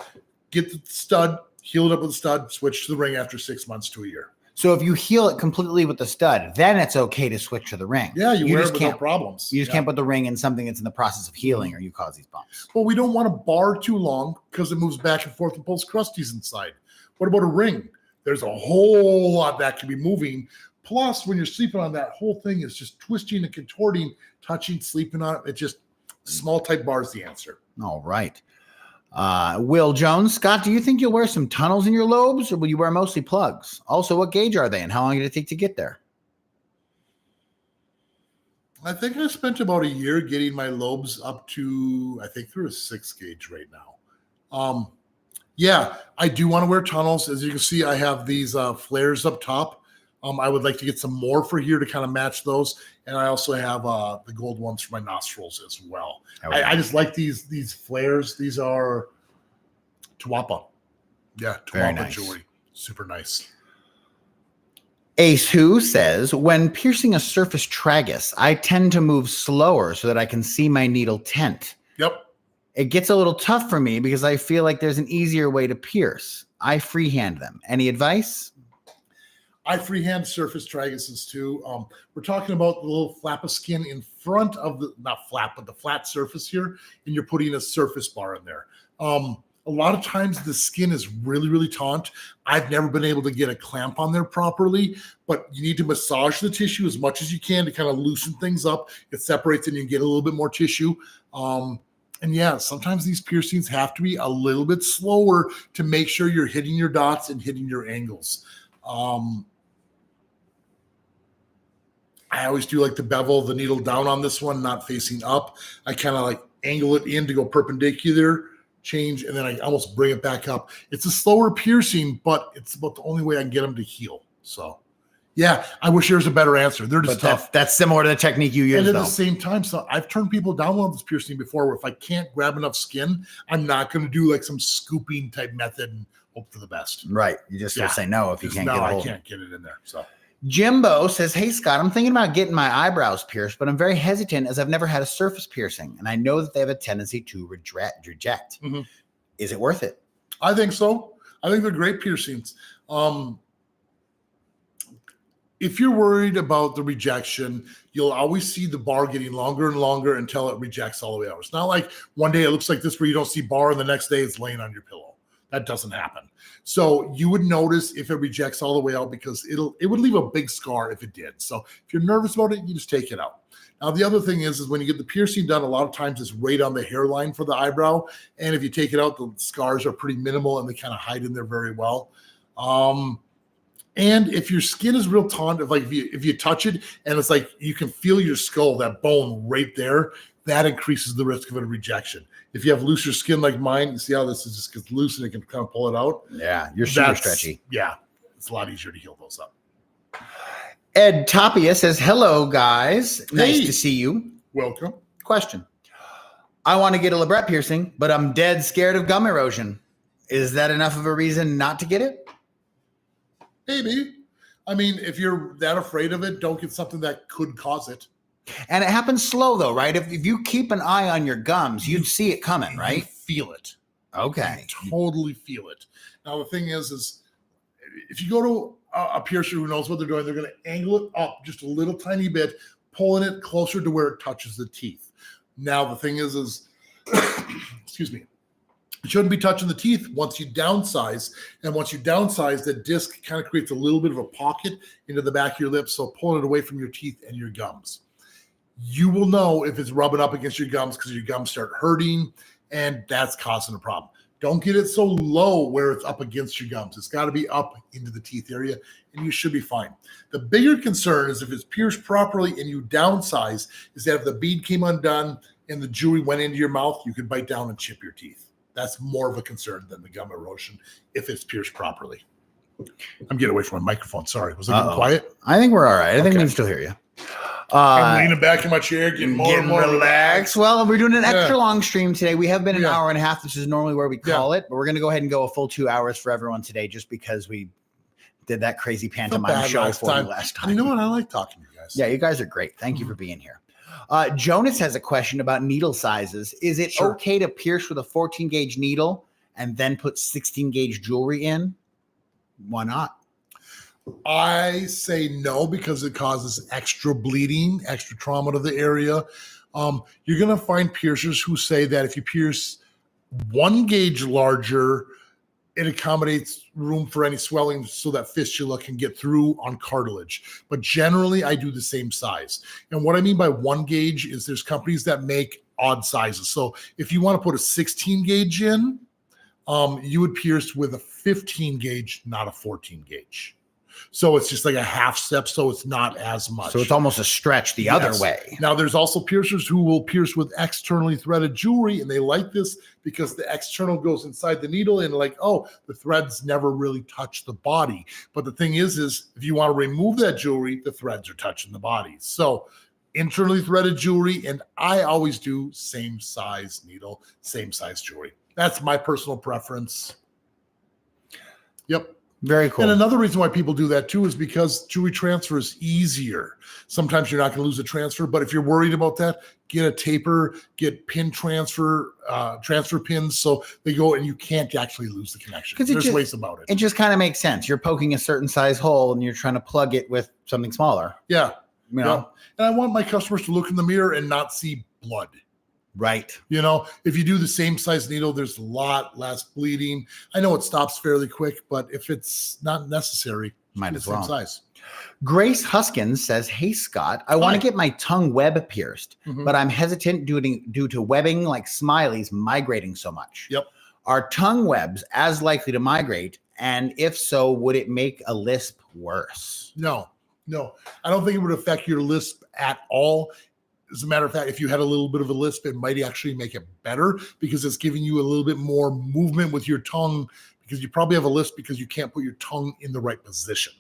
get the stud, heal it up with the stud, switch to the ring after 6 months to a year. So if you heal it completely with the stud, then it's okay to switch to the ring. Yeah, you wear just it without problems. You just can't put the ring in something that's in the process of healing or you cause these bumps. Well, we don't want a bar too long because it moves back and forth and pulls crusties inside. What about a ring? There's a whole lot that can be moving. Plus, when you're sleeping on that, whole thing is just twisting and contorting, touching, sleeping on it. It's just small type bar is the answer. All right. Will Jones, Scott, do you think you'll wear some tunnels in your lobes or will you wear mostly plugs? Also, what gauge are they and how long did it take to get there? I think I spent about a year getting my lobes up to, I think through a 6 gauge right now. Yeah, I do want to wear tunnels. As you can see, I have these flares up top. I would like to get some more for here to kind of match those. And I also have the gold ones for my nostrils as well. I just like these flares. These are Tuapa. Yeah, Tuapa nice. Jewelry. Super nice. Ace Who says, when piercing a surface tragus, I tend to move slower so that I can see my needle tent. Yep. It gets a little tough for me because I feel like there's an easier way to pierce. I freehand them. Any advice? I freehand surface traguses too. We're talking about the little flap of skin in front of the, not flap, but the flat surface here, and you're putting a surface bar in there. A lot of times the skin is really, really taut. I've never been able to get a clamp on there properly, but you need to massage the tissue as much as you can to kind of loosen things up. It separates and you get a little bit more tissue. And yeah, sometimes these piercings have to be a little bit slower to make sure you're hitting your dots and hitting your angles. I always do like to bevel the needle down on this one, not facing up. I kind of like angle it in to go perpendicular, change, and then I almost bring it back up. It's a slower piercing, but it's about the only way I can get them to heal. So yeah, I wish there was a better answer. They're just tough. That's similar to the technique you use. And at the same time, so I've turned people down on this piercing before where if I can't grab enough skin, I'm not going to do like some scooping type method and hope for the best. Right. You just say no if you can't get it. No, I can't get it in there. So Jimbo says, hey, Scott, I'm thinking about getting my eyebrows pierced, but I'm very hesitant as I've never had a surface piercing. And I know that they have a tendency to reject. Mm-hmm. Is it worth it? I think so. I think they're great piercings. If you're worried about the rejection, you'll always see the bar getting longer and longer until it rejects all the way out. It's not like one day it looks like this where you don't see bar and the next day it's laying on your pillow. That doesn't happen. So you would notice if it rejects all the way out because it would leave a big scar if it did. So if you're nervous about it, you just take it out. Now, the other thing is when you get the piercing done, a lot of times it's right on the hairline for the eyebrow. And if you take it out, the scars are pretty minimal and they kind of hide in there very well. And if your skin is real taut, if you touch it and it's like you can feel your skull, that bone right there, that increases the risk of a rejection. If you have looser skin like mine, you see how this just gets loose and it can kind of pull it out. Yeah, you're super stretchy. Yeah, it's a lot easier to heal those up. Ed Tapia says, hello, guys. Nice to see you. Welcome. Question. I want to get a Labret piercing, but I'm dead scared of gum erosion. Is that enough of a reason not to get it? Maybe. I mean, if you're that afraid of it, don't get something that could cause it. And it happens slow, though, right? If you keep an eye on your gums, you'd see it coming, right? You feel it. Okay. You totally feel it. Now, the thing is if you go to a piercer who knows what they're doing, they're going to angle it up just a little tiny bit, pulling it closer to where it touches the teeth. Now, the thing is excuse me, it shouldn't be touching the teeth once you downsize. And once you downsize, the disc kind of creates a little bit of a pocket into the back of your lips. So pulling it away from your teeth and your gums. You will know if it's rubbing up against your gums because your gums start hurting, and that's causing a problem. Don't get it so low where it's up against your gums. It's got to be up into the teeth area, and you should be fine. The bigger concern is if it's pierced properly and you downsize, is that if the bead came undone and the jewelry went into your mouth, you could bite down and chip your teeth. That's more of a concern than the gum erosion if it's pierced properly. I'm getting away from my microphone. Sorry. Was I getting quiet? I think we're all right. I think we can still hear you. I'm leaning back in my chair, getting more and more relaxed. Well, we're doing an extra long stream today. We have been an hour and a half. This is normally where we call it, but we're going to go ahead and go a full 2 hours for everyone today just because we did that crazy pantomime show for you last time. You know what? I like talking to you guys. Yeah, you guys are great. Thank you for being here. Jonas has a question about needle sizes. Is it okay to pierce with a 14 gauge needle and then put 16 gauge jewelry in? Why not? I say no because it causes extra bleeding, extra trauma to the area. You're going to find piercers who say that if you pierce 1 gauge larger, it accommodates room for any swelling so that fistula can get through on cartilage. But generally, I do the same size. And what I mean by 1 gauge is there's companies that make odd sizes. So if you want to put a 16 gauge in, you would pierce with a 15 gauge, not a 14 gauge. So it's just like a half step, so it's not as much. So it's almost a stretch the other way. Now, there's also piercers who will pierce with externally threaded jewelry, and they like this because the external goes inside the needle and like, oh, the threads never really touch the body. But the thing is if you want to remove that jewelry, the threads are touching the body. So internally threaded jewelry, and I always do same size needle, same size jewelry. That's my personal preference. Yep. Very cool. And another reason why people do that too is because jewelry transfer is easier. Sometimes you're not going to lose a transfer, but if you're worried about that, get a taper, get pin transfer pins so they go and you can't actually lose the connection. There's ways about it. It just kind of makes sense. You're poking a certain size hole and you're trying to plug it with something smaller. Yeah. You know? Yeah. And I want my customers to look in the mirror and not see blood. Right. You know, if you do the same size needle, there's a lot less bleeding. I know it stops fairly quick, but if it's not necessary, might as well. Same size. Grace Huskins says, hey, Scott, I want to get my tongue web pierced, but I'm hesitant due to webbing like smileys migrating so much. Yep. Are tongue webs as likely to migrate? And if so, would it make a lisp worse? No. I don't think it would affect your lisp at all. As a matter of fact, if you had a little bit of a lisp, it might actually make it better because it's giving you a little bit more movement with your tongue because you probably have a lisp because you can't put your tongue in the right position.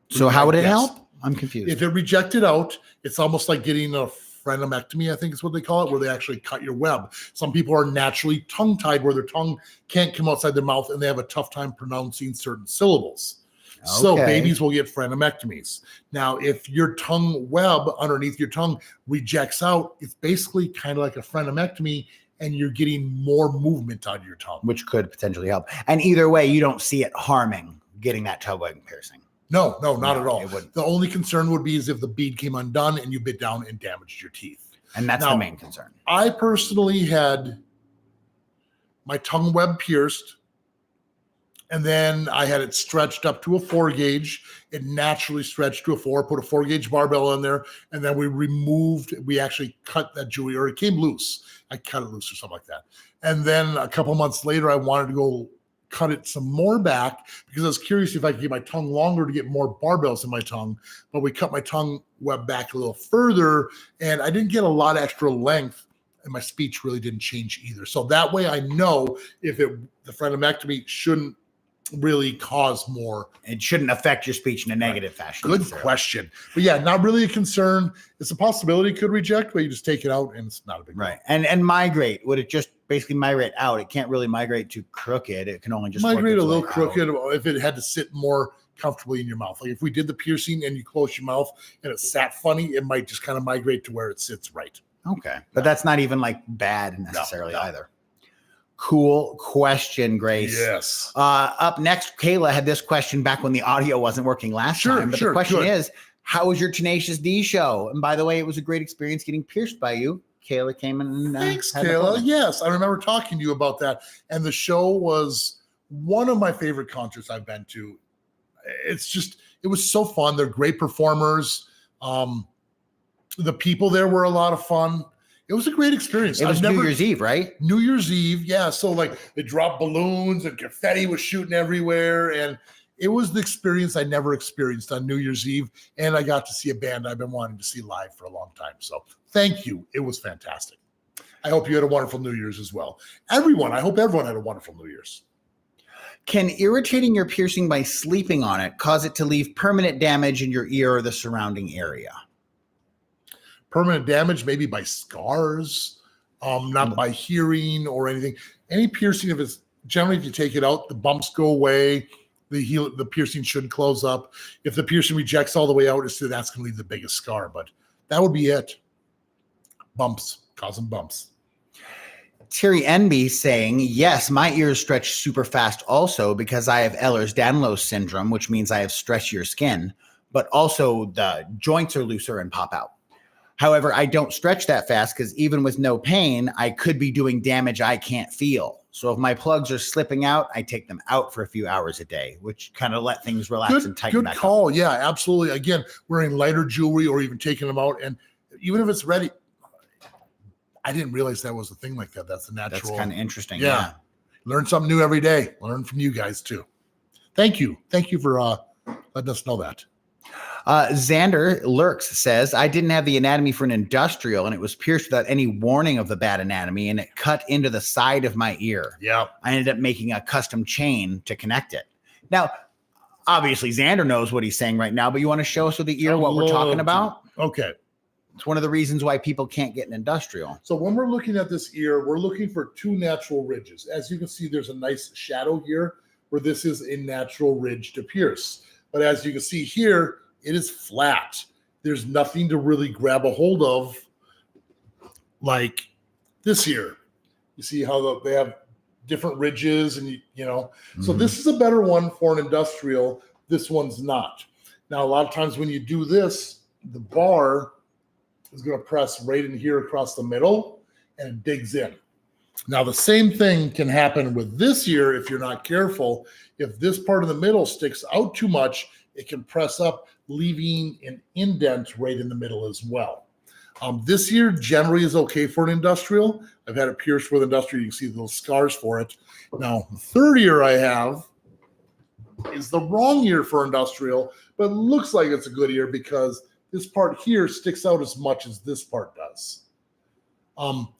So how would it help? I'm confused. If it rejected out, it's almost like getting a phrenomectomy, I think is what they call it, where they actually cut your web. Some people are naturally tongue-tied where their tongue can't come outside their mouth and they have a tough time pronouncing certain syllables. So babies will get phrenomectomies. Now, if your tongue web underneath your tongue rejects out, it's basically kind of like a phrenomectomy and you're getting more movement out of your tongue. Which could potentially help. And either way, you don't see it harming getting that toe web piercing. No, not at all. The only concern would be is if the bead came undone and you bit down and damaged your teeth. And that's the main concern. I personally had my tongue web pierced. And then I had it stretched up to a 4 gauge. It naturally stretched to a 4, put a 4 gauge barbell in there. And then we actually cut that jewelry, or it came loose. I cut it loose or something like that. And then a couple months later, I wanted to go cut it some more back because I was curious if I could get my tongue longer to get more barbells in my tongue, but we cut my tongue web back a little further and I didn't get a lot of extra length and my speech really didn't change either. So that way I know if the frenectomy shouldn't really cause more. It shouldn't affect your speech in a negative fashion. Good question. But yeah, not really a concern. It's a possibility it could reject, but you just take it out and it's not a big deal. Right. And migrate, would it just basically migrate out? It can't really migrate to crooked. It can only just migrate a little crooked if it had to sit more comfortably in your mouth. Like if we did the piercing and you close your mouth and it sat funny, it might just kind of migrate to where it sits right. Okay. But that's not even like bad necessarily either. Cool question, Grace. Yes. Up next, Kayla had this question back when the audio wasn't working last time. But the question is, how was your Tenacious D show? And by the way, it was a great experience getting pierced by you. Kayla came in and thanks, Kayla. Yes, I remember talking to you about that. And the show was one of my favorite concerts I've been to. It was so fun. They're great performers. The people there were a lot of fun. It was a great experience. It was New Year's Eve, right? New Year's Eve, yeah. So like they dropped balloons and confetti was shooting everywhere. And it was the experience I never experienced on New Year's Eve. And I got to see a band I've been wanting to see live for a long time. So thank you. It was fantastic. I hope you had a wonderful New Year's as well. I hope everyone had a wonderful New Year's. Can irritating your piercing by sleeping on it cause it to leave permanent damage in your ear or the surrounding area? Permanent damage, maybe by scars, not by hearing or anything. Any piercing, if you take it out, the bumps go away. The piercing should close up. If the piercing rejects all the way out, that's going to leave the biggest scar. But that would be it. Bumps, causing bumps. Terry Enby saying, yes, my ears stretch super fast also because I have Ehlers-Danlos syndrome, which means I have stretchier skin, but also the joints are looser and pop out. However, I don't stretch that fast because even with no pain, I could be doing damage I can't feel. So if my plugs are slipping out, I take them out for a few hours a day, which kind of let things relax and tighten back up. Good call. Yeah, absolutely. Again, wearing lighter jewelry or even taking them out. And even if it's ready, I didn't realize that was a thing like that. That's a natural. That's kind of interesting. Yeah. Learn something new every day. Learn from you guys too. Thank you. Thank you for letting us know that. Xander Lurks says, I didn't have the anatomy for an industrial and it was pierced without any warning of the bad anatomy and it cut into the side of my ear. Yeah. I ended up making a custom chain to connect it. Now, obviously, Xander knows what he's saying right now, but you want to show us with the ear what we're talking about? Okay. It's one of the reasons why people can't get an industrial. So when we're looking at this ear, we're looking for two natural ridges. As you can see, there's a nice shadow here where this is a natural ridge to pierce. But as you can see here, it is flat. There's nothing to really grab a hold of like this here. You see how they have different ridges and, So this is a better one for an industrial. This one's not. Now, a lot of times when you do this, the bar is going to press right in here across the middle and it digs in. Now, the same thing can happen with this ear if you're not careful. If this part of the middle sticks out too much, it can press up, leaving an indent right in the middle as well. This ear generally is okay for an industrial. I've had it pierced with industrial. You can see the little scars for it. Now, the third ear I have is the wrong ear for industrial, but looks like it's a good ear because this part here sticks out as much as this part does.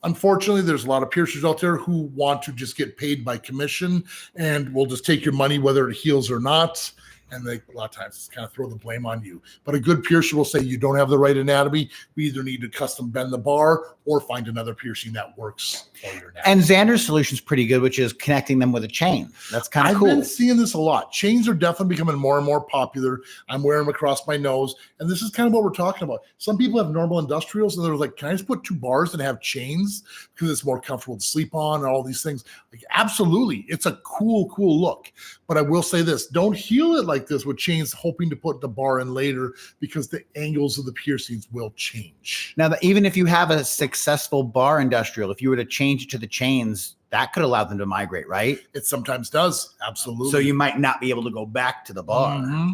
Unfortunately, there's a lot of piercers out there who want to just get paid by commission and will just take your money whether it heals or not. And a lot of times it's kind of throw the blame on you. But a good piercer will say you don't have the right anatomy. We either need to custom bend the bar or find another piercing that works for your anatomy. And Xander's solution is pretty good, which is connecting them with a chain. That's kind of cool. I've been seeing this a lot. Chains are definitely becoming more and more popular. I'm wearing them across my nose. And this is kind of what we're talking about. Some people have normal industrials and they're like, can I just put two bars and have chains because it's more comfortable to sleep on and all these things? Like, absolutely. It's a cool look. But I will say this, don't heal it like this with chains hoping to put the bar in later because the angles of the piercings will change. Now, even if you have a successful bar industrial, if you were to change it to the chains, that could allow them to migrate, right? It sometimes does. Absolutely. So you might not be able to go back to the bar. Mm-hmm.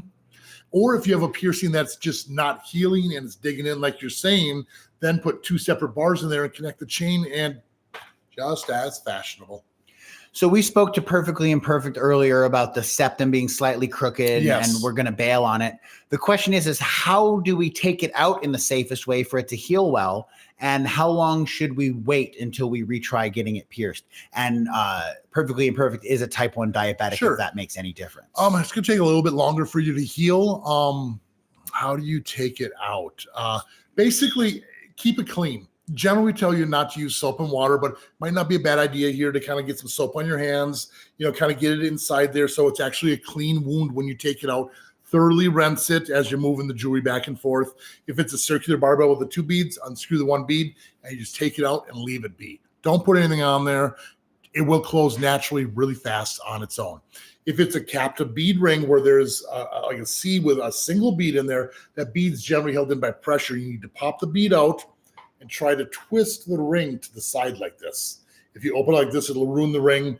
Or if you have a piercing that's just not healing and it's digging in like you're saying, then put two separate bars in there and connect the chain and just as fashionable. So we spoke to Perfectly Imperfect earlier about the septum being slightly crooked, Yes. and we're going to bail on it. The question is how do we take it out in the safest way for it to heal well? And how long should we wait until we retry getting it pierced? And Perfectly Imperfect is a type 1 diabetic, Sure. if that makes any difference. It's going to take a little bit longer for you to heal. How do you take it out? Basically, keep it clean. Generally tell you not to use soap and water, but might not be a bad idea here to kind of get some soap on your hands, kind of get it inside there so it's actually a clean wound when you take it out. Thoroughly rinse it as you're moving the jewelry back and forth. If it's a circular barbell with the 2 beads, unscrew the 1 bead and you just take it out and leave it be. Don't put anything on there. It will close naturally really fast on its own. If it's a captive bead ring where there's like a C with a single bead in there, that bead's generally held in by pressure. You need to pop the bead out and try to twist the ring to the side like this. If you open it like this, it'll ruin the ring.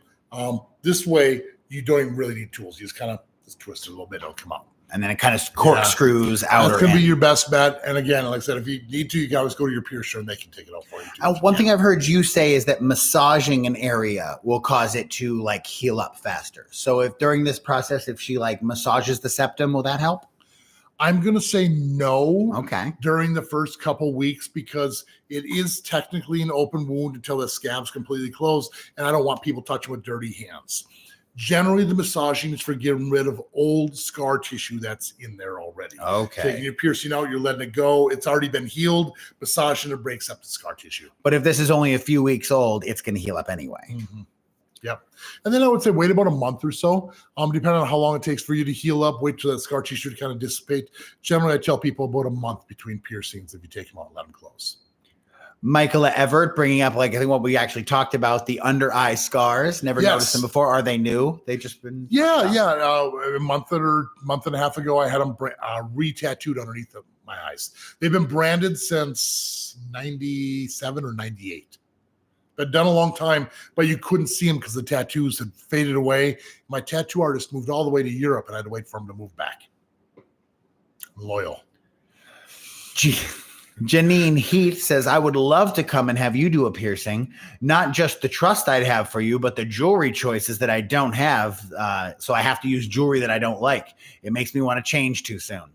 This way, you don't even really need tools. You just kind of twist it a little bit, it'll come out. And then it kind of corkscrews out. That could be your best bet. And again, like I said, if you need to, you can always go to your piercer and they can take it out for you too. One thing I've heard you say is that massaging an area will cause it to like heal up faster. So if during this process, if she like massages the septum, will that help? I'm going to say no. Okay. During the first couple weeks because it is technically an open wound until the scab's completely closed. And I don't want people touching with dirty hands. Generally, the massaging is for getting rid of old scar tissue that's in there already. Okay. Taking your piercing out, you're letting it go. It's already been healed. Massaging it breaks up the scar tissue. But if this is only a few weeks old, it's going to heal up anyway. Mm-hmm. Yep. And then I would say wait about a month or so, depending on how long it takes for you to heal up. Wait till that scar tissue to kind of dissipate. Generally, I tell people about a month between piercings if you take them out and let them close. Michaela Everett bringing up, like, I think what we actually talked about, the under eye scars. Never noticed them before. Are they new? They've just been. A month and a half ago, I had them re-tattooed underneath my eyes. They've been branded since 97 or 98. Been done a long time, but you couldn't see them because the tattoos had faded away. My tattoo artist moved all the way to Europe, and I had to wait for him to move back. I'm loyal. Janine Heath says, I would love to come and have you do a piercing. Not just the trust I'd have for you, but the jewelry choices that I don't have. So I have to use jewelry that I don't like. It makes me want to change too soon.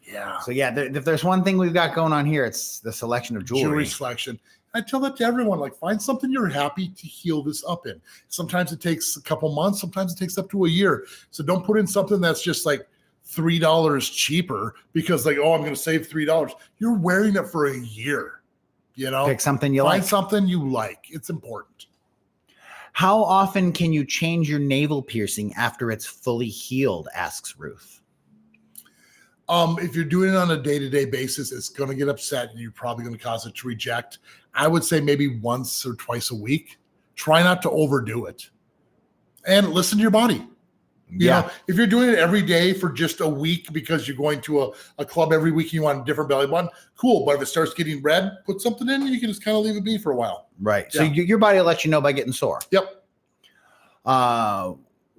Yeah. So yeah, if there's one thing we've got going on here, it's the selection of jewelry. Jewelry selection. I tell that to everyone, like, find something you're happy to heal this up in. Sometimes it takes a couple months. Sometimes it takes up to a year. So don't put in something that's just like $3 cheaper because like, oh, I'm going to save $3. You're wearing it for a year, Pick something you like. Find something you like. It's important. How often can you change your navel piercing after it's fully healed? Asks Ruth. If you're doing it on a day-to-day basis, it's going to get upset and you're probably going to cause it to reject. I would say maybe once or twice a week. Try not to overdo it and listen to your body. You know, if you're doing it every day for just a week because you're going to a club every week and you want a different belly button, cool. But if it starts getting red, put something in and you can just kind of leave it be for a while. Right. Yeah. So your body will let you know by getting sore. Yep.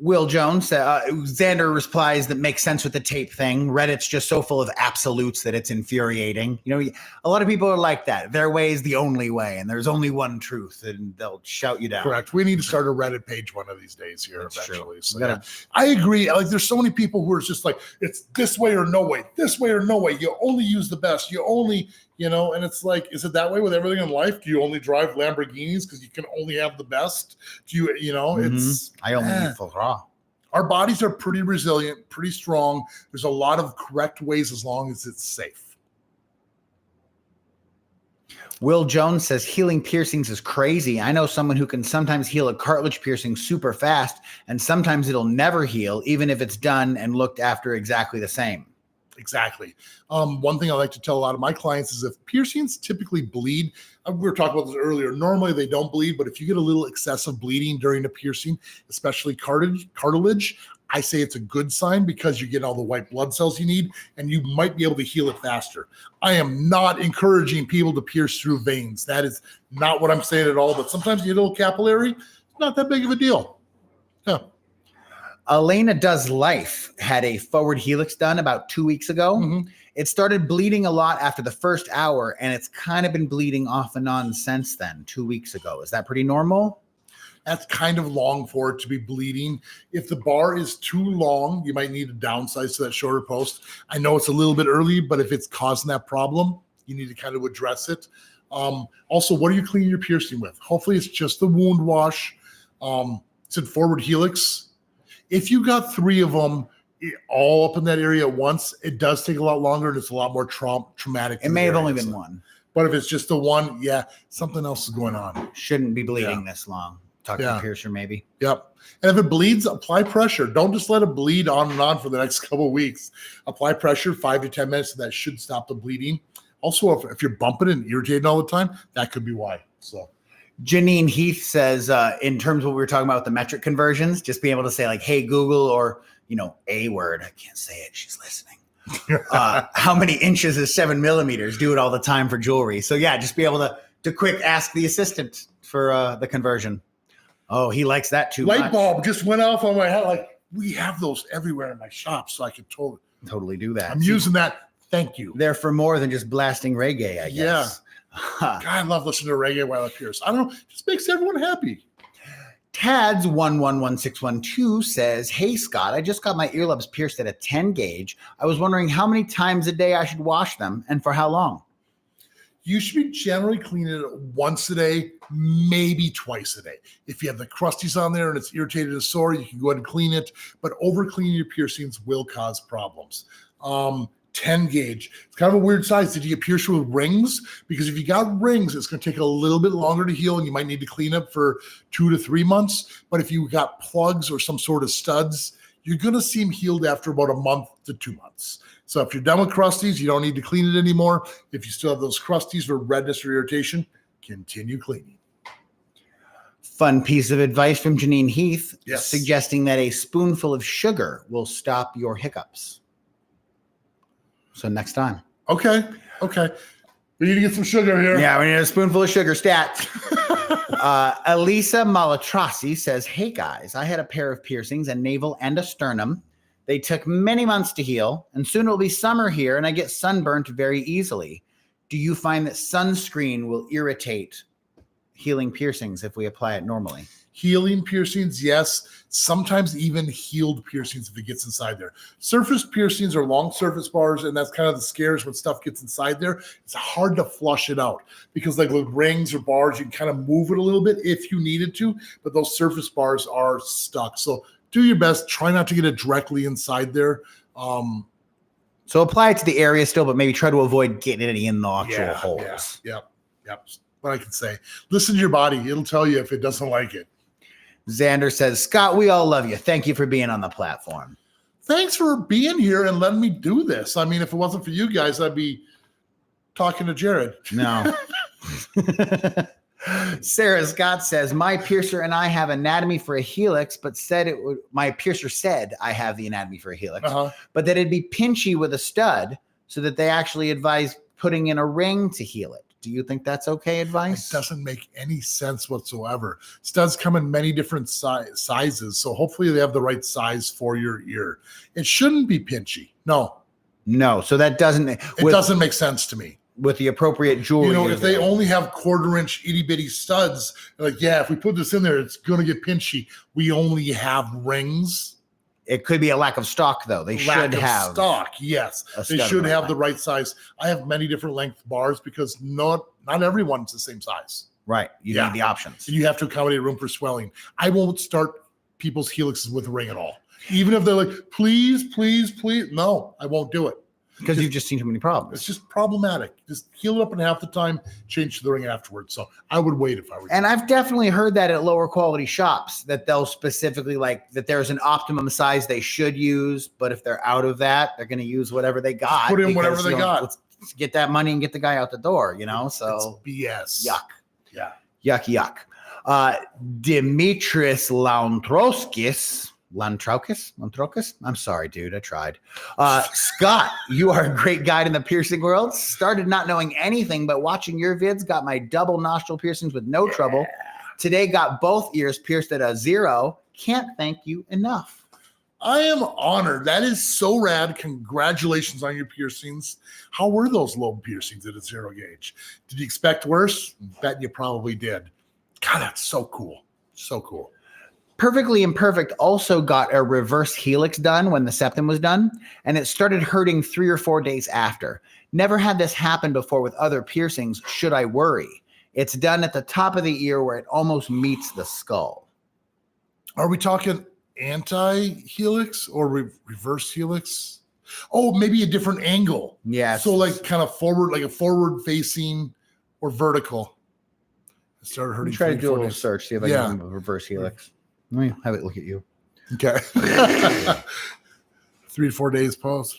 Will Jones, Xander replies that makes sense with the tape thing. Reddit's just so full of absolutes that it's infuriating. A lot of people are like that. Their way is the only way, and there's only one truth, and they'll shout you down. Correct. We need to start a Reddit page one of these days here. That's eventually. True. So I agree. Like, there's so many people who are just like, it's this way or no way. This way or no way. You only use the best. You only, and it's like, is it that way with everything in life? Do you only drive Lamborghinis because you can only have the best? Do you, it's I only need full raw. Our bodies are pretty resilient, pretty strong. There's a lot of correct ways as long as it's safe. Will Jones says healing piercings is crazy. I know someone who can sometimes heal a cartilage piercing super fast, and sometimes it'll never heal, even if it's done and looked after exactly the same. Exactly. One thing I like to tell a lot of my clients is if piercings typically bleed, we were talking about this earlier, normally they don't bleed, but if you get a little excessive bleeding during a piercing, especially cartilage, I say it's a good sign because you're getting all the white blood cells you need and you might be able to heal it faster. I am not encouraging people to pierce through veins. That is not what I'm saying at all, but sometimes you get a little capillary, it's not that big of a deal. Yeah. Elena Does Life had a forward helix done about 2 weeks ago. Mm-hmm. It started bleeding a lot after the first hour, and it's kind of been bleeding off and on since then, 2 weeks ago. Is that pretty normal? That's kind of long for it to be bleeding. If the bar is too long, you might need to downsize to that shorter post. I know it's a little bit early, but if it's causing that problem, you need to kind of address it. Also, what are you cleaning your piercing with? Hopefully it's just the wound wash. It's in forward helix. If you got 3 of them all up in that area at once, it does take a lot longer and it's a lot more traumatic. It may have only been one. But if it's just the one, yeah, something else is going on. Shouldn't be bleeding this long. Talk to the piercer maybe. Yep. And if it bleeds, apply pressure. Don't just let it bleed on and on for the next couple of weeks. Apply pressure 5 to 10 minutes, and that should stop the bleeding. Also, if you're bumping and irritating all the time, that could be why. So, Janine Heath says, in terms of what we were talking about with the metric conversions, just being able to say like, "Hey Google," or a word. I can't say it. She's listening. How many inches is 7 millimeters? Do it all the time for jewelry. So yeah, just be able to quick ask the assistant for the conversion. Oh, he likes that too. Light bulb just went off on my head. Like we have those everywhere in my shop, so I could totally do that. I'm using that. Thank you. They're for more than just blasting reggae, I guess. God, I love listening to reggae while I pierce. I don't know. It just makes everyone happy. Tads 111612 says, "Hey Scott, I just got my earlobes pierced at a 10 gauge. I was wondering how many times a day I should wash them and for how long." You should be generally cleaning it once a day, maybe twice a day. If you have the crusties on there and it's irritated or sore, you can go ahead and clean it. But over cleaning your piercings will cause problems. 10 gauge. It's kind of a weird size. Did you get pierced with rings? Because if you got rings, it's going to take a little bit longer to heal and you might need to clean up for 2 to 3 months. But if you got plugs or some sort of studs, you're going to see them healed after about a month to 2 months. So if you're done with crusties, you don't need to clean it anymore. If you still have those crusties for redness or irritation, continue cleaning. Fun piece of advice from Janine Heath, yes, suggesting that a spoonful of sugar will stop your hiccups. So next time. Okay. We need to get some sugar here. Yeah, we need a spoonful of sugar. Stat. Elisa Malatrasi says, "Hey guys, I had a pair of piercings, a navel and a sternum. They took many months to heal, and soon it'll be summer here, and I get sunburnt very easily. Do you find that sunscreen will irritate healing piercings if we apply it normally?" Healing piercings, yes. Sometimes even healed piercings if it gets inside there. Surface piercings are long surface bars, and that's kind of the scares when stuff gets inside there. It's hard to flush it out because like with rings or bars, you can kind of move it a little bit if you needed to, but those surface bars are stuck. So do your best. Try not to get it directly inside there. So apply it to the area still, but maybe try to avoid getting it in the actual holes. Yep. What I can say. Listen to your body. It'll tell you if it doesn't like it. Xander says, "Scott, we all love you. Thank you for being on the platform." Thanks for being here and letting me do this. I mean, if it wasn't for you guys, I'd be talking to Jared. No. Sarah Scott says, "My piercer and I have anatomy for a helix, but said it would." My piercer said I have the anatomy for a helix, but that it'd be pinchy with a stud, so that they actually advise putting in a ring to heal it. Do you think that's okay advice? It doesn't make any sense whatsoever. Studs come in many different sizes, so hopefully they have the right size for your ear. It shouldn't be pinchy. No. So that doesn't. It doesn't make sense to me. With the appropriate jewelry. If they only have 1/4 inch itty bitty studs, like, yeah, if we put this in there, it's going to get pinchy. We only have rings. It could be a lack of stock, though. They should have stock. Yes, they should have the right size. I have many different length bars because not everyone's the same size. Right. You need the options. And you have to accommodate room for swelling. I won't start people's helixes with a ring at all. Even if they're like, please. No, I won't do it. Because you've just seen too many problems. It's just problematic. Just heal it up in half the time, change to the ring afterwards. So I would wait if I were. And I've definitely heard that at lower quality shops that they'll specifically like that there's an optimum size they should use, but if they're out of that, they're going to use whatever they got. Put in whatever they got. Let's get that money and get the guy out the door, So it's BS. Yuck. Yeah. Yuck. Dimitris Lantraukis? I'm sorry, dude. I tried. Scott, you are a great guide in the piercing world. Started not knowing anything, but watching your vids got my double nostril piercings with no trouble. Today got both ears pierced at a 0. Can't thank you enough. I am honored. That is so rad. Congratulations on your piercings. How were those lobe piercings at a 0 gauge? Did you expect worse? Bet you probably did. God, that's so cool. So cool. Perfectly Imperfect also got a reverse helix done when the septum was done, and it started hurting 3 or 4 days after. Never had this happen before with other piercings. Should I worry? It's done at the top of the ear where it almost meets the skull. Are we talking anti-helix or reverse helix? Oh, maybe a different angle. Yeah. So like kind of forward, like a forward facing or vertical. It started hurting. Try to do a little search, see if I can do a reverse helix. Let me have it look at you. Okay. 3 to 4 days post.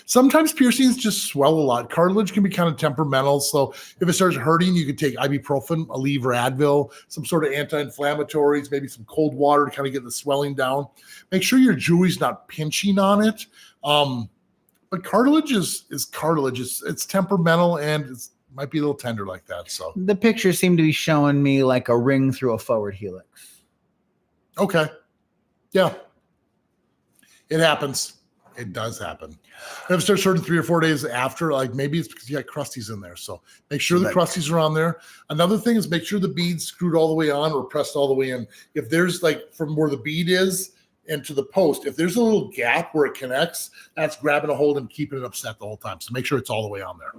Sometimes piercings just swell a lot. Cartilage can be kind of temperamental. So if it starts hurting, you could take ibuprofen, Aleve or Advil, some sort of anti-inflammatories, maybe some cold water to kind of get the swelling down. Make sure your jewelry's not pinching on it. But cartilage is cartilage. It's temperamental and it's might be a little tender like that. So the pictures seem to be showing me like a ring through a forward helix. Okay. Yeah. It happens. It does happen. If it starts hurting 3 or 4 days after, like maybe it's because you got crusties in there. So make sure the crusties are on there. Another thing is make sure the bead's screwed all the way on or pressed all the way in. If there's like from where the bead is and to the post, if there's a little gap where it connects, that's grabbing a hold and keeping it upset the whole time. So make sure it's all the way on there.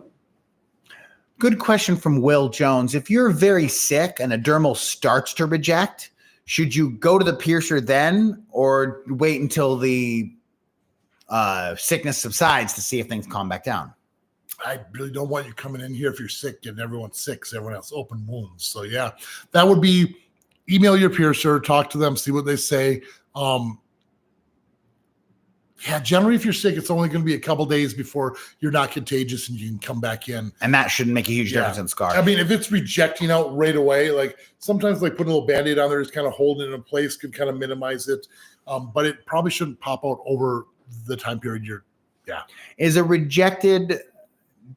Good question from Will Jones. If you're very sick and a dermal starts to reject, should you go to the piercer then or wait until the sickness subsides to see if things calm back down? I really don't want you coming in here if you're sick and everyone's sick, so everyone else open wounds. So yeah, that would be email your piercer, talk to them, see what they say. Yeah, generally, if you're sick, it's only going to be a couple days before you're not contagious and you can come back in. And that shouldn't make a huge difference in scar. I mean, if it's rejecting out right away, like sometimes like putting a little Band-Aid on there is kind of holding it in place, can kind of minimize it. But it probably shouldn't pop out over the time period Is a rejected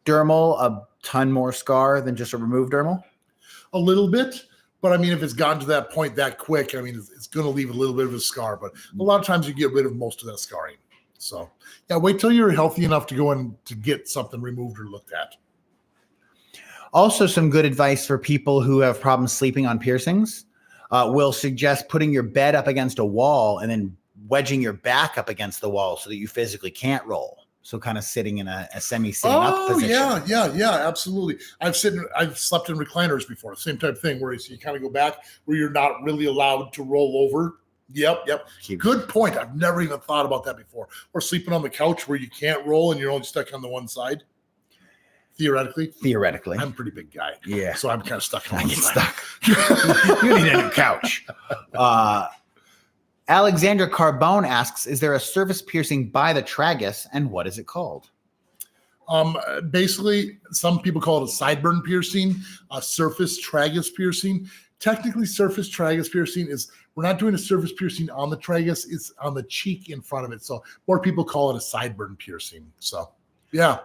dermal a ton more scar than just a removed dermal? A little bit. But I mean, if it's gotten to that point that quick, I mean, it's going to leave a little bit of a scar. But a lot of times you get rid of most of that scarring. So, yeah, wait till you're healthy enough to go in to get something removed or looked at. Also, some good advice for people who have problems sleeping on piercings. Will suggest putting your bed up against a wall and then wedging your back up against the wall so that you physically can't roll. So kind of sitting in a semi-sitting up position. Yeah, absolutely. I've slept in recliners before, same type of thing where you kind of go back where you're not really allowed to roll over. Yep. Good point. I've never even thought about that before. Or sleeping on the couch where you can't roll and you're only stuck on the one side. Theoretically. I'm a pretty big guy. Yeah. So I'm kind of stuck on one side. Stuck. You need a new couch. Alexandra Carbone asks, is there a surface piercing by the tragus and what is it called? Basically, some people call it a sideburn piercing, a surface tragus piercing. Technically, surface tragus piercing is, we're not doing a surface piercing on the tragus, it's on the cheek in front of it. So more people call it a sideburn piercing. So, yeah.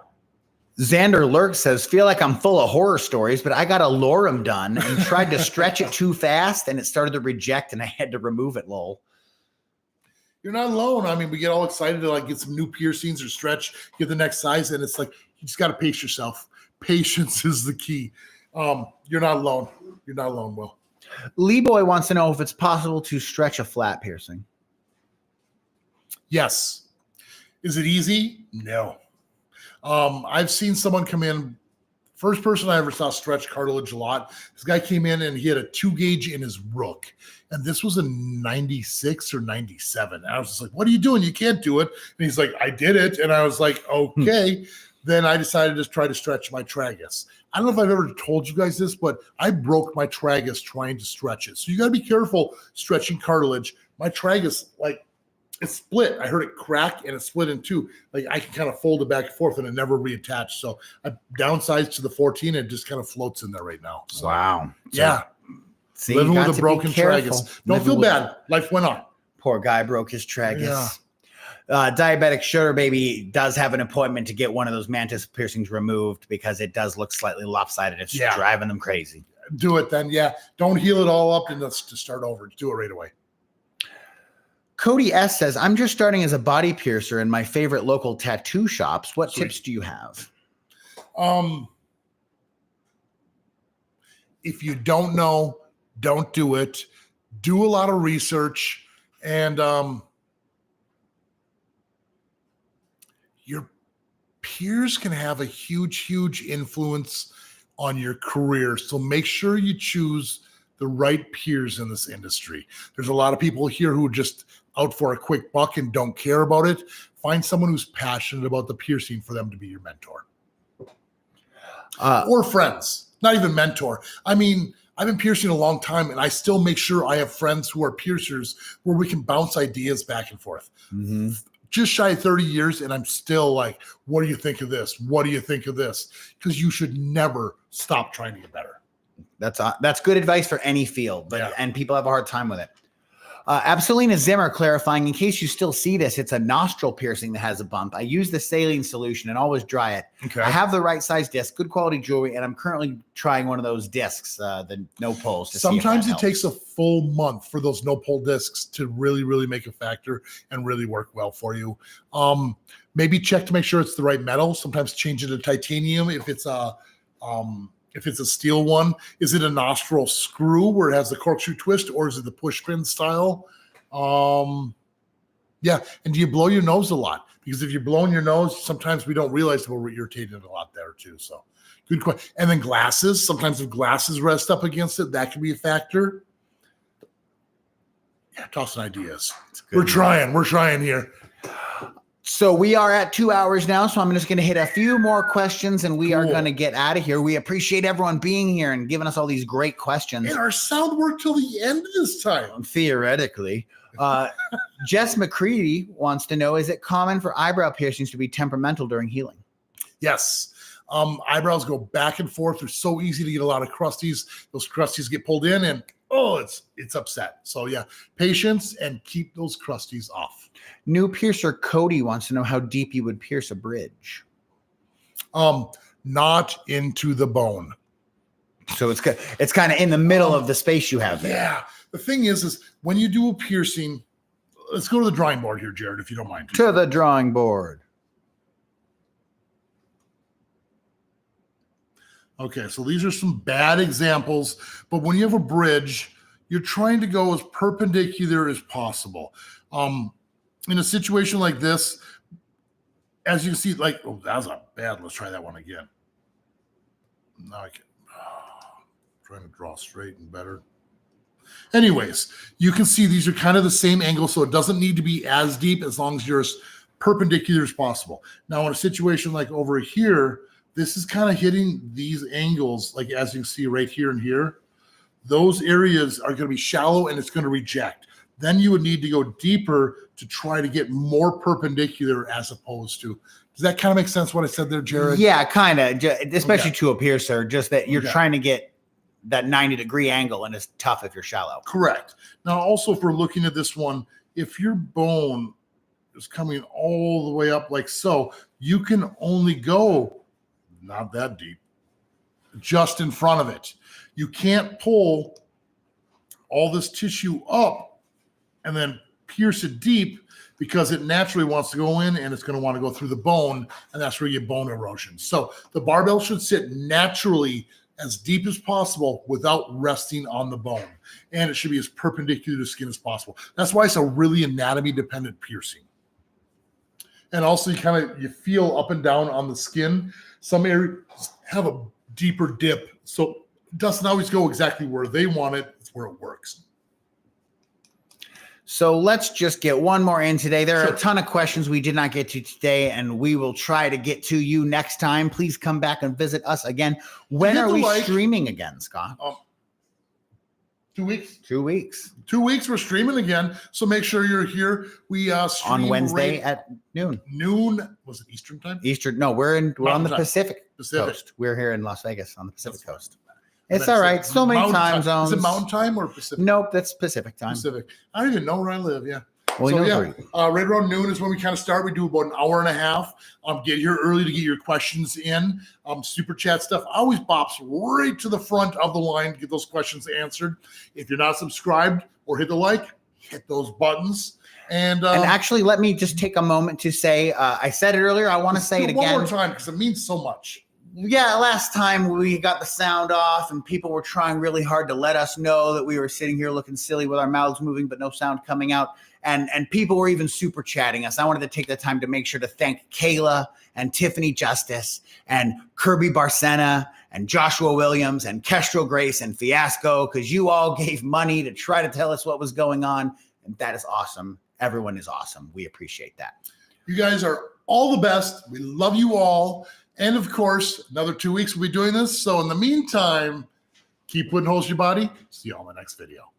Xander Lurk says, feel like I'm full of horror stories, but I got a lorem done and tried to stretch it too fast and it started to reject and I had to remove it, lol. You're not alone. I mean, we get all excited to like get some new piercings or stretch, get the next size, and it's like you just got to pace yourself. Patience is the key. You're not alone. You're not alone, Will. Lee Boy wants to know if it's possible to stretch a flat piercing. Yes. Is it easy? No. I've seen someone come in. First person I ever saw stretch cartilage a lot. This guy came in and he had a 2 gauge in his Rook. And this was in 96 or 97. And I was just like, what are you doing? You can't do it. And he's like, I did it. And I was like, okay. Then I decided to try to stretch my tragus. I don't know if I've ever told you guys this, but I broke my tragus trying to stretch it. So you got to be careful stretching cartilage. My tragus, like, it split. I heard it crack and it split in two. Like I can kind of fold it back and forth and it never reattached. So I downsized to the 14 and it just kind of floats in there right now. So, wow. Yeah. See, living with a broken tragus. Don't feel bad. Life went on. Poor guy broke his tragus. Yeah. Diabetic Sugar Baby does have an appointment to get one of those Mantis piercings removed because it does look slightly lopsided. It's driving them crazy. Do it then. Yeah. Don't heal it all up and let's just start over. Do it right away. Cody S says, I'm just starting as a body piercer in my favorite local tattoo shops. What tips do you have? If you don't know, don't do it. Do a lot of research, and your peers can have a huge influence on your career. So make sure you choose the right peers in this industry. There's a lot of people here who are just out for a quick buck and don't care about it. Find someone who's passionate about the piercing for them to be your mentor. Or friends, not even mentor. I mean, I've been piercing a long time, and I still make sure I have friends who are piercers where we can bounce ideas back and forth. Mm-hmm. Just shy of 30 years, and I'm still like, what do you think of this? What do you think of this? Because you should never stop trying to get better. That's good advice for any field, but and people have a hard time with it. Absolina Zimmer clarifying, in case you still see this, it's a nostril piercing that has a bump. I use the saline solution and always dry it. Okay. I have the right size disc, good quality jewelry, and I'm currently trying one of those discs, the no pulls. Sometimes it takes a full month for those no pull discs to really make a factor and really work well for you. Maybe check to make sure it's the right metal. Sometimes change it to titanium if it's a steel one. Is it a nostril screw where it has the corkscrew twist, or is it the push pin style? Yeah. And do you blow your nose a lot? Because if you're blowing your nose, sometimes we don't realize we're irritated a lot there too. So good question. And then glasses. Sometimes if glasses rest up against it, that can be a factor. Yeah, tossing ideas. We're trying here. So we are at 2 hours now, so I'm just going to hit a few more questions, and we are going to get out of here. We appreciate everyone being here and giving us all these great questions. And our sound worked till the end this time. Theoretically. Jess McCready wants to know, is it common for eyebrow piercings to be temperamental during healing? Yes. Eyebrows go back and forth. They're so easy to get a lot of crusties. Those crusties get pulled in, and it's upset. So yeah, patience and keep those crusties off. New piercer Cody wants to know how deep you would pierce a bridge. Not into the bone. So it's kind of in the middle of the space you have there. Yeah. The thing is when you do a piercing, let's go to the drawing board here, Jared, if you don't mind. To the drawing board. Okay, so these are some bad examples, but when you have a bridge, you're trying to go as perpendicular as possible. In a situation like this, as you can see, that was a bad. Let's try that one again. Now I can trying to draw straight and better. Anyways, you can see these are kind of the same angle, so it doesn't need to be as deep as long as you're as perpendicular as possible. Now, in a situation like over here, this is kind of hitting these angles, like as you can see right here and here. Those areas are going to be shallow and it's going to reject. Then you would need to go deeper to try to get more perpendicular as opposed to. Does that kind of make sense what I said there, Jared? Yeah, kind of, especially to a piercer, just that you're trying to get that 90-degree angle, and it's tough if you're shallow. Correct. Now, also, if we're looking at this one, if your bone is coming all the way up like so, you can only go not that deep, just in front of it. You can't pull all this tissue up and then pierce it deep, because it naturally wants to go in and it's going to want to go through the bone, and that's where you get bone erosion. So the barbell should sit naturally as deep as possible without resting on the bone, and it should be as perpendicular to the skin as possible. That's why it's a really anatomy dependent piercing. And also you feel up and down on the skin. Some areas have a deeper dip, so it doesn't always go exactly where they want it. It's where it works. So let's just get one more in today. There are a ton of questions we did not get to today, and we will try to get to you next time. Please come back and visit us again. When are we streaming again, Scott? 2 weeks. 2 weeks. 2 weeks we're streaming again, so make sure you're here. We stream on Wednesday at noon. Was it Eastern time? Eastern. No, we're on the Pacific Coast. We're here in Las Vegas on the Pacific Coast. It's all right. So many time zones. Is it Mountain Time or Pacific? Nope, that's Pacific time. Pacific. I don't even know where I live. Yeah. Well, right around noon is when we kind of start. We do about an hour and a half. Get here early to get your questions in. Super chat stuff always bops right to the front of the line to get those questions answered. If you're not subscribed or hit the like, hit those buttons. And actually, let me just take a moment to say, I said it earlier. I want to say it again. One more time, because it means so much. Yeah, last time we got the sound off and people were trying really hard to let us know that we were sitting here looking silly with our mouths moving but no sound coming out. And people were even super chatting us. I wanted to take the time to make sure to thank Kayla and Tiffany Justice and Kirby Barcena and Joshua Williams and Kestrel Grace and Fiasco, because you all gave money to try to tell us what was going on. And that is awesome. Everyone is awesome. We appreciate that. You guys are all the best. We love you all. And of course, another 2 weeks we'll be doing this. So in the meantime, keep putting holes in your body. See you all in the next video.